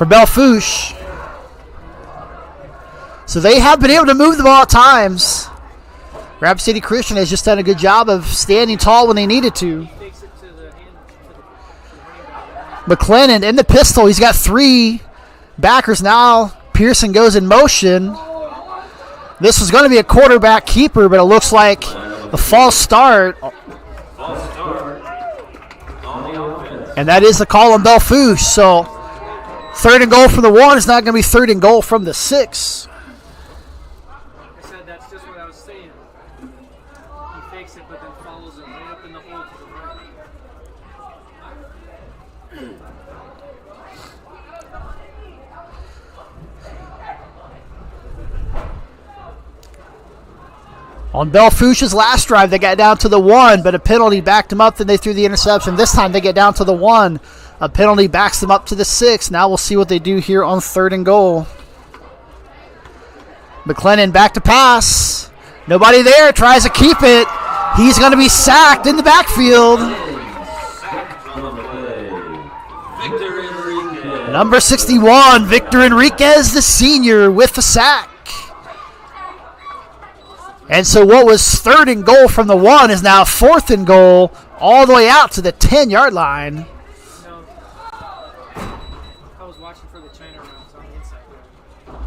Belle Fourche. So they have been able to move the ball at times. Rapid City Christian has just done a good job of standing tall when they needed to. Takes it to the end. McLennan in the pistol. He's got 3 backers now. Pearson goes in motion. This was going to be a quarterback keeper, but it looks like a false start. False start on the offense. And that is the call on Belle Fourche. So 3rd and goal from the 1 is not going to be 3rd and goal from the 6. I said that's just what I was saying. He fakes it, but then follows it right up in the hole to the right. On Belle Fourche's last drive, they got down to the 1, but a penalty backed them up. Then they threw the interception. This time they get down to the 1. A penalty backs them up to the 6. Now we'll see what they do here on 3rd and goal. McLennan back to pass. Nobody there. Tries to keep it. He's going to be sacked in the backfield. Sacked on the play. Victor Enriquez. Number 61, Victor Enriquez, the senior, with the sack. And so what was 3rd and goal from the 1 is now 4th and goal all the way out to the 10-yard line. No. I was watching for the China rounds on the inside there.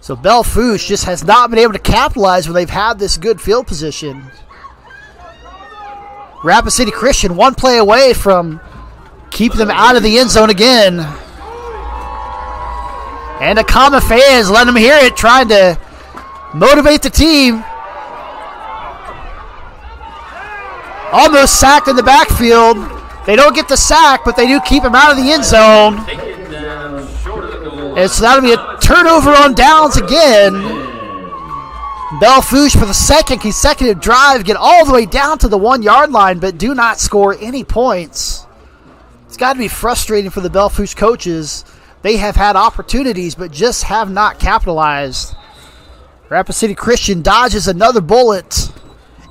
So Belle Fourche just has not been able to capitalize when they've had this good field position. Rapid City Christian 1 play away from keeping them out of the end zone again. And the common fans letting them hear it, trying to motivate the team. Almost sacked in the backfield. They don't get the sack, but they do keep him out of the end zone. Take it down short of the goal. And so that'll be a turnover on downs again. Belle Fourche for the 2nd consecutive drive get all the way down to the 1-yard line, but do not score any points. It's got to be frustrating for the Belle Fourche coaches. They have had opportunities, but just have not capitalized. Rapid City Christian dodges another bullet,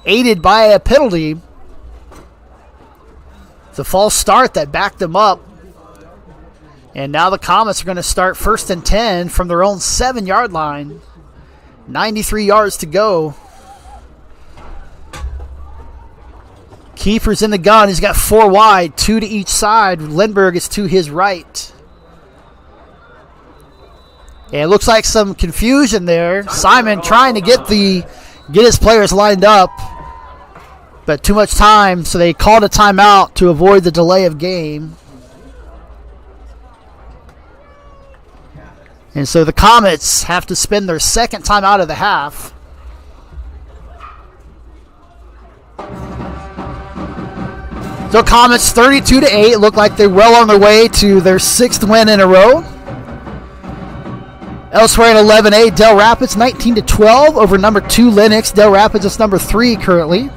aided by a penalty. It's a false start that backed them up. And now the Comets are going to start 1st and 10 from their own 7-yard line. 93 yards to go. Kiefer's in the gun. He's got 4 wide, 2 to each side. Lindbergh is to his right. And it looks like some confusion there. Simon trying to get his players lined up, but too much time, so they called a timeout to avoid the delay of game. And so the Comets have to spend their 2nd timeout of the half. So Comets 32-8 look like they're well on their way to their 6th win in a row. Elsewhere in 11A, Del Rapids 19-12 over number 2 Lennox. Del Rapids is number 3 currently.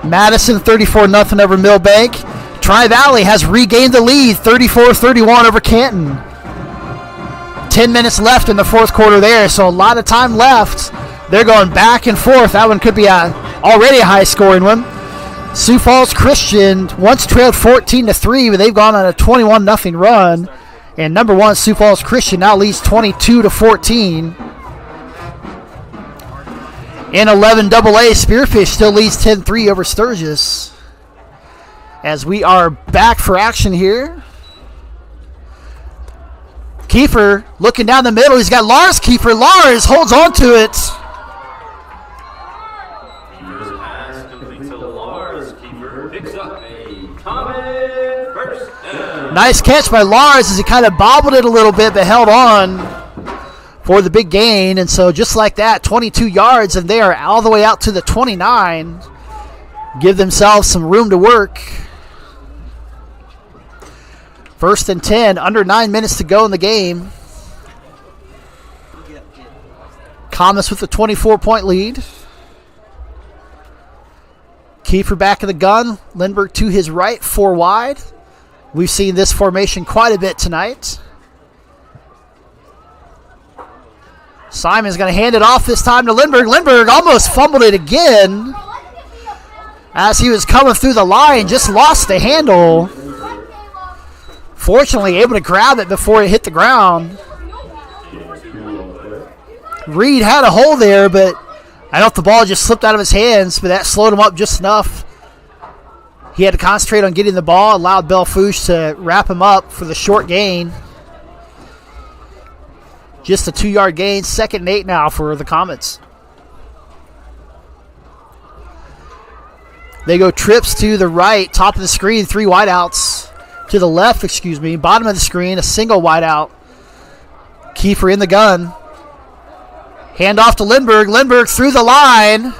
Madison 34-0 over Millbank. Tri-Valley has regained the lead 34-31 over Canton. 10 minutes left in the 4th quarter there, so a lot of time left. They're going back and forth. That one could be already a high-scoring one. Sioux Falls Christian once trailed 14-3, but they've gone on a 21-0 run. And number 1 Sioux Falls Christian now leads 22-14. In 11AA, Spearfish still leads 10-3 over Sturgis. As we are back for action here. Kiefer looking down the middle. He's got Lars Kiefer. Lars holds on to it. Nice catch by Lars as he kind of bobbled it a little bit but held on for the big gain. And so just like that, 22 yards, and they are all the way out to the 29. Give themselves some room to work. 1st and 10, under 9 minutes to go in the game. Comets with a 24-point lead. Kiefer back of the gun. Lindbergh to his right, 4 wide. We've seen this formation quite a bit tonight. Simon's going to hand it off this time to Lindbergh. Lindbergh almost fumbled it again as he was coming through the line. Just lost the handle. Fortunately, able to grab it before it hit the ground. Reed had a hole there, but I don't know if the ball just slipped out of his hands, but that slowed him up just enough. He had to concentrate on getting the ball, allowed Belle Fourche to wrap him up for the short gain. Just a 2-yard gain, 2nd and 8 now for the Comets. They go trips to the right, top of the screen, 3 wideouts. To the left, bottom of the screen, a single wideout. Kiefer in the gun. Hand off to Lindbergh. Lindbergh through the line,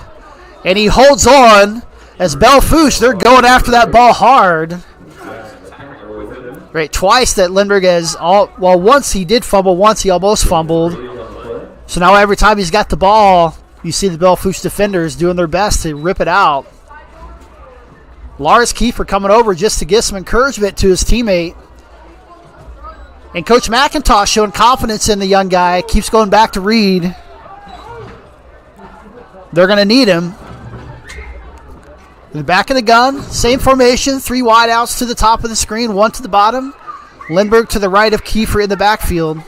and he holds on as Belle Fourche, they're going after that ball hard. Right, twice that Lindbergh has, once he did fumble, once he almost fumbled. So now every time he's got the ball, you see the Belle Fourche defenders doing their best to rip it out. Lars Kiefer coming over just to give some encouragement to his teammate. And Coach McIntosh showing confidence in the young guy. Keeps going back to Reed. They're going to need him. In the back of the gun, same formation. 3 wideouts to the top of the screen, 1 to the bottom. Lindbergh to the right of Kiefer in the backfield.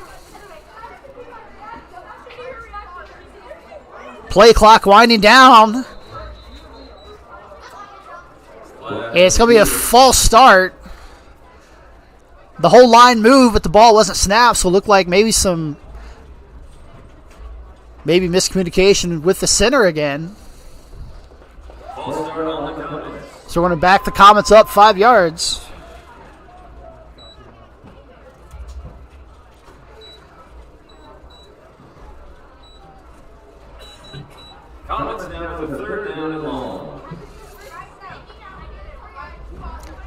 Play clock winding down. And it's going to be a false start. The whole line moved, but the ball wasn't snapped, so it looked like maybe miscommunication with the center again. So we're going to back the Comets up 5 yards. Comets down to 3rd down and long.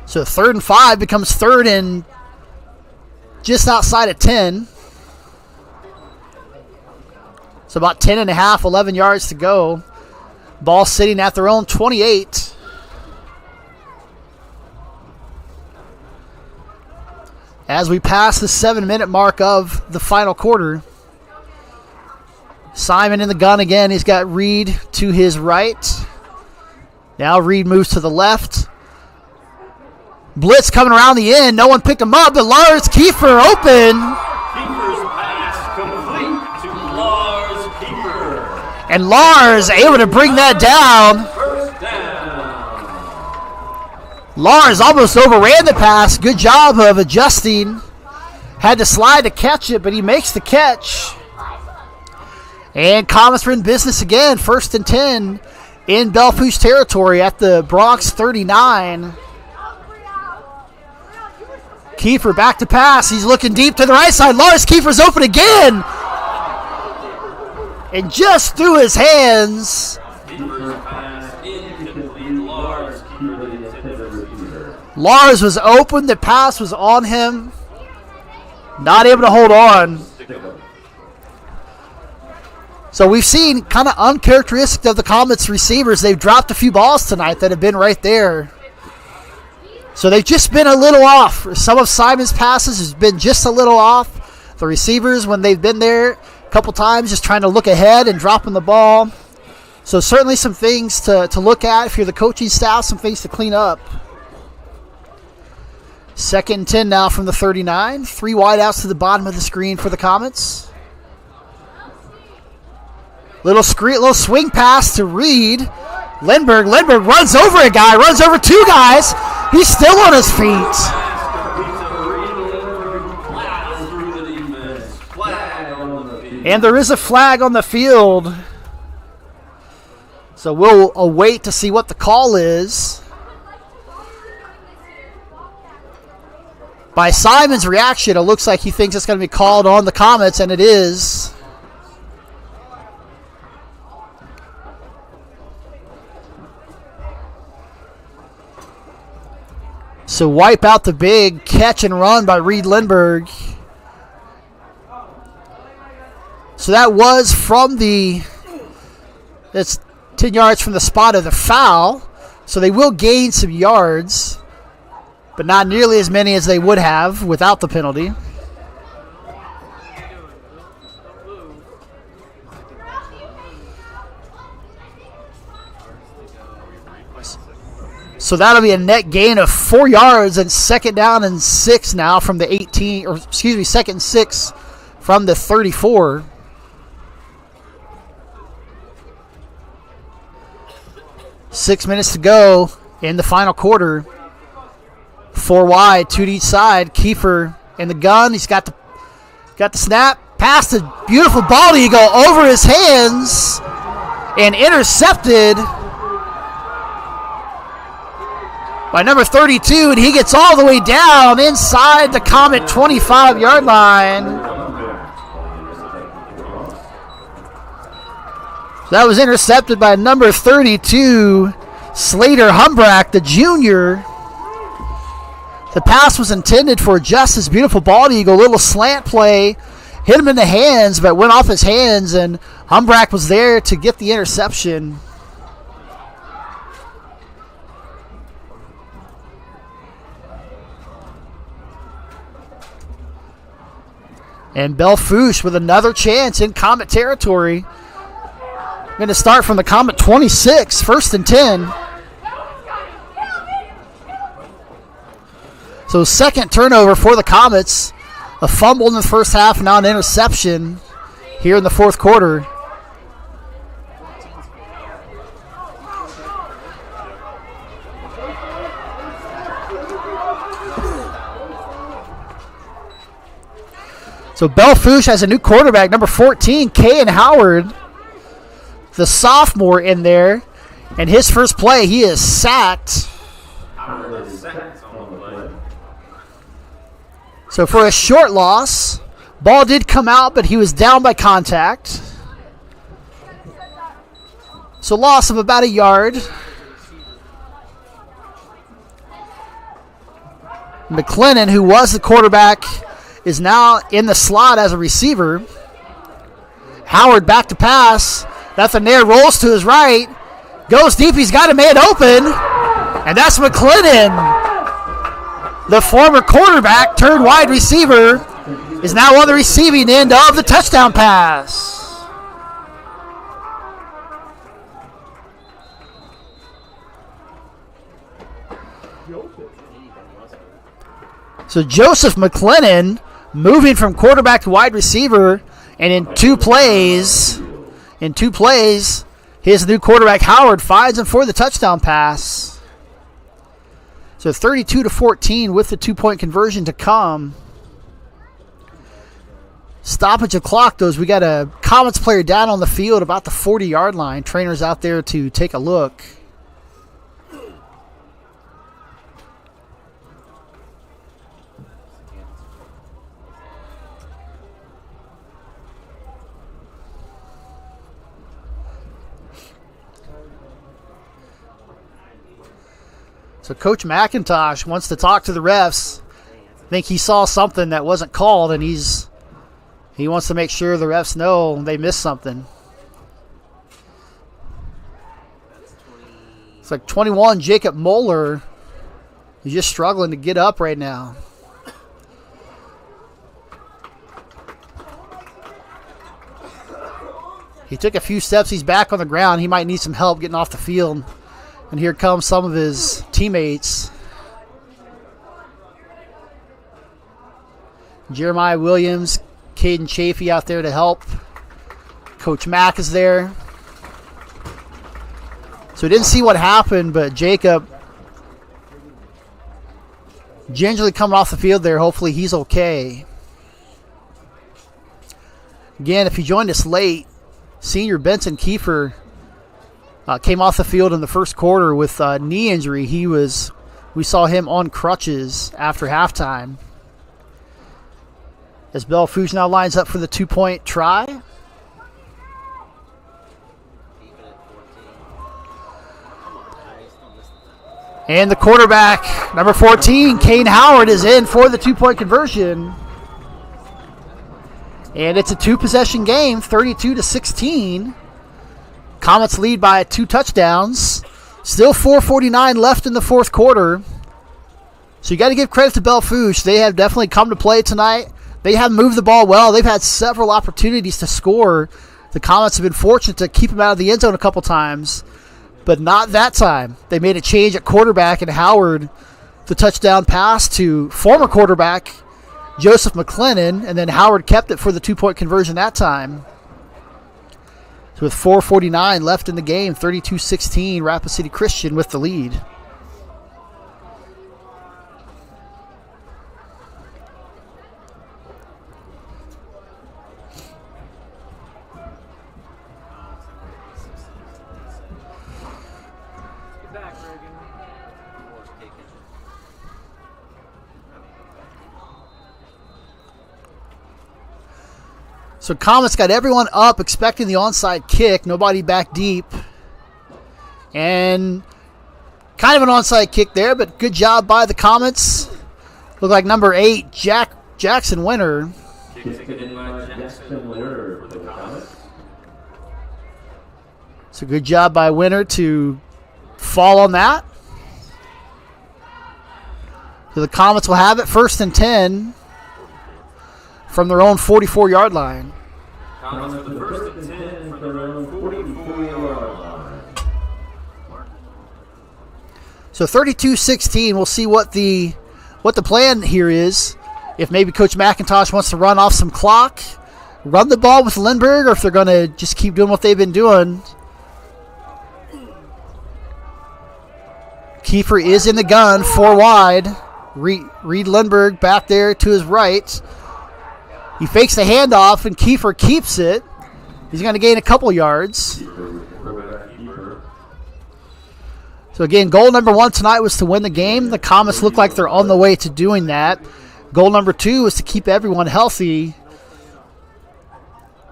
So 3rd and 5 becomes 3rd and just outside of 10. So about 10 and a half, 11 yards to go. Ball sitting at their own 28. As we pass the 7-minute mark of the final quarter. Simon in the gun again. He's got Reed to his right. Now Reed moves to the left. Blitz coming around the end. No one picked him up, but Lars Kiefer open. Kiefer's pass complete to Lars Kiefer. And Lars able to bring that down. 1st down. Lars almost overran the pass. Good job of adjusting. Had to slide to catch it, but he makes the catch. And Comets are in business again. 1st and 10 in Belle Fourche territory at the Bronx 39. Kiefer back to pass. He's looking deep to the right side. Lars Kiefer's open again. And just through his hands. Kiefer's pass incomplete. Lars Kiefer, the intended receiver. Lars was open. The pass was on him. Not able to hold on. So we've seen kind of uncharacteristic of the Comets receivers. They've dropped a few balls tonight that have been right there. So they've just been a little off. Some of Simon's passes has been just a little off. The receivers, when they've been there a couple times, just trying to look ahead and dropping the ball. So certainly some things to look at if you're the coaching staff, some things to clean up. 2nd and 10 now from the 39. 3 wideouts to the bottom of the screen for the Comets. Little swing pass to Reed. Lindbergh runs over a guy, runs over 2 guys. He's still on his feet. And there is a flag on the field. So we'll await to see what the call is. By Simon's reaction, it looks like he thinks it's going to be called on the Comets, and it is. So wipe out the big catch and run by Reed Lindbergh. So that was it's 10 yards from the spot of the foul. So they will gain some yards, but not nearly as many as they would have without the penalty. So that'll be a net gain of 4 yards and second down and 6 now from the 18, or excuse me, second and 6 from the 34. Six minutes to go in the final quarter. 4 wide, 2 to each side. Kiefer in the gun. He's got the snap. Pass the beautiful ball to go over his hands and intercepted by number 32, and he gets all the way down inside the Comet 25-yard line. So that was intercepted by number 32, Slater Humbrack, the junior. The pass was intended for Justice. Beautiful ball to Eagle. Little slant play. Hit him in the hands, but went off his hands, and Humbrack was there to get the interception. And Belle Fourche with another chance in Comet territory. Going to start from the Comet 26, 1st and 10. So second turnover for the Comets. A fumble in the first half, now an interception here in the fourth quarter. So Belle Fourche has a new quarterback, number 14, Kayan Howard, the sophomore in there. And his first play, he is sacked. So for a short loss, ball did come out, but he was down by contact. So loss of about a yard. McLennan, who was the quarterback, is now in the slot as a receiver. Howard back to pass. Nothing there, rolls to his right. Goes deep, he's got a man open. And that's McLennan. The former quarterback turned wide receiver is now on the receiving end of the touchdown pass. So Joseph McLennan moving from quarterback to wide receiver, and in two plays, his new quarterback Howard finds him for the touchdown pass. So 32-14 with the 2-point conversion to come. Stoppage of clock, though, as we got a Comets player down on the field about the 40-yard line. Trainers out there to take a look. So Coach McIntosh wants to talk to the refs. I think he saw something that wasn't called, and he wants to make sure the refs know they missed something. It's like 21, Jacob Moeller. He's just struggling to get up right now. He took a few steps. He's back on the ground. He might need some help getting off the field. And here come some of his teammates. Jeremiah Williams, Caden Chafee out there to help. Coach Mack is there. So we didn't see what happened, but Jacob gingerly coming off the field there. Hopefully he's okay. Again, if you joined us late, senior Benson Kiefer came off the field in the first quarter with a knee injury. We saw him on crutches after halftime. As Belle Fourche now lines up for the 2-point try. And the quarterback, number 14, Kayan Howard, is in for the 2-point conversion. And it's a 2-possession game, 32-16. Comets lead by 2 touchdowns. Still 4:49 left in the fourth quarter. So you got to give credit to Belle Fourche. They have definitely come to play tonight. They have moved the ball well. They've had several opportunities to score. The Comets have been fortunate to keep them out of the end zone a couple times. But not that time. They made a change at quarterback, and Howard, the touchdown pass to former quarterback Joseph McLennan, and then Howard kept it for the 2-point conversion that time. So with 4:49 left in the game, 32-16, Rapid City Christian with the lead. Get back, Pregame. So Comets got everyone up expecting the onside kick. Nobody back deep. And kind of an onside kick there, but good job by the Comets. Look like number 8, Jackson Winter. Taken by Jackson Winter for the Comets. So good job by Winter to fall on that. So the Comets will have it 1st and 10 from their own 44-yard line. Comets with the 1st and 10 from their own 44-yard line. So 32-16, we'll see what the plan here is. If maybe Coach McIntosh wants to run off some clock, run the ball with Lindbergh, or if they're going to just keep doing what they've been doing. Kiefer is in the gun, 4 wide. Reed Lindbergh back there to his right. He fakes the handoff, and Kiefer keeps it. He's going to gain a couple yards. So again, goal number 1 tonight was to win the game. The Comets look like they're on the way to doing that. Goal number 2 is to keep everyone healthy.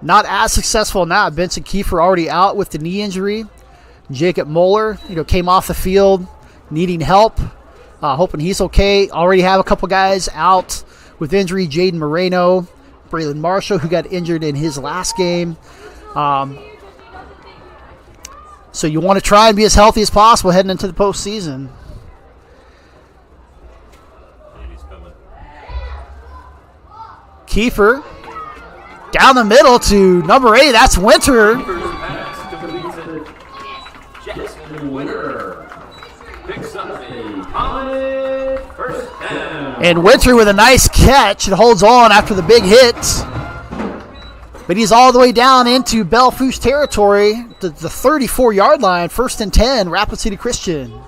Not as successful now. Benson Kiefer already out with the knee injury. Jacob Moeller, came off the field needing help. Hoping he's okay. Already have a couple guys out with injury. Jaden Moreno, Braylon Marshall, who got injured in his last game. So you want to try and be as healthy as possible heading into the postseason. Kiefer down the middle to number 8. That's Winter. Jackson Winter picks up a Comet 1st down. And Winter with a nice catch and holds on after the big hit. But he's all the way down into Belle Fourche territory, the 34-yard line, 1st and 10, Rapid City Christian.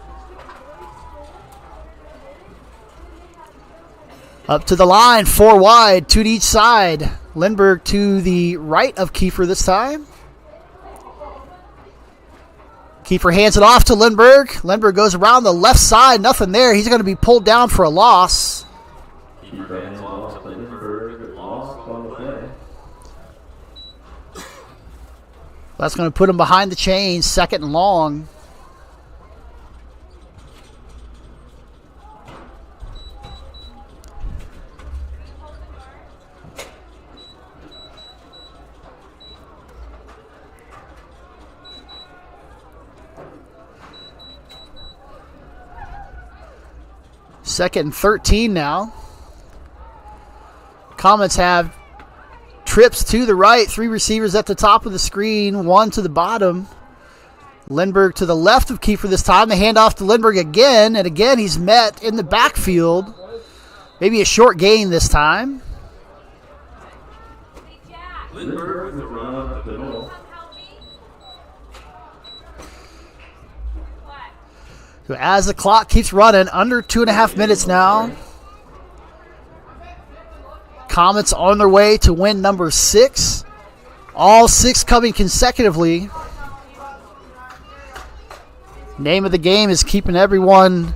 Up to the line, 4 wide, 2 to each side. Lindbergh to the right of Kiefer this time. Kiefer hands it off to Lindbergh. Lindbergh goes around the left side, nothing there. He's going to be pulled down for a loss. Kiefer hands off to Lindbergh, lost on the play. That's going to put him behind the chains, 2nd and long. Second and 13 now. Comets have trips to the right, 3 receivers at the top of the screen, 1 to the bottom. Lindbergh to the left of Kiefer this time. The handoff to Lindbergh again, and again he's met in the backfield. Maybe a short gain this time. Lindbergh with the run up the middle. So as the clock keeps running, under 2.5 minutes now. Comets on their way to win number 6. All 6 coming consecutively. Name of the game is keeping everyone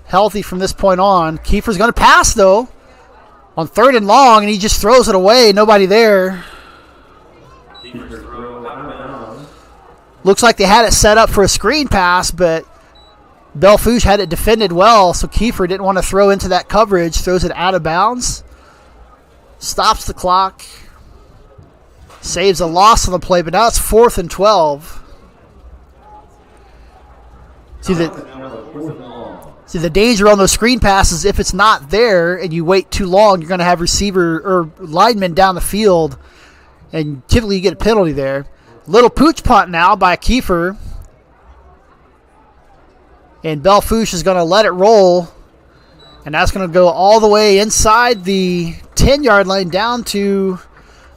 healthy from this point on. Kiefer's going to pass, though, on 3rd and long, and he just throws it away. Nobody there. Looks like they had it set up for a screen pass, but Belle Fourche had it defended well, so Kiefer didn't want to throw into that coverage. Throws it out of bounds. Stops the clock. Saves a loss on the play, but now it's 4th and 12. See the danger on those screen passes, if it's not there and you wait too long, you're going to have receiver or linemen down the field, and typically you get a penalty there. Little pooch punt now by Kiefer. And Belle Fourche is going to let it roll. And that's going to go all the way inside the 10-yard line down to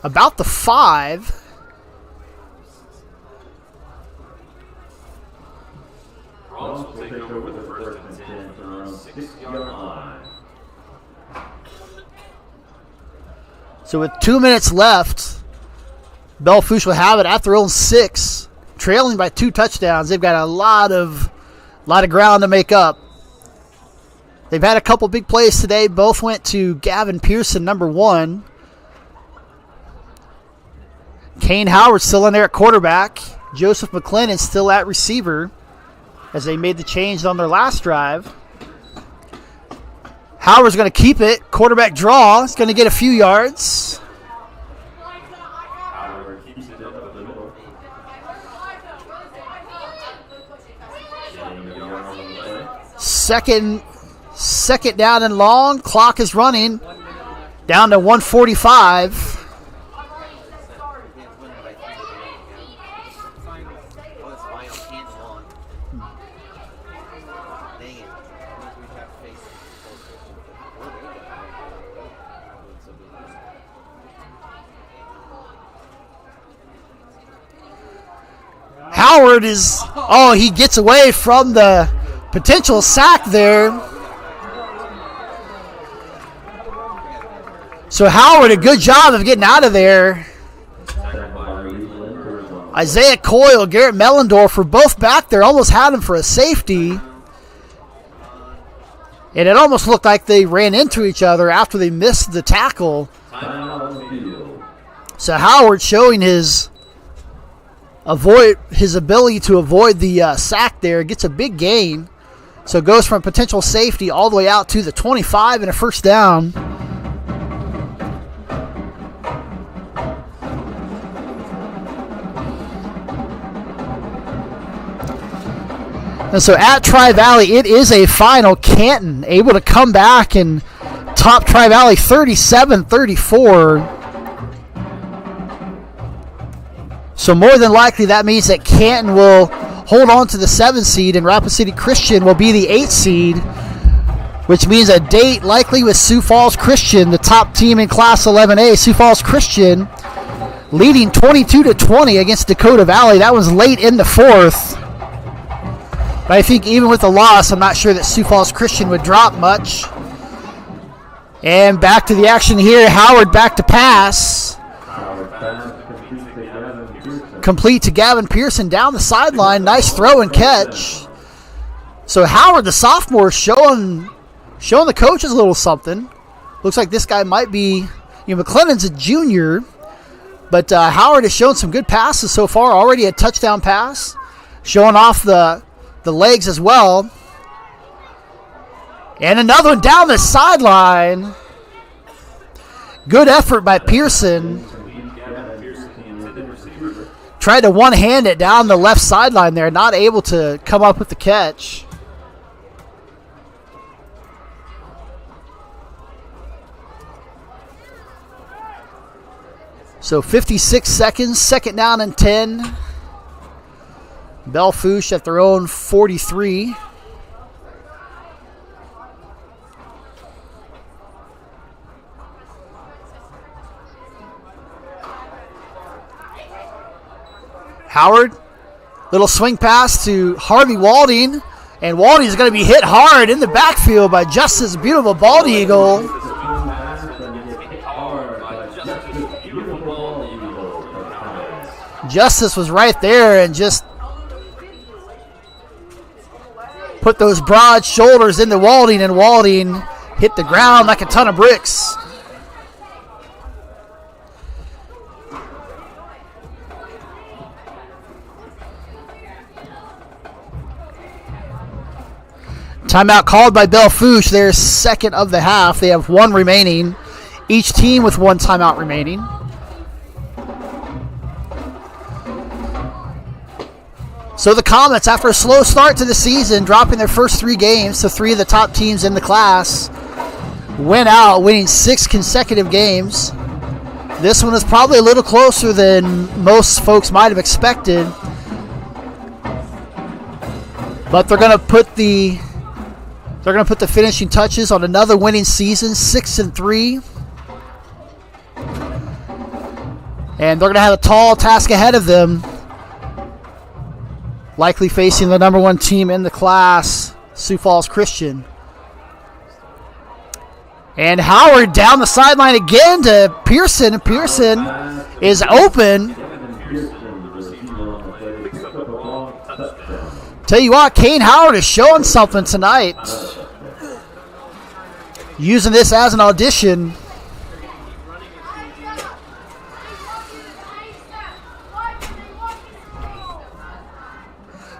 about the 5. Bronx will take over with the first and 10 from around 6-yard line. So with 2 minutes left, Belle Fourche will have it at their own 6, trailing by 2 touchdowns. They've got a lot of ground to make up. They've had a couple big plays today. Both went to Gavin Pearson, number 1. Kane Howard still in there at quarterback. Joseph McClellan still at receiver as they made the change on their last drive. Howard's going to keep it. Quarterback draw. He's going to get a few yards. Howard keeps it up the middle. Second down and long. Clock is running. Down to 1:45. Howard is, he gets away from the potential sack there. So Howard, a good job of getting out of there. Isaiah Coyle, Garrett Mellendorf were both back there, almost had him for a safety. And it almost looked like they ran into each other after they missed the tackle. So Howard showing his ability to avoid the sack there, gets a big gain. So it goes from potential safety all the way out to the 25 and a first down. And so at Tri-Valley, it is a final. Canton able to come back and top Tri-Valley 37-34. So more than likely that means that Canton will hold on to the 7 seed and Rapid City Christian will be the 8 seed, which means a date likely with Sioux Falls Christian, the top team in Class 11A. Sioux Falls Christian leading 22-20 against Dakota Valley. That was late in the 4th. But I think even with the loss, I'm not sure that Sioux Falls Christian would drop much. And back to the action here. Howard back to pass. Complete to Gavin Pearson down the sideline. Nice throw and catch. So Howard, the sophomore, showing the coaches a little something. Looks like this guy might be, McClellan's a junior. But Howard has shown some good passes so far. Already a touchdown pass. Showing off the legs as well. And another one down the sideline. Good effort by Pearson. Tried to one-hand it down the left sideline there. Not able to come up with the catch. So 56 seconds. Second down and 10. Belle Fourche at their own 43. Howard, little swing pass to Harvey Walding, and Walding is going to be hit hard in the backfield by Justice Beautiful Bald Eagle. Justice was right there and just put those broad shoulders into Walding, and Walding hit the ground like a ton of bricks. Timeout called by Belle Fourche. Their second of the half. They have one remaining. Each team with one timeout remaining. So the Comets, after a slow start to the season, dropping their first 3 games to 3 of the top teams in the class, went out winning 6 consecutive games. This one is probably a little closer than most folks might have expected. But they're going to put the finishing touches on another winning season, 6-3. And they're going to have a tall task ahead of them, likely facing the number one team in the class, Sioux Falls Christian. And Howard down the sideline again to Pearson. And Pearson is open. Tell you what, Kane Howard is showing something tonight. Using this as an audition.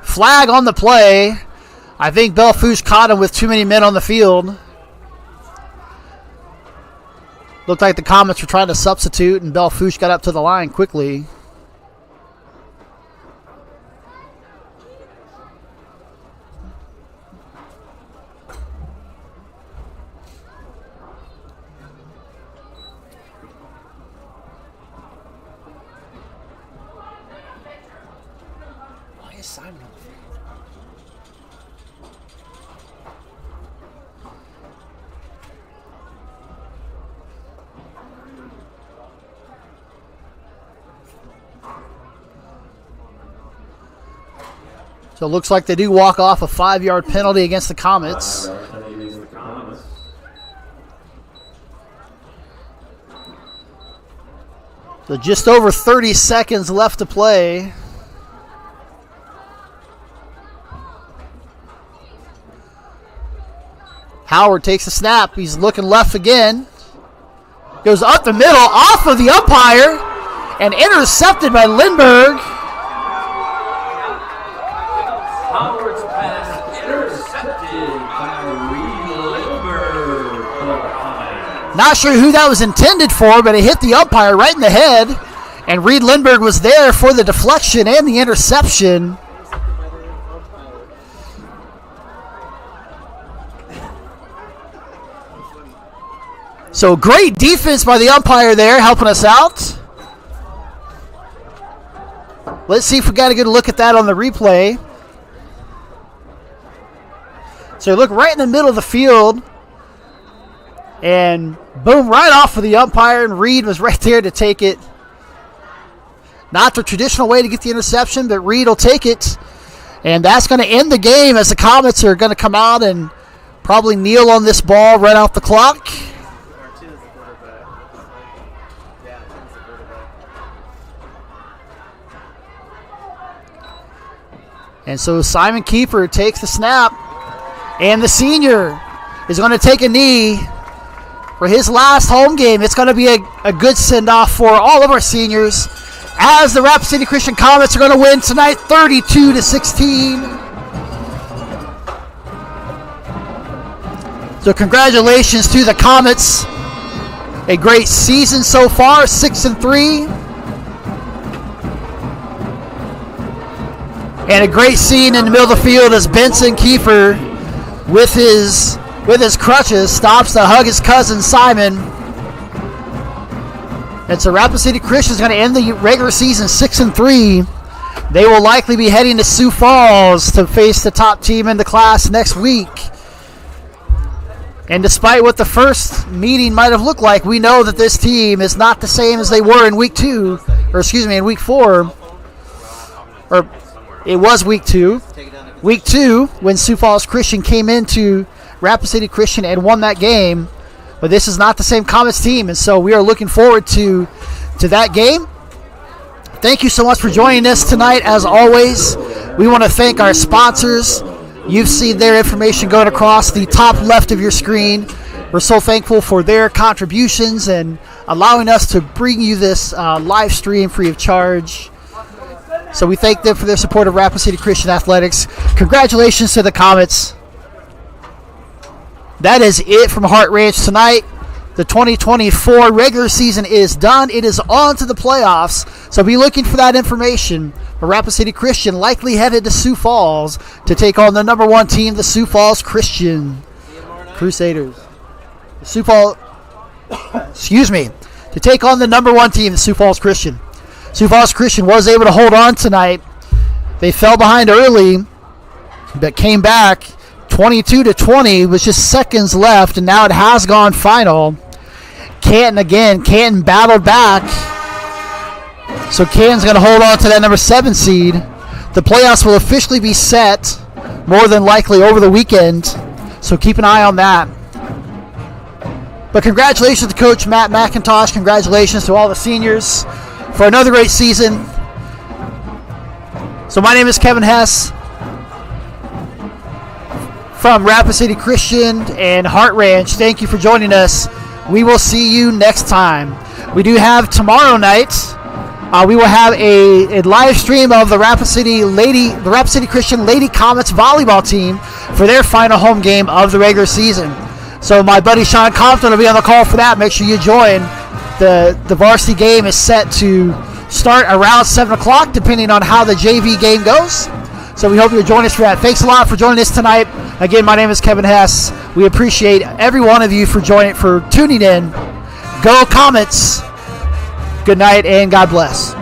Flag on the play. I think Belle Fourche caught him with too many men on the field. Looked like the Comets were trying to substitute, and Belle Fourche got up to the line quickly. Why is Simon on the field? So it looks like they do walk off a 5-yard penalty against the Comets. So just over 30 seconds left to play. Howard takes a snap. He's looking left again. Goes up the middle, off of the umpire, and intercepted by Lindbergh. Howard's pass intercepted by Reed Lindbergh. Not sure who that was intended for, but it hit the umpire right in the head. And Reed Lindbergh was there for the deflection and the interception. So great defense by the umpire there, helping us out. Let's see if we got a good look at that on the replay. So look right in the middle of the field. And boom, right off of the umpire, and Reed was right there to take it. Not the traditional way to get the interception, but Reed will take it. And that's going to end the game as the Comets are going to come out and probably kneel on this ball right off the clock. And so Simon Kiefer takes the snap. And the senior is going to take a knee for his last home game. It's going to be a good send-off for all of our seniors as the Rapid City Christian Comets are going to win tonight 32-16. So congratulations to the Comets. A great season so far, 6-3. And a great scene in the middle of the field as Benson Kiefer, with his crutches, stops to hug his cousin Simon. And so Rapid City Christian is going to end the regular season 6-3. They will likely be heading to Sioux Falls to face the top team in the class next week. And despite what the first meeting might have looked like, we know that this team is not the same as they were in week 4. Or it was week 2. Week 2, when Sioux Falls Christian came into Rapid City Christian and won that game. But this is not the same Comets team, and so we are looking forward to that game. Thank you so much for joining us tonight. As always, we want to thank our sponsors. You've seen their information going across the top left of your screen. We're so thankful for their contributions and allowing us to bring you this live stream free of charge. So we thank them for their support of Rapid City Christian Athletics. Congratulations to the Comets. That is it from Hart Ranch tonight. The 2024 regular season is done. It is on to the playoffs. So be looking for that information. But Rapid City Christian likely headed to Sioux Falls to take on the number 1 team, the Sioux Falls Christian Crusaders. To take on the number 1 team, the Sioux Falls Christian. Sioux Falls Christian was able to hold on tonight. They fell behind early, but came back 22-20 with just seconds left, and now it has gone final. Canton battled back, so Canton's going to hold on to that number 7 seed. The playoffs will officially be set more than likely over the weekend, so keep an eye on that. But congratulations to Coach Matt McIntosh. Congratulations to all the seniors for another great season. So my name is Kevin Hess from Rapid City Christian and Heart Ranch. Thank you for joining us. We will see you next time. We do have tomorrow night. We will have a live stream of the Rapid City Christian Lady Comets volleyball team for their final home game of the regular season. So my buddy Sean Compton will be on the call for that. Make sure you join. The varsity game is set to start around 7 o'clock, depending on how the JV game goes. So we hope you'll join us for that. Thanks a lot for joining us tonight. Again, my name is Kevin Hess. We appreciate every one of you for tuning in. Go Comets! Good night and God bless.